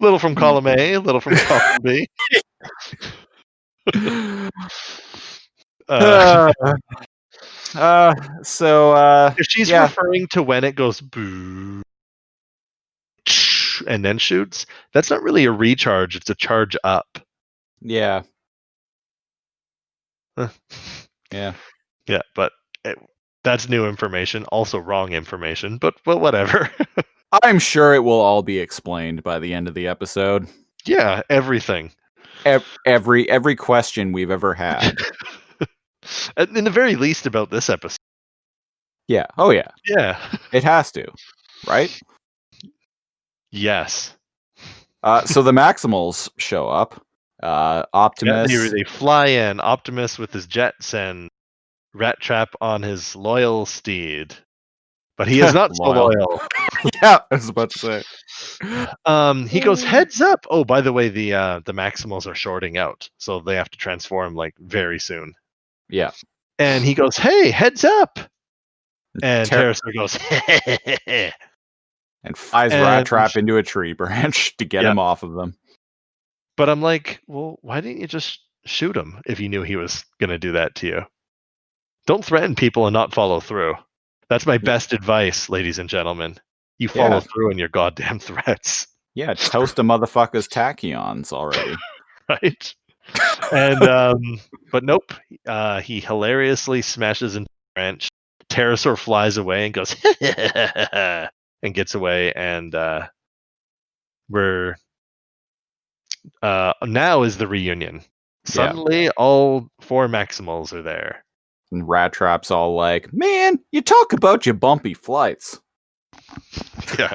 Little from column A, little from column B. If she's referring to when it goes boo and then shoots, that's not really a recharge, it's a charge up. Yeah. Yeah. Yeah, but that's new information, also wrong information, but whatever. I'm sure it will all be explained by the end of the episode. Yeah, everything. Every question we've ever had. In the very least about this episode. Yeah. Oh yeah. Yeah. It has to, right? Yes. So the Maximals show up. Optimus. Yeah, they fly in. Optimus with his jets and Rat Trap on his loyal steed. But he is not so loyal. Yeah, I was about to say. He goes, heads up. Oh, by the way, the Maximals are shorting out, so they have to transform like very soon. Yeah. And he goes, hey, heads up. And Pterosaur goes, and flies Rat Trap into a tree branch to get him off of them. But I'm like, well, why didn't you just shoot him if you knew he was going to do that to you? Don't threaten people and not follow through. That's my best advice, ladies and gentlemen. You follow through on your goddamn threats. Yeah, toast a motherfucker's tachyons already. Right? And, but nope. He hilariously smashes into the branch. Pterosaur flies away and goes, and gets away. And we're Now is the reunion. Suddenly, all 4 Maximals are there. And Rat Trap's all like, man, you talk about your bumpy flights. Yeah.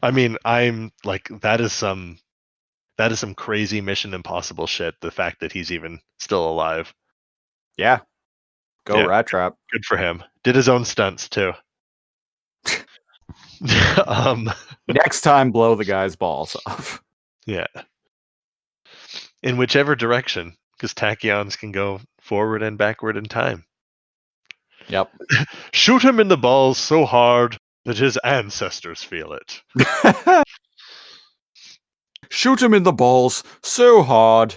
I mean, I'm like, that is some crazy Mission Impossible shit, the fact that he's even still alive. Yeah. Go Yeah. Rat Trap. Good for him. Did his own stunts, too. Next time, blow the guy's balls off. Yeah. In whichever direction, because tachyons can go forward and backward in time. Yep. Shoot him in the balls so hard that his ancestors feel it. Shoot him in the balls so hard.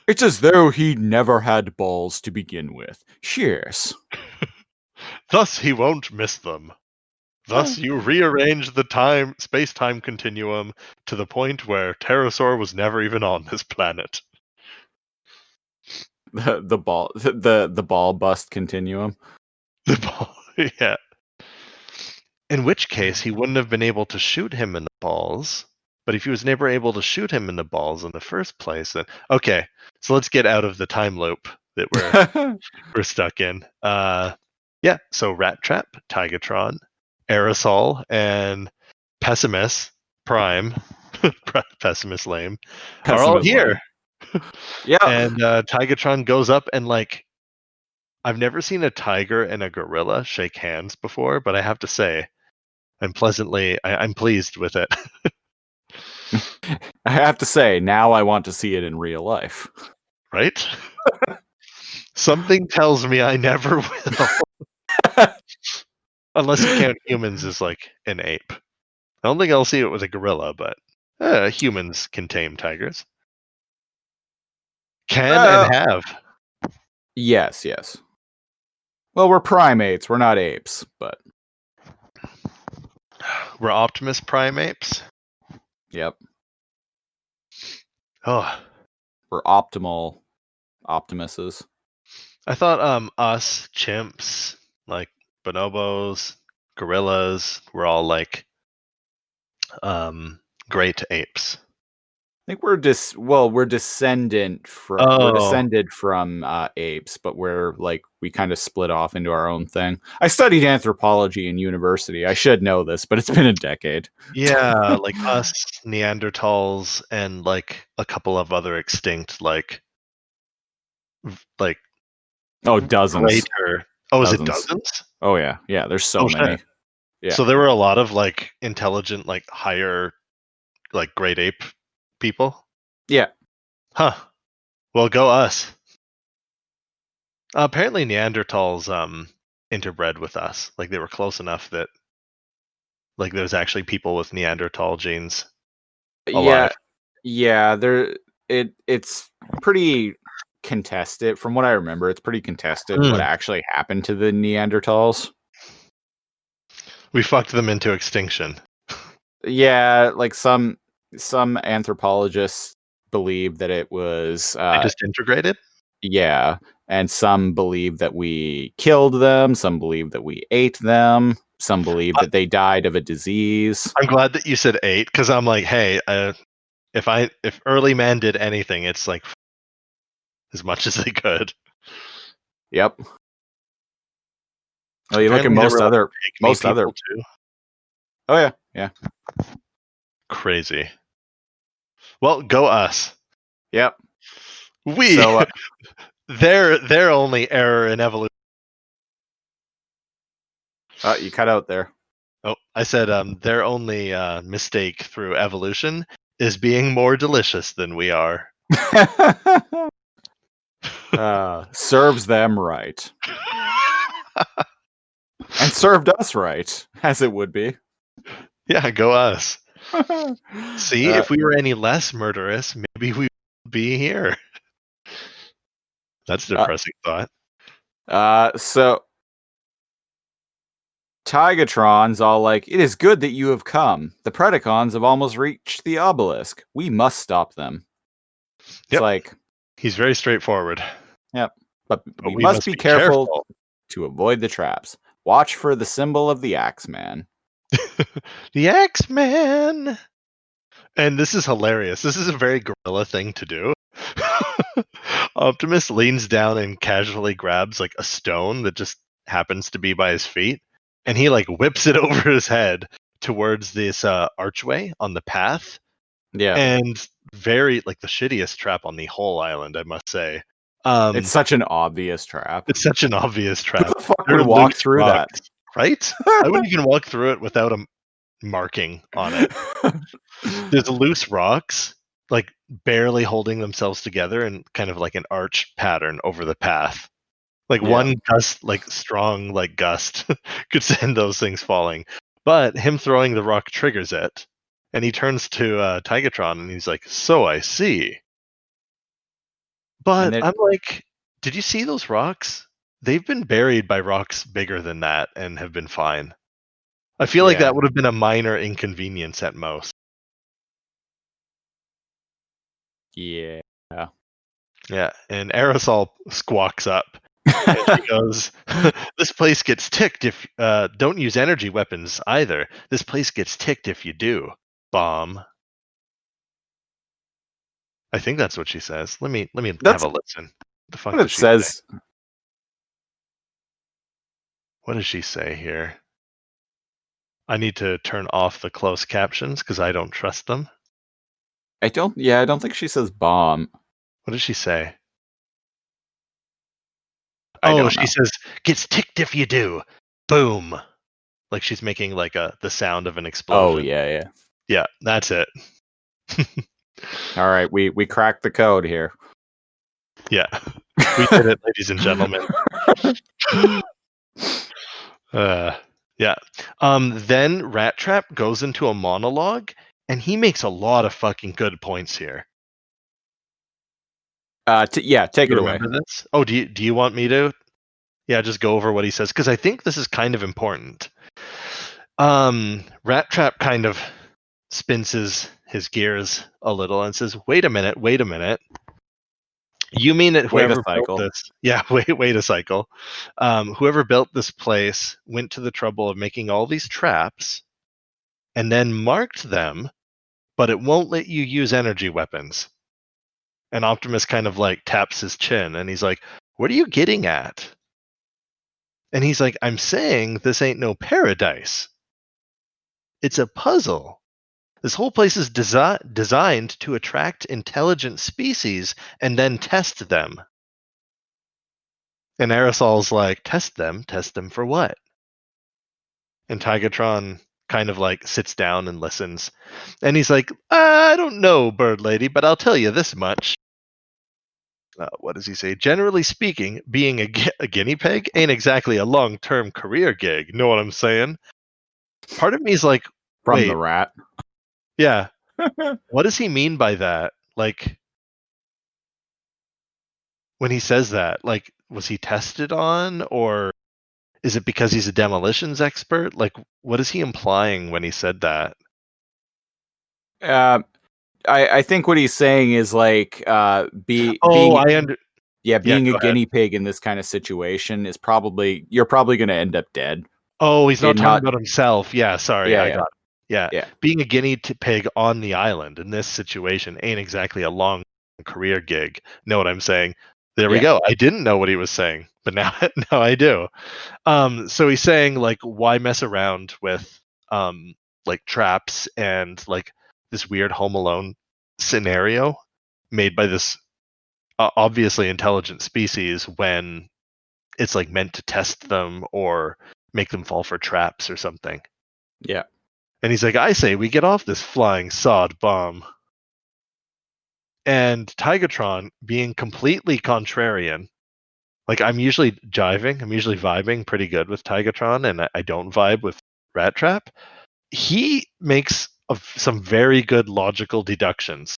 It's as though he never had balls to begin with. Cheers. Thus he won't miss them. Thus you rearrange the space-time continuum to the point where Pterosaur was never even on this planet. The ball bust continuum. The ball, yeah. In which case, he wouldn't have been able to shoot him in the balls. But if he was never able to shoot him in the balls in the first place, then okay. So let's get out of the time loop that we're stuck in. Yeah. So Rat Trap, Tigatron, Aerosol, and Pessimist Prime, Pessimist Lame, are all here. Yeah. And Tigatron goes up and like, I've never seen a tiger and a gorilla shake hands before, but I have to say, I'm pleased with it. I have to say, now I want to see it in real life. Right? Something tells me I never will. Unless you count humans as like an ape. I don't think I'll see it with a gorilla, but humans can tame tigers. And have. Yes. Well, we're primates. We're not apes, but We're Optimus Prime apes. Yep. Oh, We're optimal Optimuses. I thought us chimps, like bonobos, gorillas, were all like great apes. I think we're descended from apes, but we kind of split off into our own thing. I studied anthropology in university. I should know this, but it's been a decade. Yeah, like us, Neanderthals, and like a couple of other extinct, like dozens. Greater. Oh, is it dozens? Oh yeah. There's so many. Shit. Yeah. So there were a lot of like intelligent, like higher, like great ape people. Yeah. Huh. Well, go us. Apparently, Neanderthals interbred with us. Like they were close enough that like there's actually people with Neanderthal genes alive. Yeah. It's pretty contested. From what I remember, it's pretty contested what actually happened to the Neanderthals. We fucked them into extinction. Yeah, like some anthropologists believe that it was They disintegrated? Yeah, and some believe that we killed them, some believe that we ate them, some believe that they died of a disease. I'm glad that you said 8, because I'm like, hey, if early man did anything, it's like as much as they could. Yep. Well, you look at most other too. Oh yeah. Crazy. Well, go us. Yep. So, their only error in evolution. You cut out there. Oh, I said their only mistake through evolution is being more delicious than we are. Serves them right. And served us right, as it would be. Yeah, go us. See, if we were any less murderous, maybe we would be here. That's a depressing thought. So Tigatron's all like, it is good that you have come. The Predacons have almost reached the obelisk. We must stop them. It's like... He's very straightforward. Yep. But we must be careful to avoid the traps. Watch for the symbol of the Axeman. The Axeman! And this is hilarious. This is a very gorilla thing to do. Optimus leans down and casually grabs like a stone that just happens to be by his feet, and he like whips it over his head towards this archway on the path. Yeah. And very like the shittiest trap on the whole island, I must say. It's such an obvious trap. It's such an obvious trap. Who the fuck There would are walk loose through rocks, that? right? I wouldn't even walk through it without a marking on it. There's loose rocks, like barely holding themselves together in kind of like an arch pattern over the path. Like Yeah. one gust, like strong, like gust, could send those things falling. But him throwing the rock triggers it, and he turns to Tigatron and he's like, "So I see." And But then I'm like, did you see those rocks? They've been buried by rocks bigger than that and have been fine. I feel like yeah. that would have been a minor inconvenience at most. Yeah. Yeah, and Aerosol squawks up and she goes, "This place gets ticked if don't use energy weapons either. This place gets ticked if you do. Bomb." I think that's what she says. Let me have That's a listen. The fuck what does it she say? says. What does she say here? I need to turn off the closed captions because I don't trust them. I don't think she says bomb. What does she say? I Oh, don't she know. says, "Gets ticked if you do." Boom. Like she's making like the sound of an explosion. Oh yeah. Yeah, that's it. All right, we cracked the code here. Yeah. We did it, ladies and gentlemen. Yeah. Then Rat Trap goes into a monologue and he makes a lot of fucking good points here. Take You it away. remember this? Oh, do you want me to? Yeah, just go over what he says because I think this is kind of important. Rat Trap kind of spins his gears a little and says, wait a minute. You mean that Wait a whoever built cycle. this? Yeah, wait a cycle. Whoever built this place went to the trouble of making all these traps and then marked them, but it won't let you use energy weapons. And Optimus kind of like taps his chin and he's like, what are you getting at? And he's like, I'm saying this ain't no paradise. It's a puzzle. This whole place is designed to attract intelligent species and then test them. And Aerosol's like, test them for what? And Tigatron kind of like sits down and listens. And he's like, I don't know, Bird Lady, but I'll tell you this much. What does he say? Generally speaking, being a guinea pig ain't exactly a long-term career gig. Know what I'm saying? Part of me is like, From the wait, rat. yeah, what does he mean by that? Like, when he says that, like, was he tested on, or is it because he's a demolitions expert? Like, what is he implying when he said that? I think what he's saying is like Oh, being yeah, being a go ahead. guinea pig in this kind of situation is you're probably going to end up dead. Oh, he's not And talking not about himself. Yeah, sorry, I yeah got it. Yeah, yeah being a guinea pig on the island in this situation ain't exactly a long career gig. Know what I'm saying? There we yeah go. I didn't know what he was saying, but now now I do. So he's saying like, why mess around with like traps and like this weird Home Alone scenario made by this obviously intelligent species when it's like meant to test them or make them fall for traps or something. yeah. And he's like, I say we get off this flying sod bomb. And Tigatron, being completely contrarian, like I'm usually vibing pretty good with Tigatron, and I don't vibe with Rat Trap. He makes some very good logical deductions,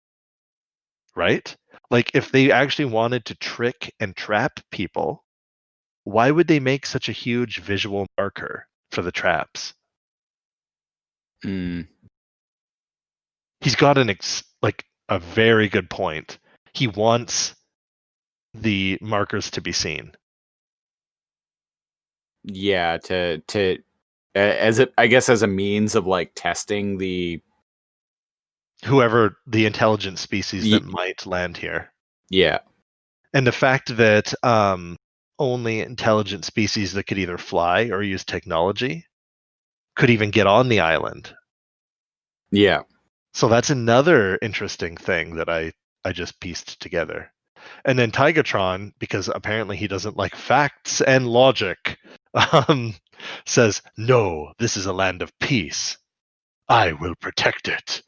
right? Like if they actually wanted to trick and trap people, why would they make such a huge visual marker for the traps? Mm, He's got like a very good point. He wants the markers to be seen. yeah, to as it I guess as a means of like testing the whoever the intelligent species that might land here. Yeah. And the fact that only intelligent species that could either fly or use technology could even get on the island. Yeah. So that's another interesting thing that I just pieced together. And then Tigatron, because apparently he doesn't like facts and logic, says, "No, this is a land of peace. I will protect it."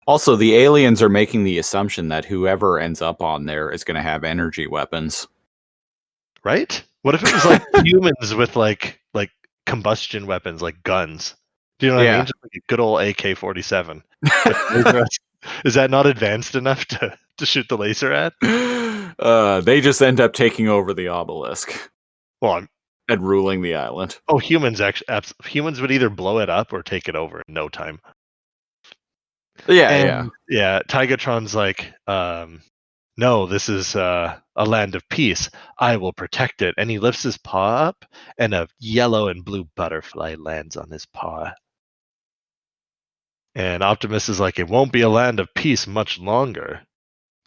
Also, the aliens are making the assumption that whoever ends up on there is going to have energy weapons. Right? What if it was like humans with like combustion weapons, like guns? Do you know what I mean? Just like a good old AK-47. Is that not advanced enough to shoot the laser at? They just end up taking over the obelisk Well, and ruling the island. humans humans would either blow it up or take it over in no time. Yeah. Tigatron's like, no, this is a land of peace. I will protect it. And he lifts his paw up, and a yellow and blue butterfly lands on his paw. And Optimus is like, it won't be a land of peace much longer.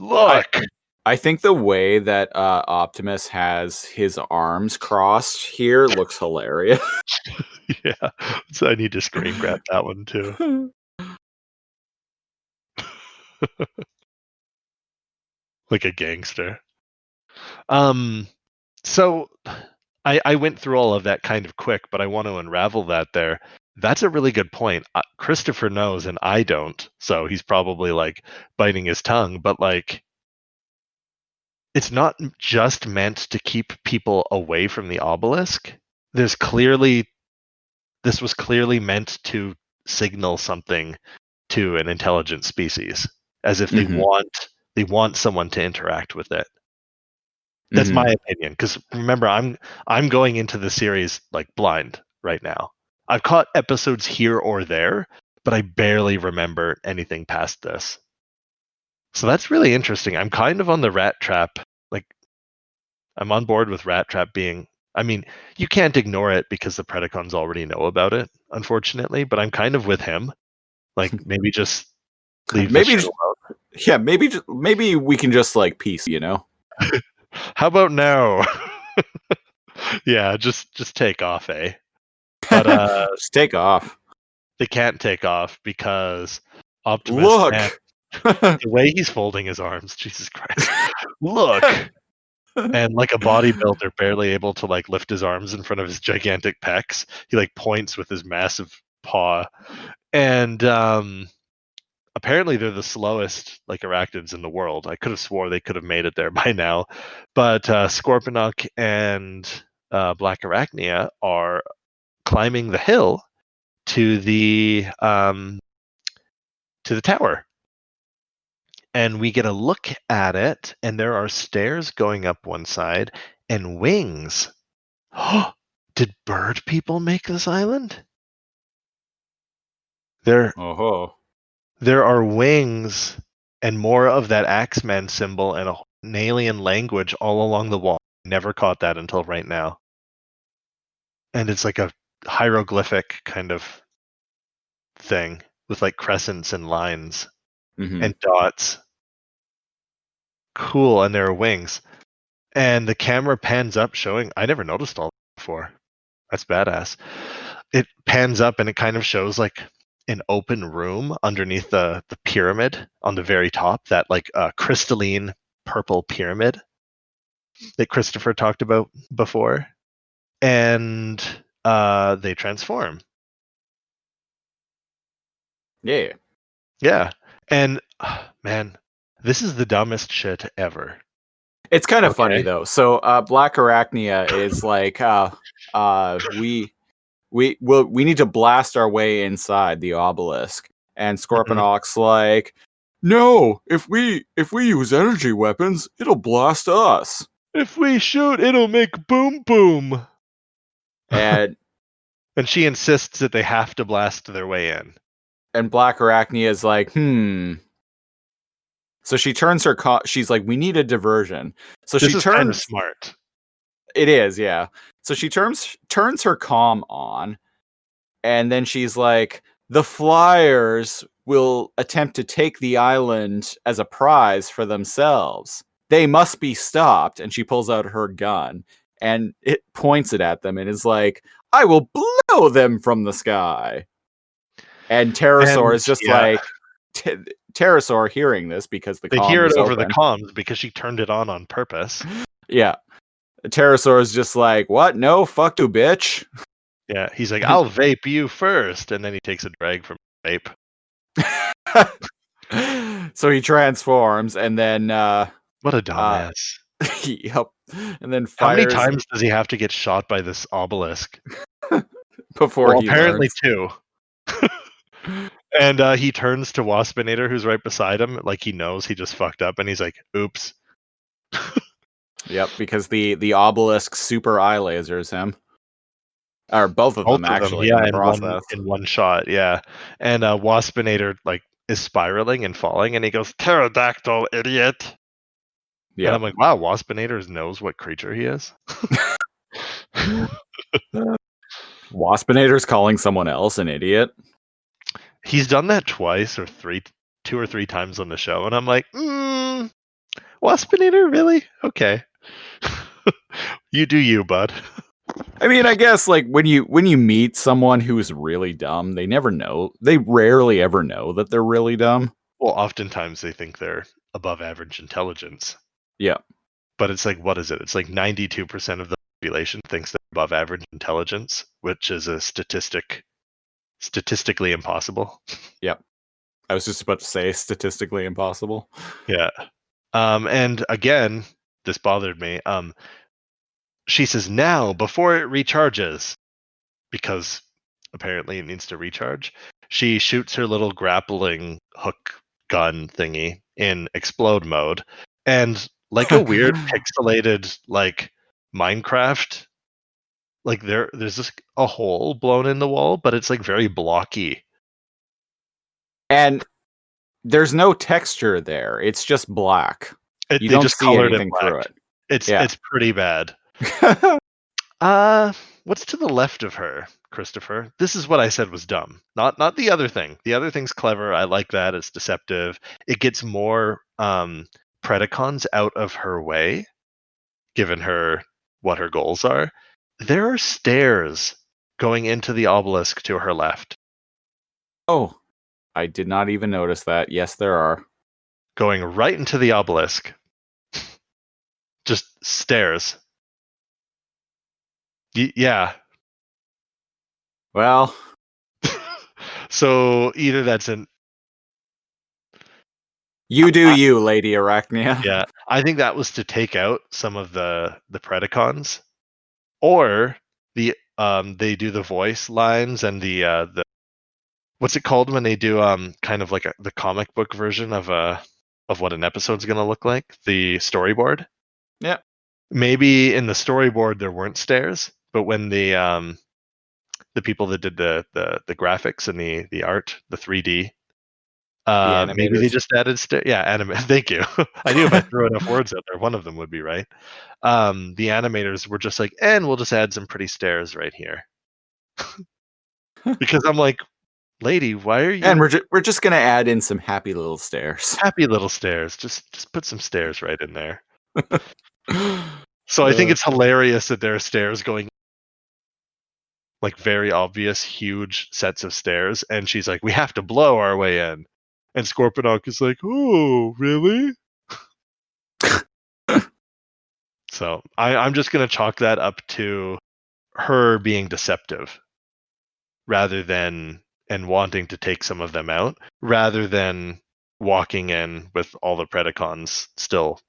Look! I think the way that Optimus has his arms crossed here looks hilarious. Yeah, so I need to screen grab that one too. Like a gangster. So I went through all of that kind of quick, but I want to unravel that there. That's a really good point. Christopher knows and I don't, so he's probably like biting his tongue, but like it's not just meant to keep people away from the obelisk. This was clearly meant to signal something to an intelligent species, as if they want someone to interact with it. That's my opinion, because remember, I'm going into the series like blind right now. I've caught episodes here or there, but I barely remember anything past this. So that's really interesting. I'm kind of on the Rat Trap. Like, I'm on board with Rat Trap being. I mean, you can't ignore it because the Predacons already know about it, unfortunately. But I'm kind of with him. Like, maybe just leave this shit alone. Yeah, maybe we can just like peace, you know. How about no? Yeah, just take off, eh? But just take off. They can't take off because Optimus. Look, the way he's folding his arms, Jesus Christ! Look, and like a bodybuilder, barely able to like lift his arms in front of his gigantic pecs. He like points with his massive paw, and apparently they're the slowest like arachnids in the world. I could have swore they could have made it there by now, but Scorponok and Black Arachnia are climbing the hill to the tower, and we get a look at it, and there are stairs going up one side and wings. Did bird people make this island? There are wings and more of that Axeman symbol and an alien language all along the wall. Never caught that until right now. And it's like a hieroglyphic kind of thing with like crescents and lines and dots. Cool, and there are wings. And the camera pans up showing, I never noticed all that before. That's badass. It pans up and it kind of shows like an open room underneath the pyramid on the very top, that like crystalline purple pyramid that Christopher talked about before. And they transform. Yeah. Yeah. And man, this is the dumbest shit ever. It's kind of funny though. So Black Arachnia is like we need to blast our way inside the obelisk, and Scorponok's like, no, if we use energy weapons, it'll blast us. If we shoot, it'll make boom boom. And and she insists that they have to blast their way in. And Black Arachnia is like, So she turns her she's like, we need a diversion. So this she is turns kind of smart. It is, yeah. So she turns her comm on, and then she's like, the flyers will attempt to take the island as a prize for themselves. They must be stopped. And she pulls out her gun and it points it at them and is like, I will blow them from the sky. And Pterosaur is just like, Pterosaur hearing this because the They comm hear it was over open. the comms because she turned it on purpose. Yeah. Pterosaur is just like, what? No, fuck you, bitch. Yeah, he's like, I'll vape you first. And then he takes a drag from vape. So he transforms and then What a dumbass. yep. And then How many fires times does he have to get shot by this obelisk? before he apparently learns. 2. And he turns to Waspinator, who's right beside him, like he knows he just fucked up, and he's like, oops. Yep, because the obelisk super eye lasers him. Or both of them, actually, in the process. in one shot, yeah. And Waspinator like is spiraling and falling, and he goes, "Pterodactyl, idiot!" Yeah, And I'm like, "Wow, Waspinator knows what creature he is." Waspinator's calling someone else an idiot. He's done that twice or 2 or 3 times on the show, and I'm like, Waspinator, really? Okay. You do you, bud. I mean, I guess like when you meet someone who's really dumb, they never know. They rarely ever know that they're really dumb. Well, oftentimes they think they're above average intelligence. Yeah. But it's like, what is it? It's like 92% of the population thinks they're above average intelligence, which is a statistically impossible. Yep. I was just about to say statistically impossible. Yeah. And again, this bothered me. She says now before it recharges, because apparently it needs to recharge. She shoots her little grappling hook gun thingy in explode mode, and like a weird pixelated like Minecraft, like there's just a hole blown in the wall, but it's like very blocky. And there's no texture there. It's just black. You They don't just see colored anything it through black. it. It's pretty bad. What's to the left of her, Christopher? This is what I said was dumb. Not the other thing. The other thing's clever. I like that. It's deceptive. It gets more Predacons out of her way, given her what her goals are. There are stairs going into the obelisk to her left. Oh, I did not even notice that. Yes, there are. Going right into the obelisk. Just stairs. Yeah. Well, So either that's an you do you, Lady Arachnia. yeah, I think that was to take out some of the Predacons, or they do the voice lines and the what's it called when they do kind of like the comic book version of what an episode's gonna look like, the storyboard. Yeah. Maybe in the storyboard there weren't stairs, but when the people that did the graphics and the art, the 3D, maybe they animators. just added thank you. I knew if I threw enough words out there, one of them would be right. The animators were just like, and we'll just add some pretty stairs right here. Because I'm like, lady, why are you And we're just gonna add in some happy little stairs. happy little stairs? Just put some stairs right in there. So I think it's hilarious that there are stairs going, like very obvious, huge sets of stairs, and she's like, we have to blow our way in. And Scorponok is like, oh, really? So I'm just going to chalk that up to her being deceptive rather than, and wanting to take some of them out, rather than walking in with all the Predacons still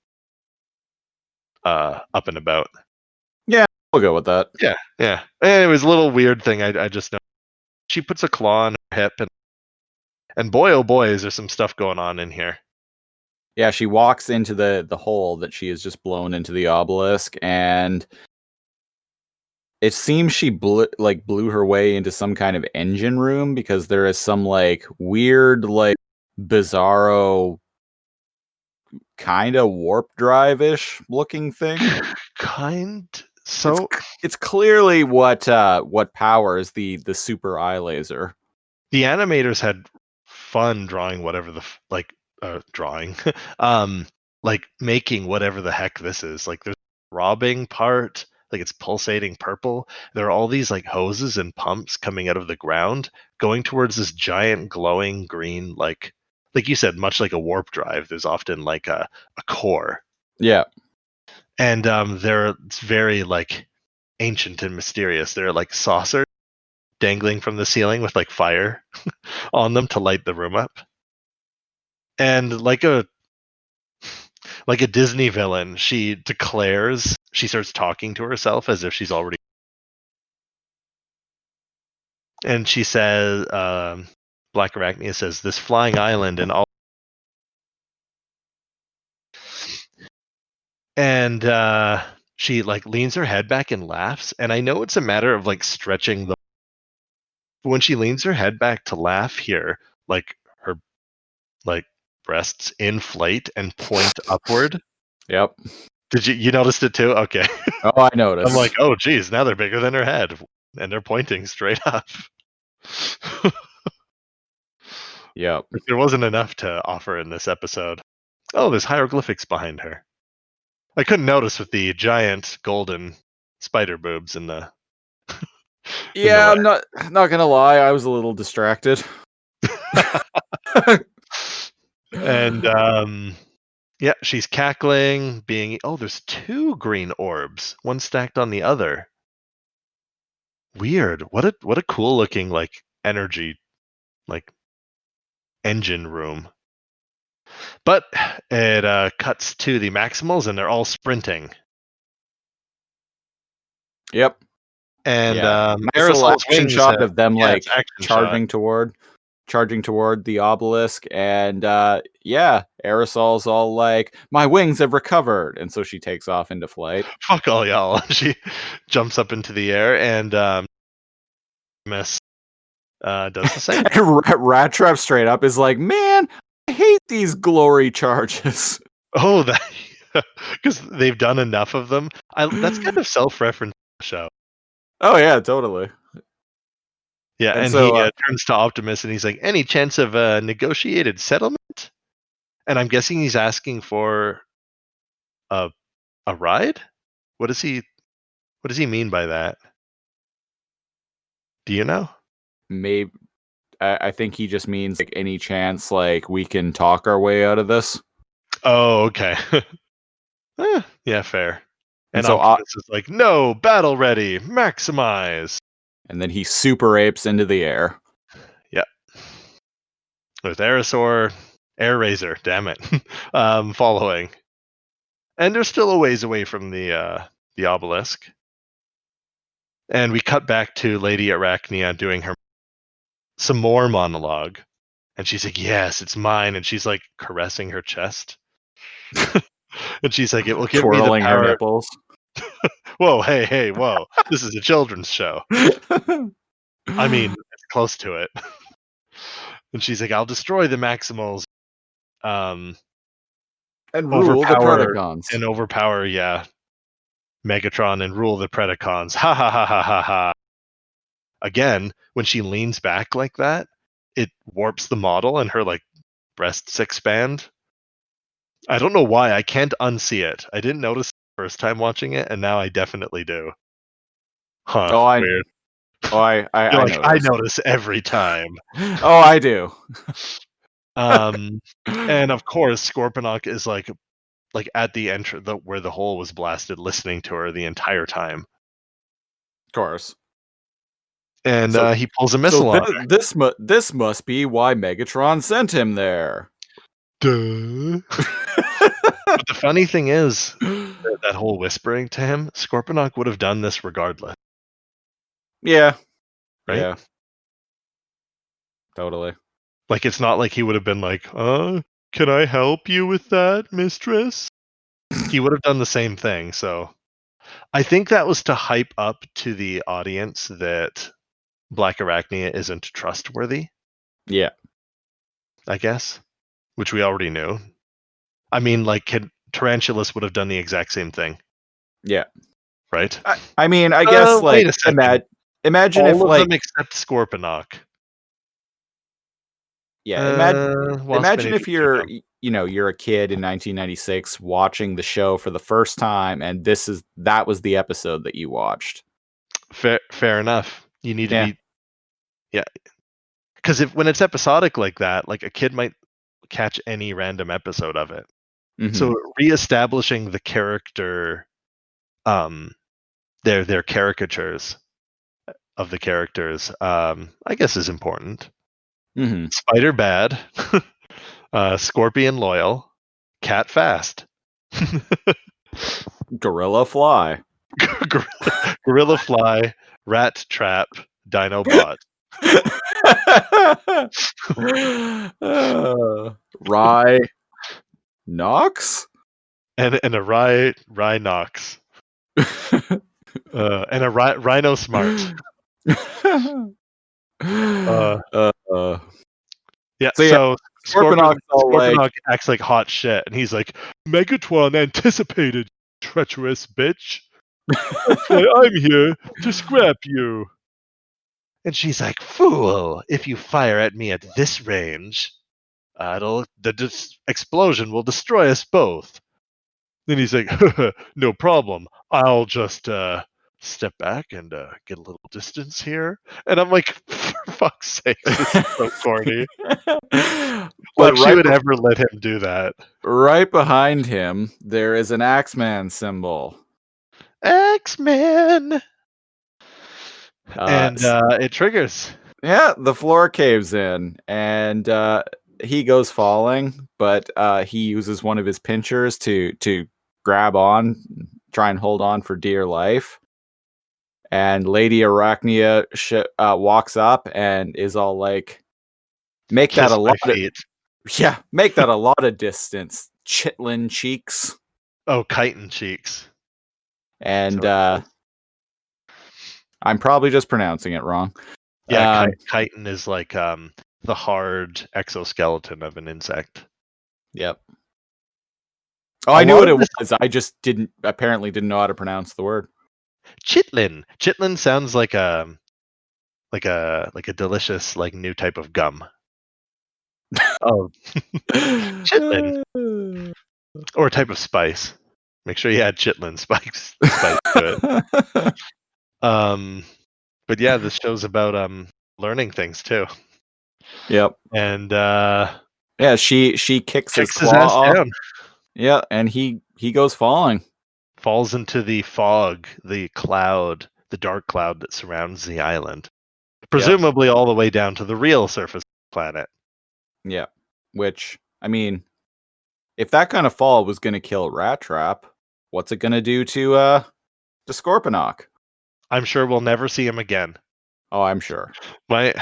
up and about. Yeah, we'll go with that. Yeah. And it was a little weird thing. I just know she puts a claw on her hip, and boy, oh boy, is there some stuff going on in here. Yeah, she walks into the hole that she has just blown into the obelisk, and it seems she blew her way into some kind of engine room because there is some like weird, like bizarro kind of warp drive-ish looking thing. So it's clearly what powers the super eye laser. The animators had fun drawing whatever drawing, like making whatever the heck this is. Like there's a robbing part, like it's pulsating purple. There are all these like hoses and pumps coming out of the ground, going towards this giant glowing green, like you said, much like a warp drive. There's often like a core, Yeah. and it's very like ancient and mysterious. They're like saucers dangling from the ceiling with like fire on them to light the room up. And like a Disney villain, she starts talking to herself as if she's already, and she says, Black Arachnia says, this flying island and all, and she like leans her head back and laughs, and I know it's a matter of like stretching the, when she leans her head back to laugh here, like her like breasts inflate and point upward. Yep. Did you noticed it too? Okay. Oh, I noticed. I'm like, oh geez, now they're bigger than her head, and they're pointing straight up. Yep. There wasn't enough to offer in this episode. Oh, there's hieroglyphics behind her. I couldn't notice with the giant golden spider boobs in the. Yeah, I'm not gonna lie, I was a little distracted. And yeah, she's cackling, being, oh, there's 2 green orbs, one stacked on the other. Weird. What a cool looking like energy, like engine room. But it cuts to the Maximals, and they're all sprinting. Yep. And nice little Aerosol's action wings shot of them like it's action charging toward the obelisk, and Aerosol's all like, my wings have recovered, and so she takes off into flight. Fuck all y'all. She jumps up into the air, and Miss does the same. And Rat Trap straight up is like, man, I hate these glory charges. Oh, that because they've done enough of them. That's kind of self-referenced show. Oh yeah, totally. Yeah, and so, he turns to Optimus and he's like, any chance of a negotiated settlement? And I'm guessing he's asking for a ride? What does he mean by that? Do you know? Maybe I think he just means like any chance like we can talk our way out of this. Oh, okay. Yeah, fair. And so Optimus is like, no, battle ready, maximize. And then he super apes into the air. Yep. With Aerosaur, Air Razor, damn it, following. And they're still a ways away from the obelisk. And we cut back to Lady Arachnia doing some more monologue. And she's like, yes, it's mine. And she's like caressing her chest. And she's like, it will give twirling me the power. Her nipples. Whoa, hey, whoa. This is a children's show. I mean, it's close to it. And she's like, I'll destroy the Maximals. And rule the Predacons. And overpower, Megatron and rule the Predacons. Ha ha ha ha ha ha. Again, when she leans back like that, it warps the model and her like breasts expand. I don't know why. I can't unsee it. I didn't notice the first time watching it, and now I definitely do. Huh. Oh, weird. I notice every time. Oh, I do. And of course, Scorponok is like at the entrance where the hole was blasted, listening to her the entire time. Of course. And he pulls a missile on her. This must be why Megatron sent him there. Duh. But the funny thing is, that whole whispering to him, Scorponok would have done this regardless. Yeah. Right? Yeah. Totally. Like, it's not like he would have been like, can I help you with that, mistress? He would have done the same thing, so I think that was to hype up to the audience that Black Arachnia isn't trustworthy. Yeah. I guess. Which we already knew. I mean, like, Tarantulas would have done the exact same thing. Yeah. Right? I mean, I guess, like, imagine all if, of like... them except Scorponok. Yeah, Wasp imagine and if Agent you're, Venom. you're a kid in 1996 watching the show for the first time, and that was the episode that you watched. Fair enough. You need to Yeah. be, yeah, because when it's episodic like that, like a kid might catch any random episode of it. Mhm. So reestablishing the character, their caricatures of the characters, I guess is important. Mhm. Spider bad, Scorpion loyal, Cat fast, Gorilla Fly. Gorilla fly, Rat trap, Dino bot. Rye Knox? And a Rhinox. And a Rhino smart. Yeah, So, yeah, so Scorponok's all like, Scorponok acts like hot shit, and he's like, Megatron anticipated, treacherous bitch. That's why I'm here, to scrap you. And she's like, fool, if you fire at me at this range, explosion will destroy us both. Then he's like, no problem. I'll just step back and get a little distance here. And I'm like, for fuck's sake, this is so corny. but Like she would ever let him do that. right behind him, there is an Axeman symbol. X-Men! And it triggers. Yeah, the floor caves in, and he goes falling, but he uses one of his pinchers to grab on, try and hold on for dear life. And Lady Arachnia walks up and is all like, "Make that Kiss a my lot of, feet. yeah, make that a lot of distance, chitlin cheeks." Oh, chitin cheeks. And So I'm probably just pronouncing it wrong. yeah, chitin is like the hard exoskeleton of an insect. Yep. Oh, I knew what it was. I just apparently didn't know how to pronounce the word. Chitlin. Chitlin sounds like a delicious like new type of gum. Oh, chitlin, or a type of spice. Make sure you add chitlin spice to it. But yeah, this show's about learning things too. Yep. And yeah, she kicks his his claw ass off. down. Yeah, and he goes falling. Falls into the fog, the cloud, the dark cloud that surrounds the island. Presumably all the way down to the real surface of the planet. Yeah. Which, I mean, if that kind of fall was going to kill Rat Trap, what's it going to do to Scorponok? I'm sure we'll never see him again. Oh, I'm sure. My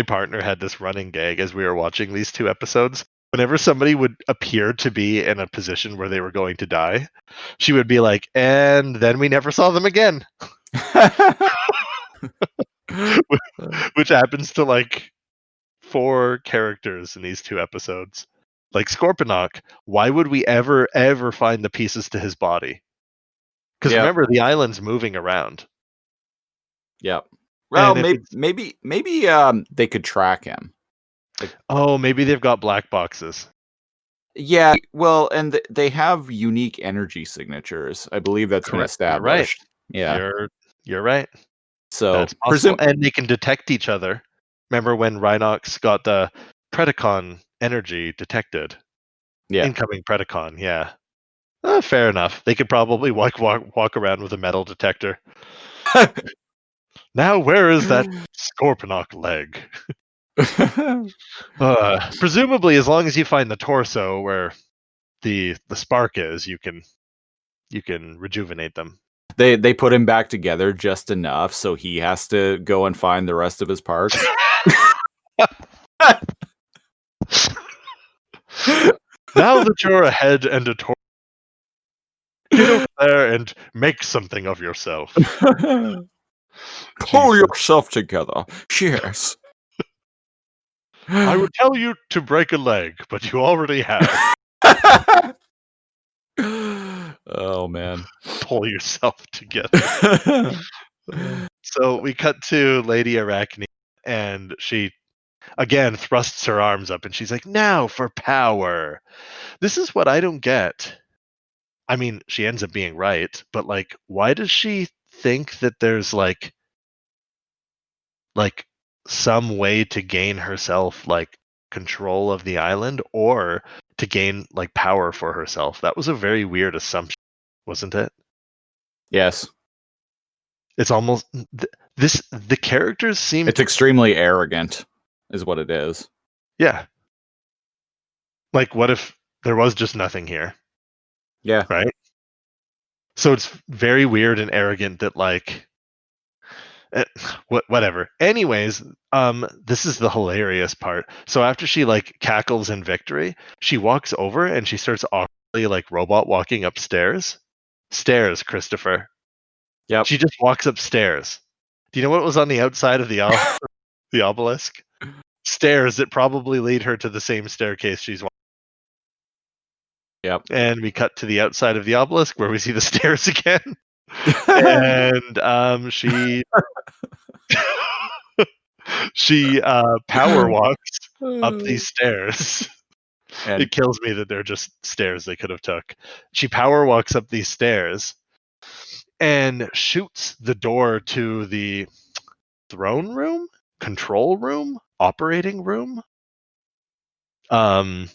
partner had this running gag as we were watching these two episodes. Whenever somebody would appear to be in a position where they were going to die, she would be like, and then we never saw them again. Which happens to like 4 characters in these 2 episodes. Like Scorponok, why would we ever find the pieces to his body? Because remember, the island's moving around. Yep. Well, maybe they could track him. Oh, maybe they've got black boxes. Yeah, well, and they have unique energy signatures. I believe that's been established. You're right. Yeah, you're right. So that's possible, and they can detect each other. Remember when Rhinox got the Predacon energy detected? Yeah, incoming Predacon. Yeah, fair enough. They could probably walk around with a metal detector. Now, where is that Scorponok leg? Presumably, as long as you find the torso where the spark is, you can rejuvenate them. They put him back together just enough, so he has to go and find the rest of his parts. Now that you're a head and a torso, get over there and make something of yourself. Pull yourself together. Cheers. I would tell you to break a leg, but you already have. Oh, man. Pull yourself together. So we cut to Lady Arachne, and she again thrusts her arms up, and she's like, "Now for power." This is what I don't get. I mean, she ends up being right, but like, why does she think that there's like some way to gain herself like control of the island, or to gain like power for herself? That was a very weird assumption, wasn't it? Yes. It's almost the characters seem It's extremely arrogant, is what it is. yeah. Like, what if there was just nothing here, Yeah. right? So it's very weird and arrogant that like whatever. Anyways, this is the hilarious part. So after she like cackles in victory, she walks over and she starts awkwardly like robot walking upstairs. Stairs, Christopher. Yep. She just walks upstairs. Do you know what was on the outside of the the obelisk? Stairs that probably lead her to the same staircase she's walking. Yep. And we cut to the outside of the obelisk where we see the stairs again. And she power walks up these stairs. And It kills me that they're just stairs they could have took. She power walks up these stairs and shoots the door to the throne room, control room, operating room,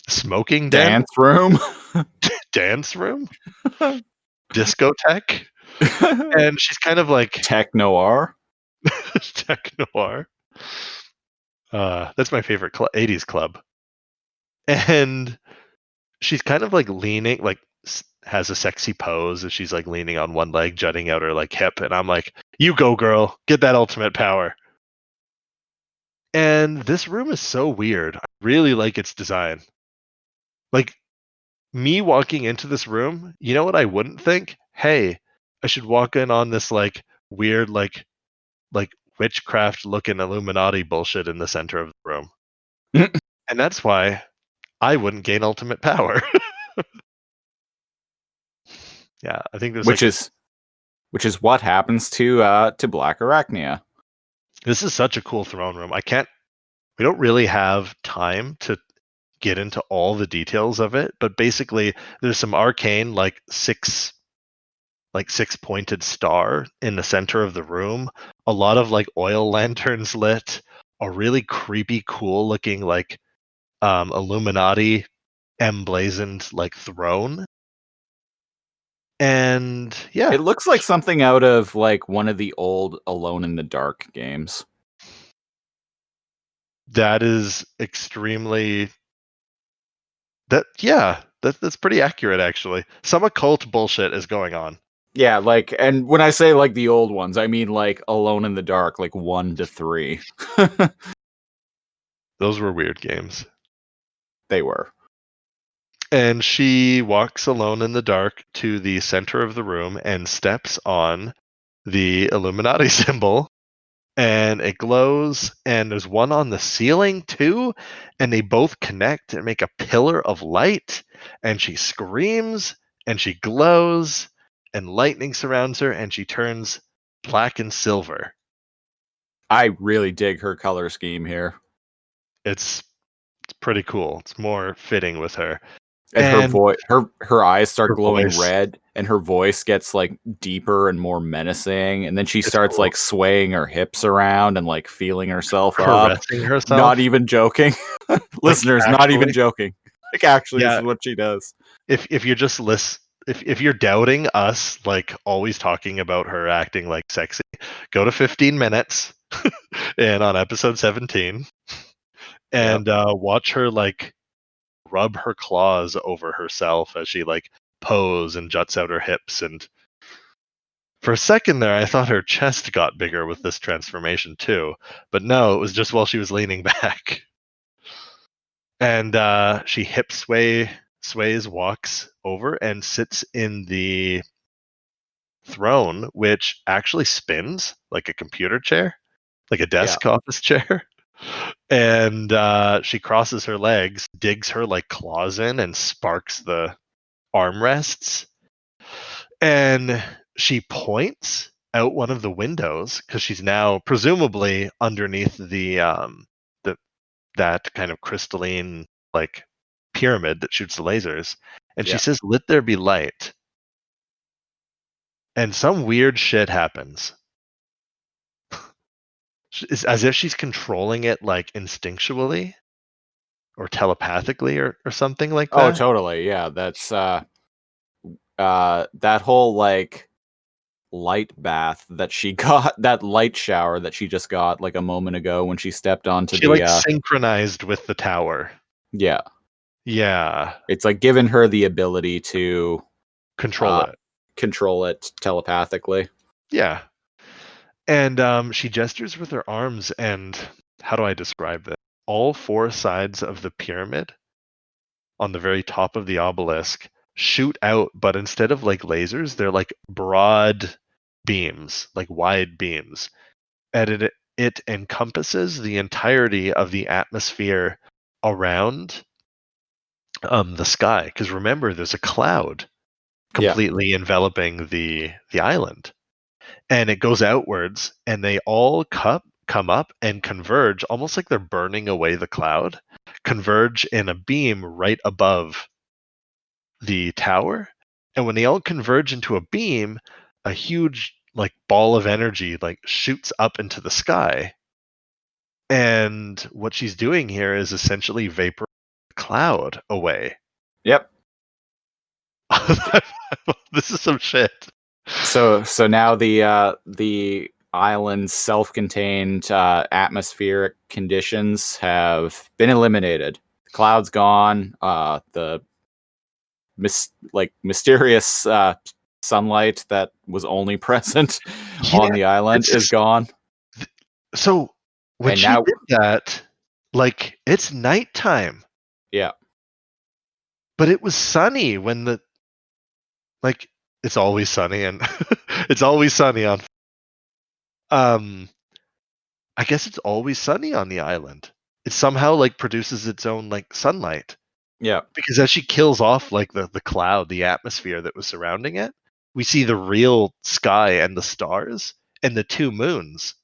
smoking den, dance room. dance room, discotheque. And she's kind of like Tech noir. tech noir. That's my favorite 80s club. And she's kind of like leaning, like has a sexy pose as she's like leaning on one leg, jutting out her like hip. And I'm like, you go, girl, get that ultimate power. And this room is so weird. I really like its design. Like, me walking into this room, you know what I wouldn't think? Hey, I should walk in on this like weird like witchcraft looking Illuminati bullshit in the center of the room. And that's why I wouldn't gain ultimate power. Yeah, I think there's which is what happens to Black Arachnia. This is such a cool throne room. We don't really have time to get into all the details of it, but basically there's some arcane like six pointed star in the center of the room, a lot of like oil lanterns lit, a really creepy cool looking like Illuminati emblazoned like throne. And yeah, It looks like something out of like one of the old Alone in the Dark games. that is extremely that's pretty accurate actually. Some occult bullshit is going on. Yeah, like, and when I say like the old ones, I mean like Alone in the Dark, like 1 to 3. Those were weird games. They were. And she walks alone in the dark to the center of the room and steps on the Illuminati symbol. And it glows, and there's one on the ceiling too, and they both connect and make a pillar of light. And she screams, and she glows, and lightning surrounds her, and she turns black and silver. I really dig her color scheme here. It's pretty cool. It's more fitting with her. And her voice, her eyes start her glowing voice. red, and her voice gets like deeper and more menacing. And then she starts cool. like swaying her hips around and like feeling herself Caressing up. herself. Not even joking. Listeners, not even joking. Like, actually, Yeah. this is what she does. If you're just if you're doubting us, like always talking about her acting like sexy, go to 15 minutes and on episode 17 and watch her like rub her claws over herself as she like pose and juts out her hips. And for a second there, I thought her chest got bigger with this transformation too, but no, it was just while she was leaning back. And she hip sways, walks over and sits in the throne, which actually spins like a computer chair, like a desk office chair. And she crosses her legs, digs her like claws in, and sparks the armrests. And she points out one of the windows because she's now presumably underneath the that kind of crystalline like pyramid that shoots the lasers, and she Yeah. says, "Let there be light." And some weird shit happens. It's as if she's controlling it like instinctually or telepathically or something like Oh, that. totally. Yeah, that's that whole like light bath that she got, that light shower that she just got like a moment ago when she stepped onto She like synchronized with the tower. yeah. Yeah. It's like given her the ability to Control it. control it telepathically. Yeah. And she gestures with her arms, and how do I describe this? All four sides of the pyramid on the very top of the obelisk shoot out, but instead of like lasers, they're like broad beams, like wide beams. And it encompasses the entirety of the atmosphere around the sky. Because remember, there's a cloud completely enveloping the island. And it goes outwards, and they all come up and converge, almost like they're burning away the cloud, converge in a beam right above the tower. And when they all converge into a beam, a huge like ball of energy like shoots up into the sky. And what she's doing here is essentially vapor cloud away. Yep. This is some shit. So now the island's self-contained atmospheric conditions have been eliminated. The cloud's gone. The mysterious sunlight that was only present on the island is gone. So when And she now, did that, like it's nighttime, yeah, but it was sunny when the like it's always sunny and it's always sunny on I guess it's always sunny on the island. It somehow like produces its own like sunlight. yeah, Because as she kills off like the cloud, the atmosphere that was surrounding it, we see the real sky and the stars and the two moons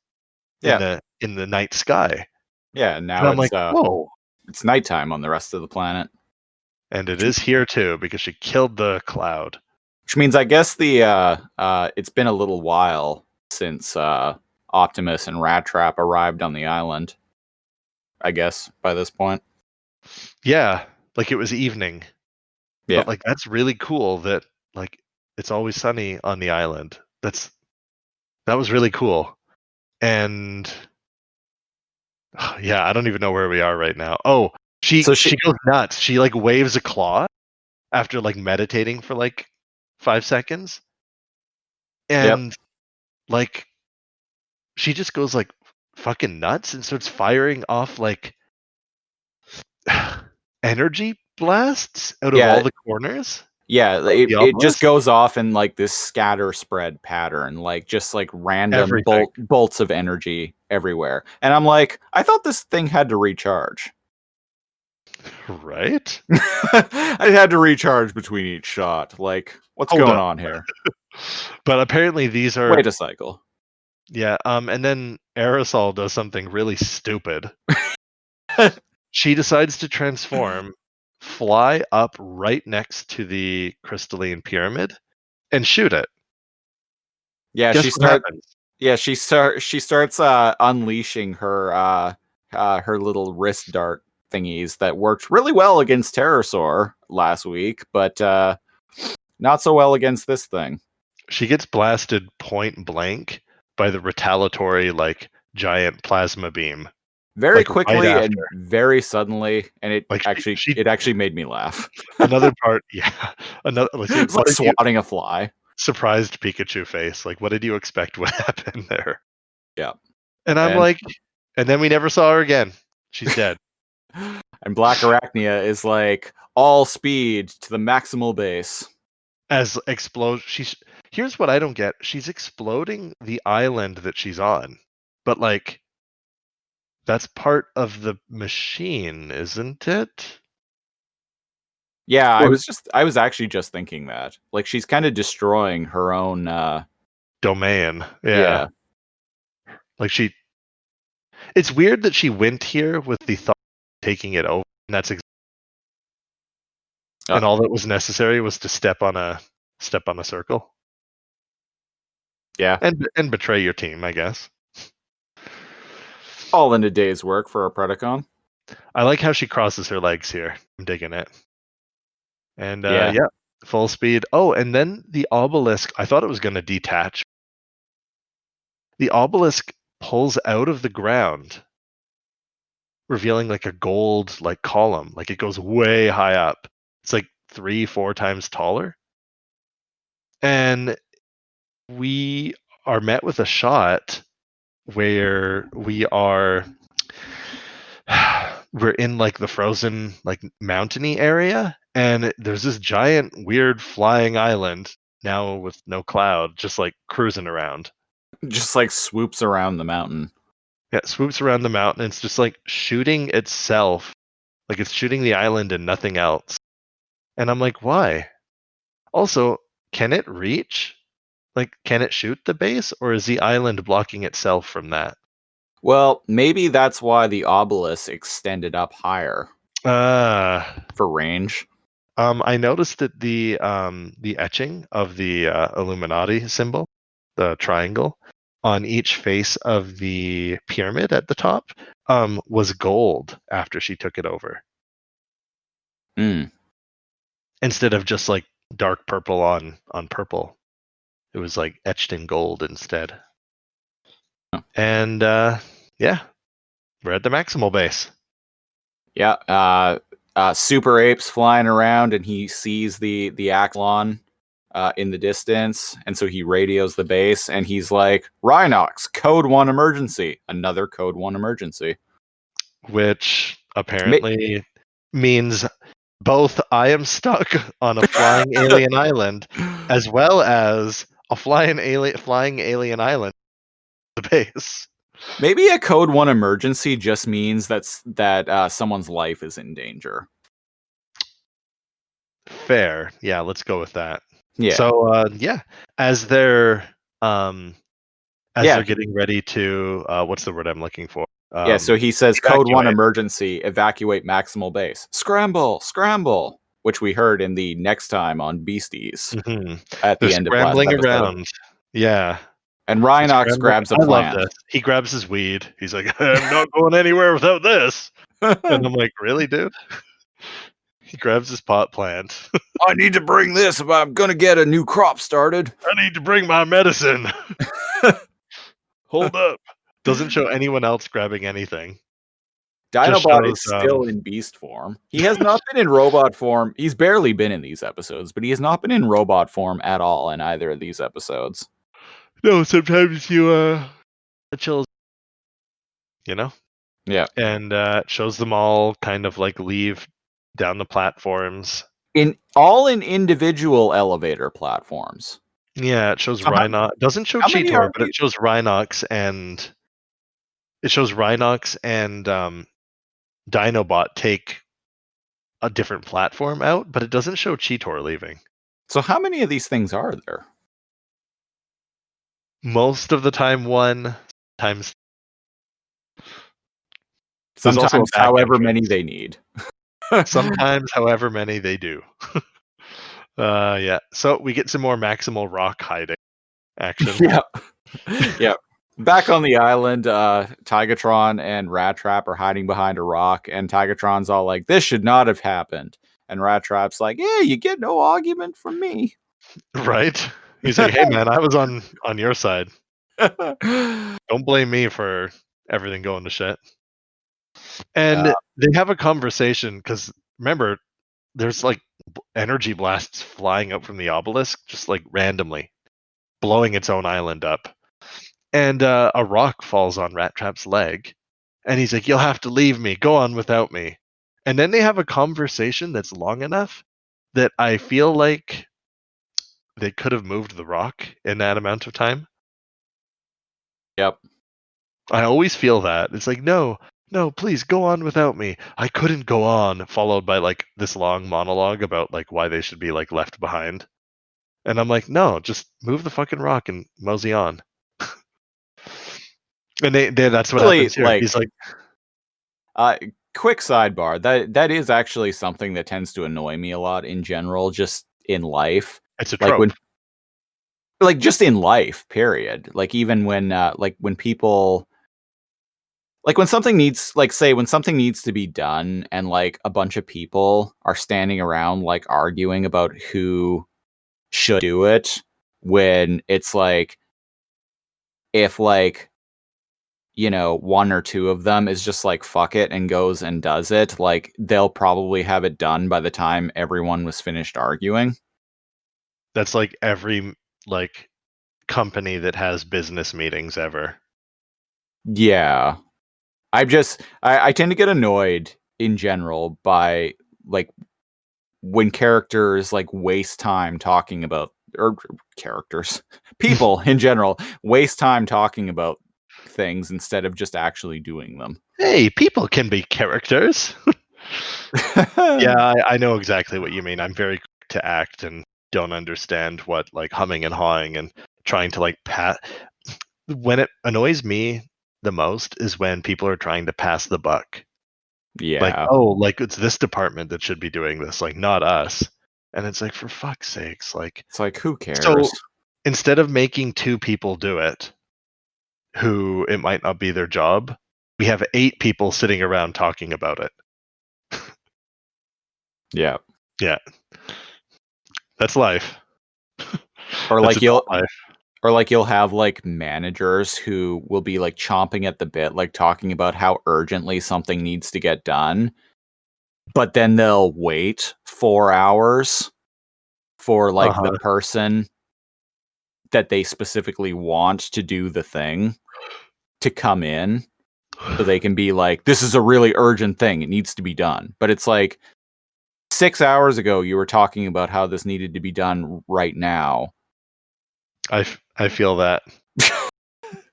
in yeah, the night sky. yeah. And Now I'm like, whoa. it's nighttime on the rest of the planet, And it is here too, because she killed the cloud. which means I guess the it's been a little while since Optimus and Rat Trap arrived on the island. I guess by this point. Yeah, like it was evening. Yeah. But like that's really cool that like it's always sunny on the island. That was really cool. And yeah, I don't even know where we are right now. Oh, she goes nuts. She like waves a claw after like meditating for like 5 seconds. And like she just goes like fucking nuts and starts firing off like energy blasts out of all the corners. Yeah, of the it just obelisk. goes off in like this scatter spread pattern, like just like random Everything. bolts of energy everywhere. And I'm like, I thought this thing had to recharge. Right? I had to recharge between each shot. Like, what's going on here? But apparently these are Wait a cycle. Yeah, and then Aerosol does something really stupid. She decides to transform, fly up right next to the crystalline pyramid, and shoot it. Yeah, Guess what happens? Yeah, she starts unleashing her her little wrist dart thingies that worked really well against Pterosaur last week, but not so well against this thing. She gets blasted point blank by the retaliatory like giant plasma beam. Very like, quickly right and very suddenly, and it Like, it actually made me laugh. Another part, yeah. Another It's like swatting a fly. Surprised Pikachu face. Like, what did you expect would happen there? Yeah. And I'm like, and then we never saw her again. She's dead. And Black Arachnia is like all speed to the maximal base. As here's what I don't get. She's exploding the island that she's on. But like that's part of the machine, isn't it? Yeah, I was actually just thinking that. Like she's kind of destroying her own domain. Yeah. Like it's weird that she went here with the thought taking it over. And that's Oh. and all that was necessary was to step on a circle. Yeah. And betray your team, I guess. All in a day's work for a Predacon. I like how she crosses her legs here. I'm digging it. And Yeah. yeah, full speed. Oh, and then the obelisk, I thought it was going to detach. The obelisk pulls out of the ground, revealing like a gold like column. Like it goes way high up. It's like 3-4 times taller. And we are met with a shot where we're in like the frozen like mountainy area, and there's this giant weird flying island now with no cloud, just like cruising around. Just like swoops around the mountain. Yeah, it swoops around the mountain. It's just like shooting itself, like it's shooting the island and nothing else. And I'm like, why? Also, can it reach? Like, can it shoot the base, or is the island blocking itself from that? Well, maybe that's why the obelisk extended up higher for range. I noticed that the etching of the Illuminati symbol, the triangle, on each face of the pyramid at the top, was gold after she took it over, instead of just like dark purple on purple. It was like etched in gold instead. Oh. And yeah, we're at the maximal base. Yeah, Super Ape's flying around, and he sees the Axlon in the distance, and so he radios the base, and he's like, "Rhinox, Code 1 emergency." Another Code 1 emergency. Which apparently means both I am stuck on a flying alien island, as well as a flying alien island, the base. Maybe a Code 1 emergency just means that someone's life is in danger. Fair. Yeah, let's go with that. Yeah. So yeah, as they're Yeah. getting ready to what's the word I'm looking for? Yeah, so he says Code 1 evacuate. emergency, evacuate maximal base. Scramble, scramble, which we heard in the next time on Beasties at the They're end of last scrambling episode. around. Yeah. And Rhinox grabs a plant. I love this. He grabs his weed. He's like, I'm not going anywhere without this. And I'm like, really, dude? He grabs his pot plant. I need to bring this if I'm going to get a new crop started. I need to bring my medicine. Hold up. Doesn't show anyone else grabbing anything. Dinobot is still in beast form. He has not been in robot form. He's barely been in these episodes, but he has not been in robot form at all in either of these episodes. No, sometimes you chills, you know? Yeah. And it shows them all kind of like leave down the platforms. In individual elevator platforms. Yeah, it shows Rhinox. Doesn't show Cheetor, but it shows Rhinox and Dinobot take a different platform out, but it doesn't show Cheetor leaving. So how many of these things are there? Most of the time one, times sometimes however many they need. Sometimes however many they do. Yeah. So we get some more maximal rock hiding action. Yeah. Yeah. Back on the island, Tigatron and Rat Trap are hiding behind a rock, and Tigatron's all like, "This should not have happened." And Rat Trap's like, "Yeah, you get no argument from me." Right? He's like, "Hey man, I was on your side. Don't blame me for everything going to shit." And they have a conversation because remember, there's like energy blasts flying up from the obelisk, just like randomly, blowing its own island up. And a rock falls on Rat Trap's leg, and he's like, "You'll have to leave me. Go on without me." And then they have a conversation that's long enough that I feel like they could have moved the rock in that amount of time. Yep. I always feel that. It's like, no, please go on without me. I couldn't go on, followed by like this long monologue about like why they should be like left behind. And I'm like, no, just move the fucking rock and mosey on. And they that's what happens here. Like, he's like, quick sidebar. That is actually something that tends to annoy me a lot in general, just in life. It's a Like trope. just in life, period. Like even when people, like when something needs, like say when something needs to be done and like a bunch of people are standing around like arguing about who should do it, when it's like, if like, one or two of them is just like fuck it and goes and does it, like they'll probably have it done by the time everyone was finished arguing. That's like every like company that has business meetings ever. Yeah. I tend to get annoyed in general by like when characters like waste time talking about, or characters, people in general waste time talking about things instead of just actually doing them. Hey, people can be characters. Yeah, I know exactly what you mean. I'm very quick to act and don't understand what like humming and hawing and trying to like pat. When it annoys me the most is when people are trying to pass the buck. Like, Yeah. oh, like it's this department that should be doing this, like not us. And it's like, for fuck's sakes, like, It's like, who cares? so instead of making two people do it, who it might not be their job, we have 8 people sitting around talking about it. Yeah. Yeah, that's life. Or That's like adult life. you'll have like managers who will be like chomping at the bit, like talking about how urgently something needs to get done, but then they'll wait 4 hours for like the Uh-huh. person that they specifically want to do the thing to come in, so they can be like, this is a really urgent thing, it needs to be done. But it's like 6 hours ago you were talking about how this needed to be done right now. I feel that.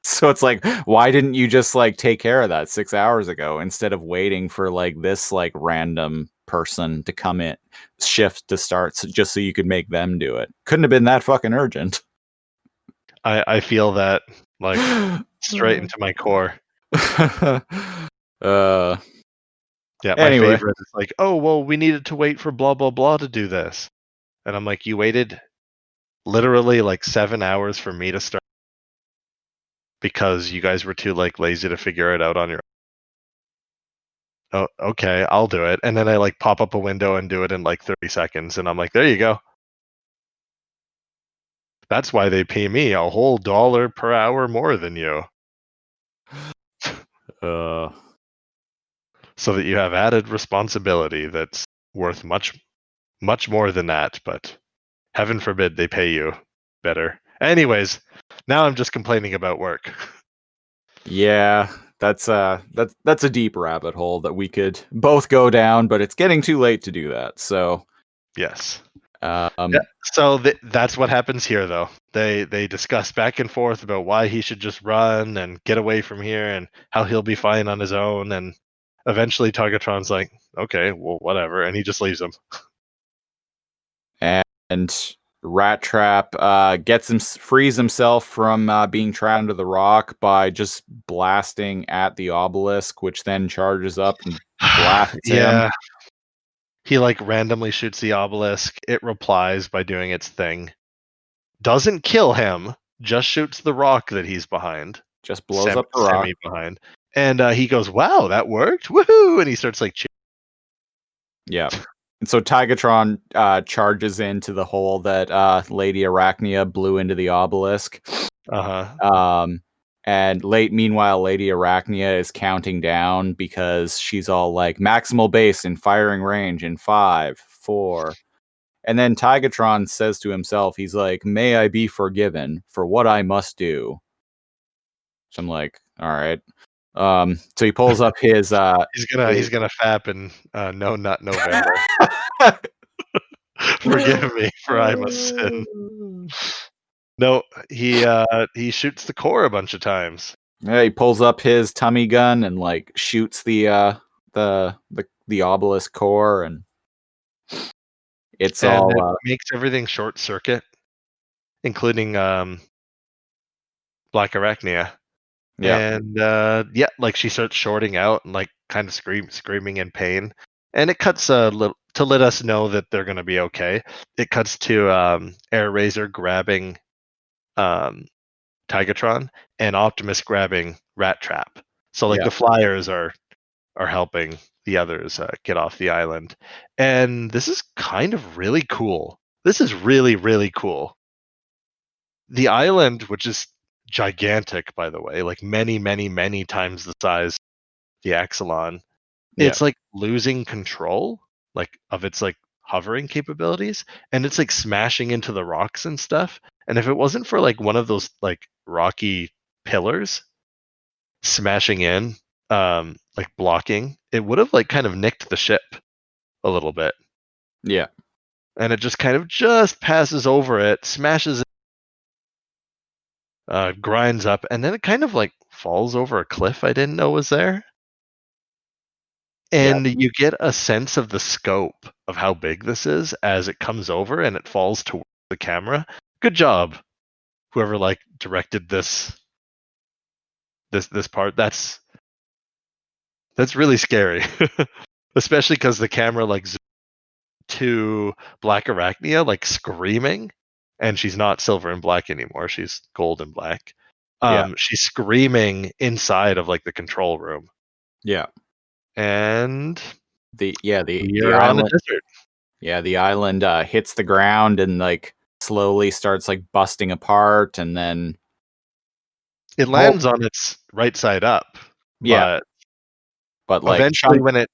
So it's like, why didn't you just like take care of that 6 hours ago instead of waiting for like this like random person to come in, shift to start, just so you could make them do it? Couldn't have been that fucking urgent. I feel that like straight into my core. uh Yeah, my anyway. favorite is like, oh well, we needed to wait for blah blah blah to do this, and I'm like, you waited literally like 7 hours for me to start because you guys were too like lazy to figure it out on your own. Oh, okay, I'll do it. And then I like pop up a window and do it in like 30 seconds, and I'm like, there you go. That's why they pay me a whole dollar per hour more than you. uh So that you have added responsibility that's worth much more than that, but heaven forbid they pay you better. Anyways, now I'm just complaining about work. Yeah, that's a deep rabbit hole that we could both go down, but it's getting too late to do that. So, Yes. um, Yeah. So that's what happens here, though. They discuss back and forth about why he should just run and get away from here, and how he'll be fine on his own. And eventually, Tigatron's like, "Okay, well, whatever," and he just leaves him. and Rat Trap frees himself from being trapped under the rock by just blasting at the obelisk, which then charges up and blasts him. Yeah. He like randomly shoots the obelisk. It replies by doing its thing. Doesn't kill him. Just shoots the rock that he's behind. Just blows up the rock. Semi behind. And he goes, "Wow, that worked! Woohoo!" And he starts like cheering. Yeah. And so Tigatron charges into the hole that Lady Arachnia blew into the obelisk. Uh-huh. And meanwhile, Lady Arachnia is counting down because she's all like, maximal base in firing range in 5, 4. And then Tigatron says to himself, he's like, may I be forgiven for what I must do. So I'm like, all right. So he pulls up his He's gonna fap in no nut November. Forgive me, for I must sin. No, he shoots the core a bunch of times. Yeah, he pulls up his tummy gun and like shoots the obelisk core, and it's And it all makes everything short circuit, including Black Arachnia. Yeah. And like she starts shorting out and like kind of screaming in pain. And it cuts to let us know that they're gonna be okay. It cuts to Air Razor grabbing um, Tigatron and Optimus grabbing Rat Trap. So like Yeah. the Flyers are helping the others get off the island. And this is kind of really cool. This is really, really cool. The island, which is gigantic, by the way, like many, many, many times the size of the Axelon, Yeah. it's like losing control, like of its like hovering capabilities, and it's like smashing into the rocks and stuff. And if it wasn't for like one of those like rocky pillars smashing in, like blocking, it would have like kind of nicked the ship a little bit. Yeah. And it just kind of just passes over it, smashes it, grinds up, and then it kind of like falls over a cliff I didn't know was there. Yeah. And you get a sense of the scope of how big this is as it comes over and it falls towards the camera. Good job, whoever like directed this part. That's really scary, especially because the camera like zooms to Black Arachnia like screaming, and she's not silver and black anymore. She's gold and black. Yeah. She's screaming inside of like the control room, Yeah. and The you're on a island. desert. Yeah, the island hits the ground and like slowly starts like busting apart, and then It lands on its right side up, yeah, but but like eventually when it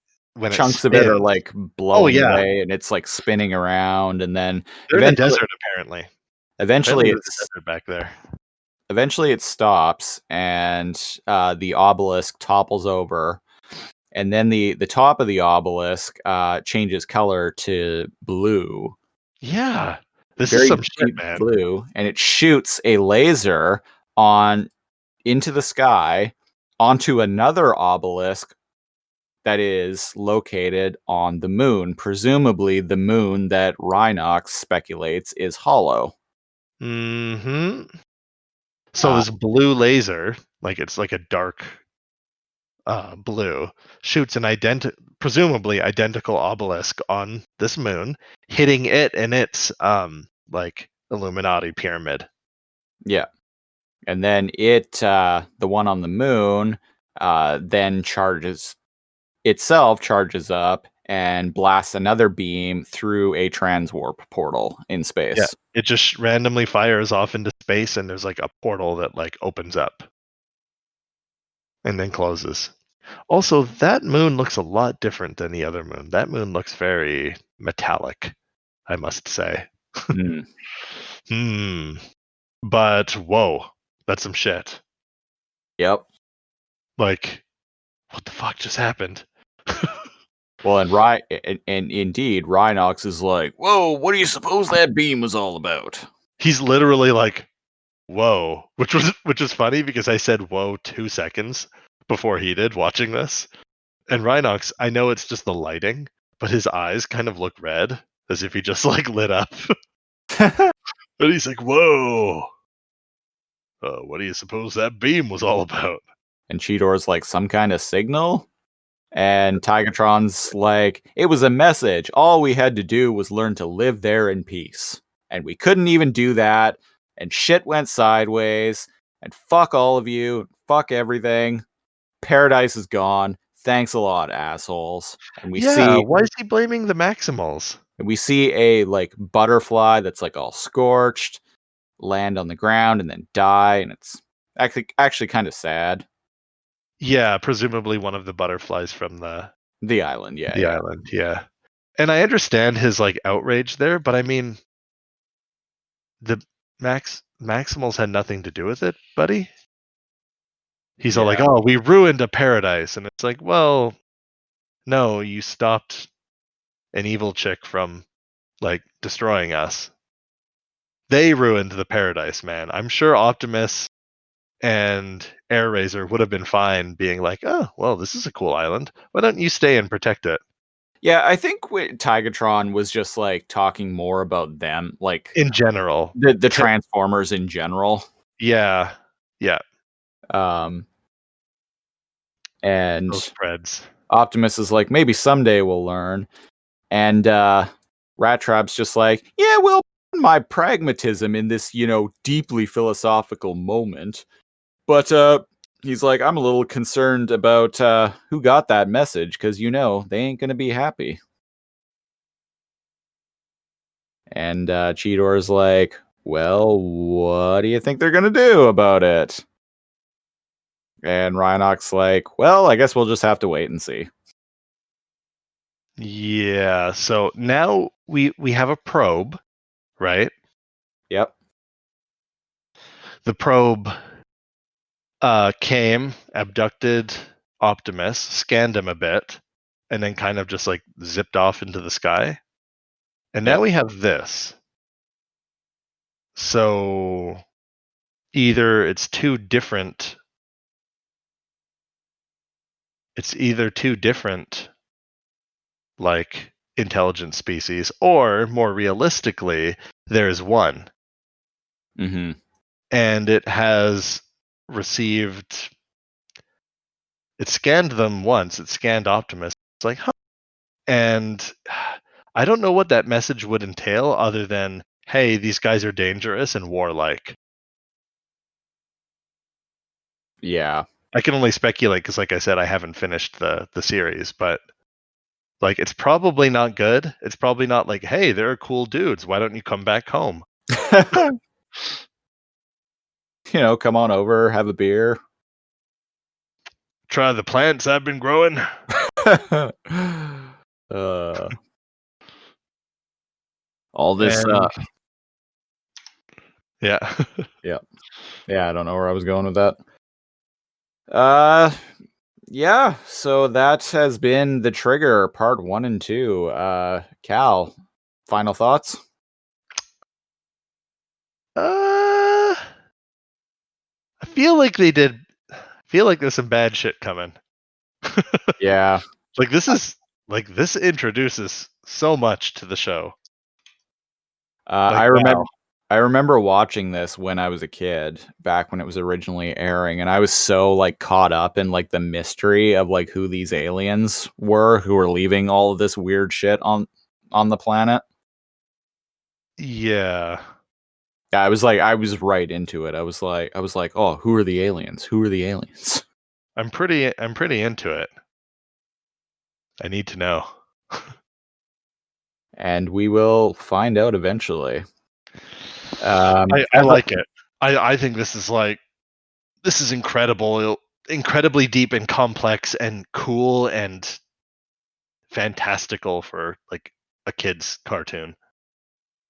chunks of it are spins, like oh blowing yeah, away, and it's like spinning around, and then they're in a eventually, desert apparently. eventually There's a it's desert back there. eventually it stops, and the obelisk topples over, and then the top of the obelisk changes color to blue, Yeah, this is very some shit, deep man. blue, and it shoots a laser on into the sky onto another obelisk that is located on the moon, presumably the moon that Rhinox speculates is hollow. Hmm. So Uh, this blue laser, like it's like a dark blue, shoots an presumably identical obelisk on this moon, hitting it in its like Illuminati pyramid. yeah. And then the one on the moon, then charges up and blasts another beam through a transwarp portal in Yeah, space. it just randomly fires off into space, and there's like a portal that like opens up and then closes. Also, that moon looks a lot different than the other moon. That moon looks very metallic, I must say. Hmm. Hmm. But whoa, that's some shit. Yep. Like, what the fuck just happened? Well, and indeed, Rhinox is like, "Whoa, what do you suppose that beam was all about?" He's literally like, whoa, which is funny because I said whoa 2 seconds before he did watching this. And Rhinox, I know it's just the lighting, but his eyes kind of look red as if he just like lit up. And he's like, whoa, what do you suppose that beam was all about? And Cheetor's like, "Some kind of signal?" And Tigatron's like, "It was a message. All we had to do was learn to live there in peace. And we couldn't even do that. And shit went sideways. And fuck all of you. Fuck everything. Paradise is gone. Thanks a lot, assholes." And Yeah, why is he blaming the Maximals? we see a like butterfly that's like all scorched land on the ground and then die, and it's actually kind of sad. Yeah, presumably one of the butterflies from the The island, yeah, yeah. island. Yeah, and I understand his like outrage there, but I mean, the Maximals had nothing to do with it, buddy. He's all like, Yeah. "Oh, we ruined a paradise," and it's like, well, no, you stopped an evil chick from like destroying us. They ruined the paradise, man. I'm sure Optimus and Air Razor would have been fine being like, "Oh, well, this is a cool island. Why don't you stay and protect it?" Yeah, I think Tigatron was just like talking more about them, like In general, the Transformers in general. yeah, yeah. Um, And Those Preds. Optimus is like, maybe someday we'll learn. And Rat Trap's just like, yeah, well, my pragmatism in this, deeply philosophical moment. But he's like, I'm a little concerned about who got that message, because, they ain't going to be happy. And Cheetor's like, well, what do you think they're going to do about it? And Rhinox's like, well, I guess we'll just have to wait and see. Yeah, so now we have a probe, right? Yep. The probe came, abducted Optimus, scanned him a bit, and then kind of just like zipped off into the sky. And now Yep. we have this. So either it's either two different like intelligent species, or more realistically, there's one. Mm-hmm. And it has it scanned them once. It scanned Optimus. It's like, huh. And I don't know what that message would entail other than, hey, these guys are dangerous and warlike. Yeah. I can only speculate because, like I said, I haven't finished the series, but like it's probably not good. It's probably not like, hey, they're cool dudes. Why don't you come back home? Come on over, have a beer. Try the plants I've been growing. All this. Yeah. Yeah, I don't know where I was going with that. Yeah, so that has been The Trigger, part 1 and 2. Cal, final thoughts? I feel like there's some bad shit coming. Yeah. This introduces so much to the show. I remember watching this when I was a kid, back when it was originally airing, and I was so caught up in the mystery of who these aliens were who were leaving all of this weird shit on the planet. Yeah. Yeah, I was right into it. I was like, oh, who are the aliens? Who are the aliens? I'm pretty into it. I need to know. And we will find out eventually. I like it. I think this is incredibly deep and complex and cool and fantastical for a kid's cartoon.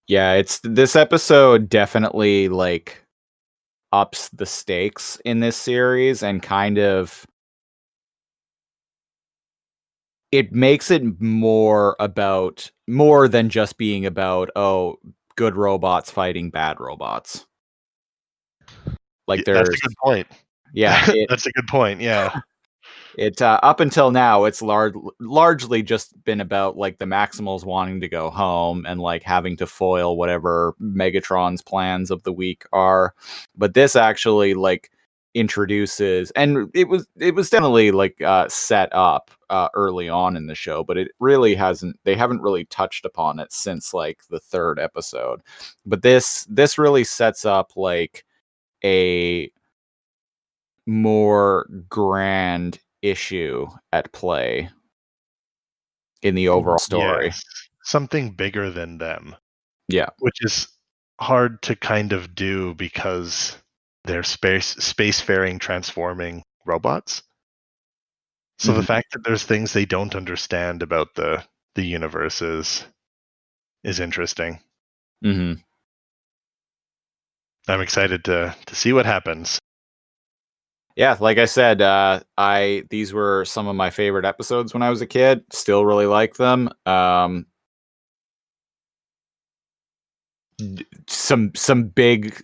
Yeah, this episode definitely ups the stakes in this series and kind of it makes it more than just being about good robots fighting bad robots. That's a good point. Yeah, that's a good point. Yeah. It up until now, it's largely just been about the Maximals wanting to go home and having to foil whatever Megatron's plans of the week are. But this actually introduces, and it was definitely set up early on in the show, but it really hasn't. They haven't really touched upon it since the third episode. But this really sets up a more grand issue at play in the overall story. Yes. Something bigger than them. Yeah. Which is hard to kind of do because they're spacefaring transforming robots. So the fact that there's things they don't understand about the universe is interesting. Mm-hmm. I'm excited to see what happens. Yeah, like I said, these were some of my favorite episodes when I was a kid. Still really like them. Some big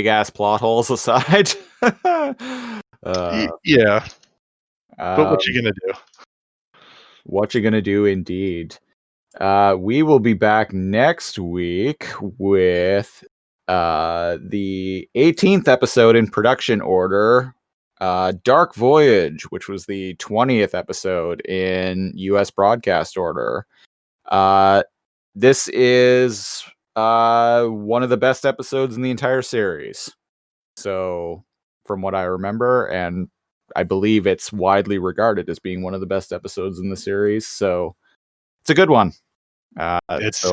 ass plot holes aside. Yeah. But what you gonna do? What you gonna do, indeed. We will be back next week with the 18th episode in production order, Dark Voyage, which was the 20th episode in U.S. broadcast order. This is one of the best episodes in the entire series. So, from what I remember, and I believe it's widely regarded as being one of the best episodes in the series. So, it's a good one. It's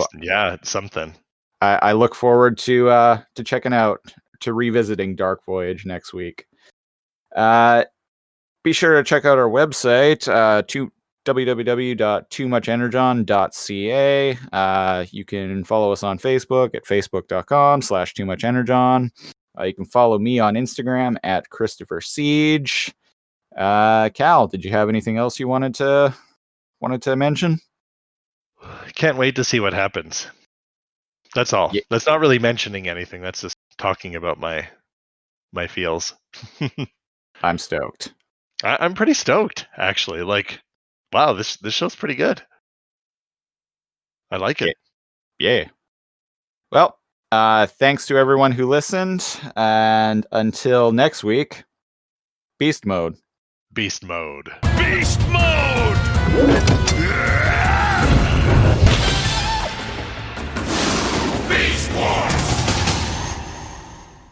something. I look forward to checking out, to revisiting Dark Voyage next week. Be sure to check out our website, www.toomuchenergon.ca. You can follow us on Facebook at facebook.com/toomuchenergon. You can follow me on Instagram at Christopher Siege. Cal, did you have anything else you wanted to mention? Can't wait to see what happens. That's all. Yeah. That's not really mentioning anything. That's just talking about my feels. I'm stoked. I'm pretty stoked, actually. Like, wow, this show's pretty good. I like it. Yeah. Well, thanks to everyone who listened, and until next week, Beast Mode. Beast mode. Beast mode!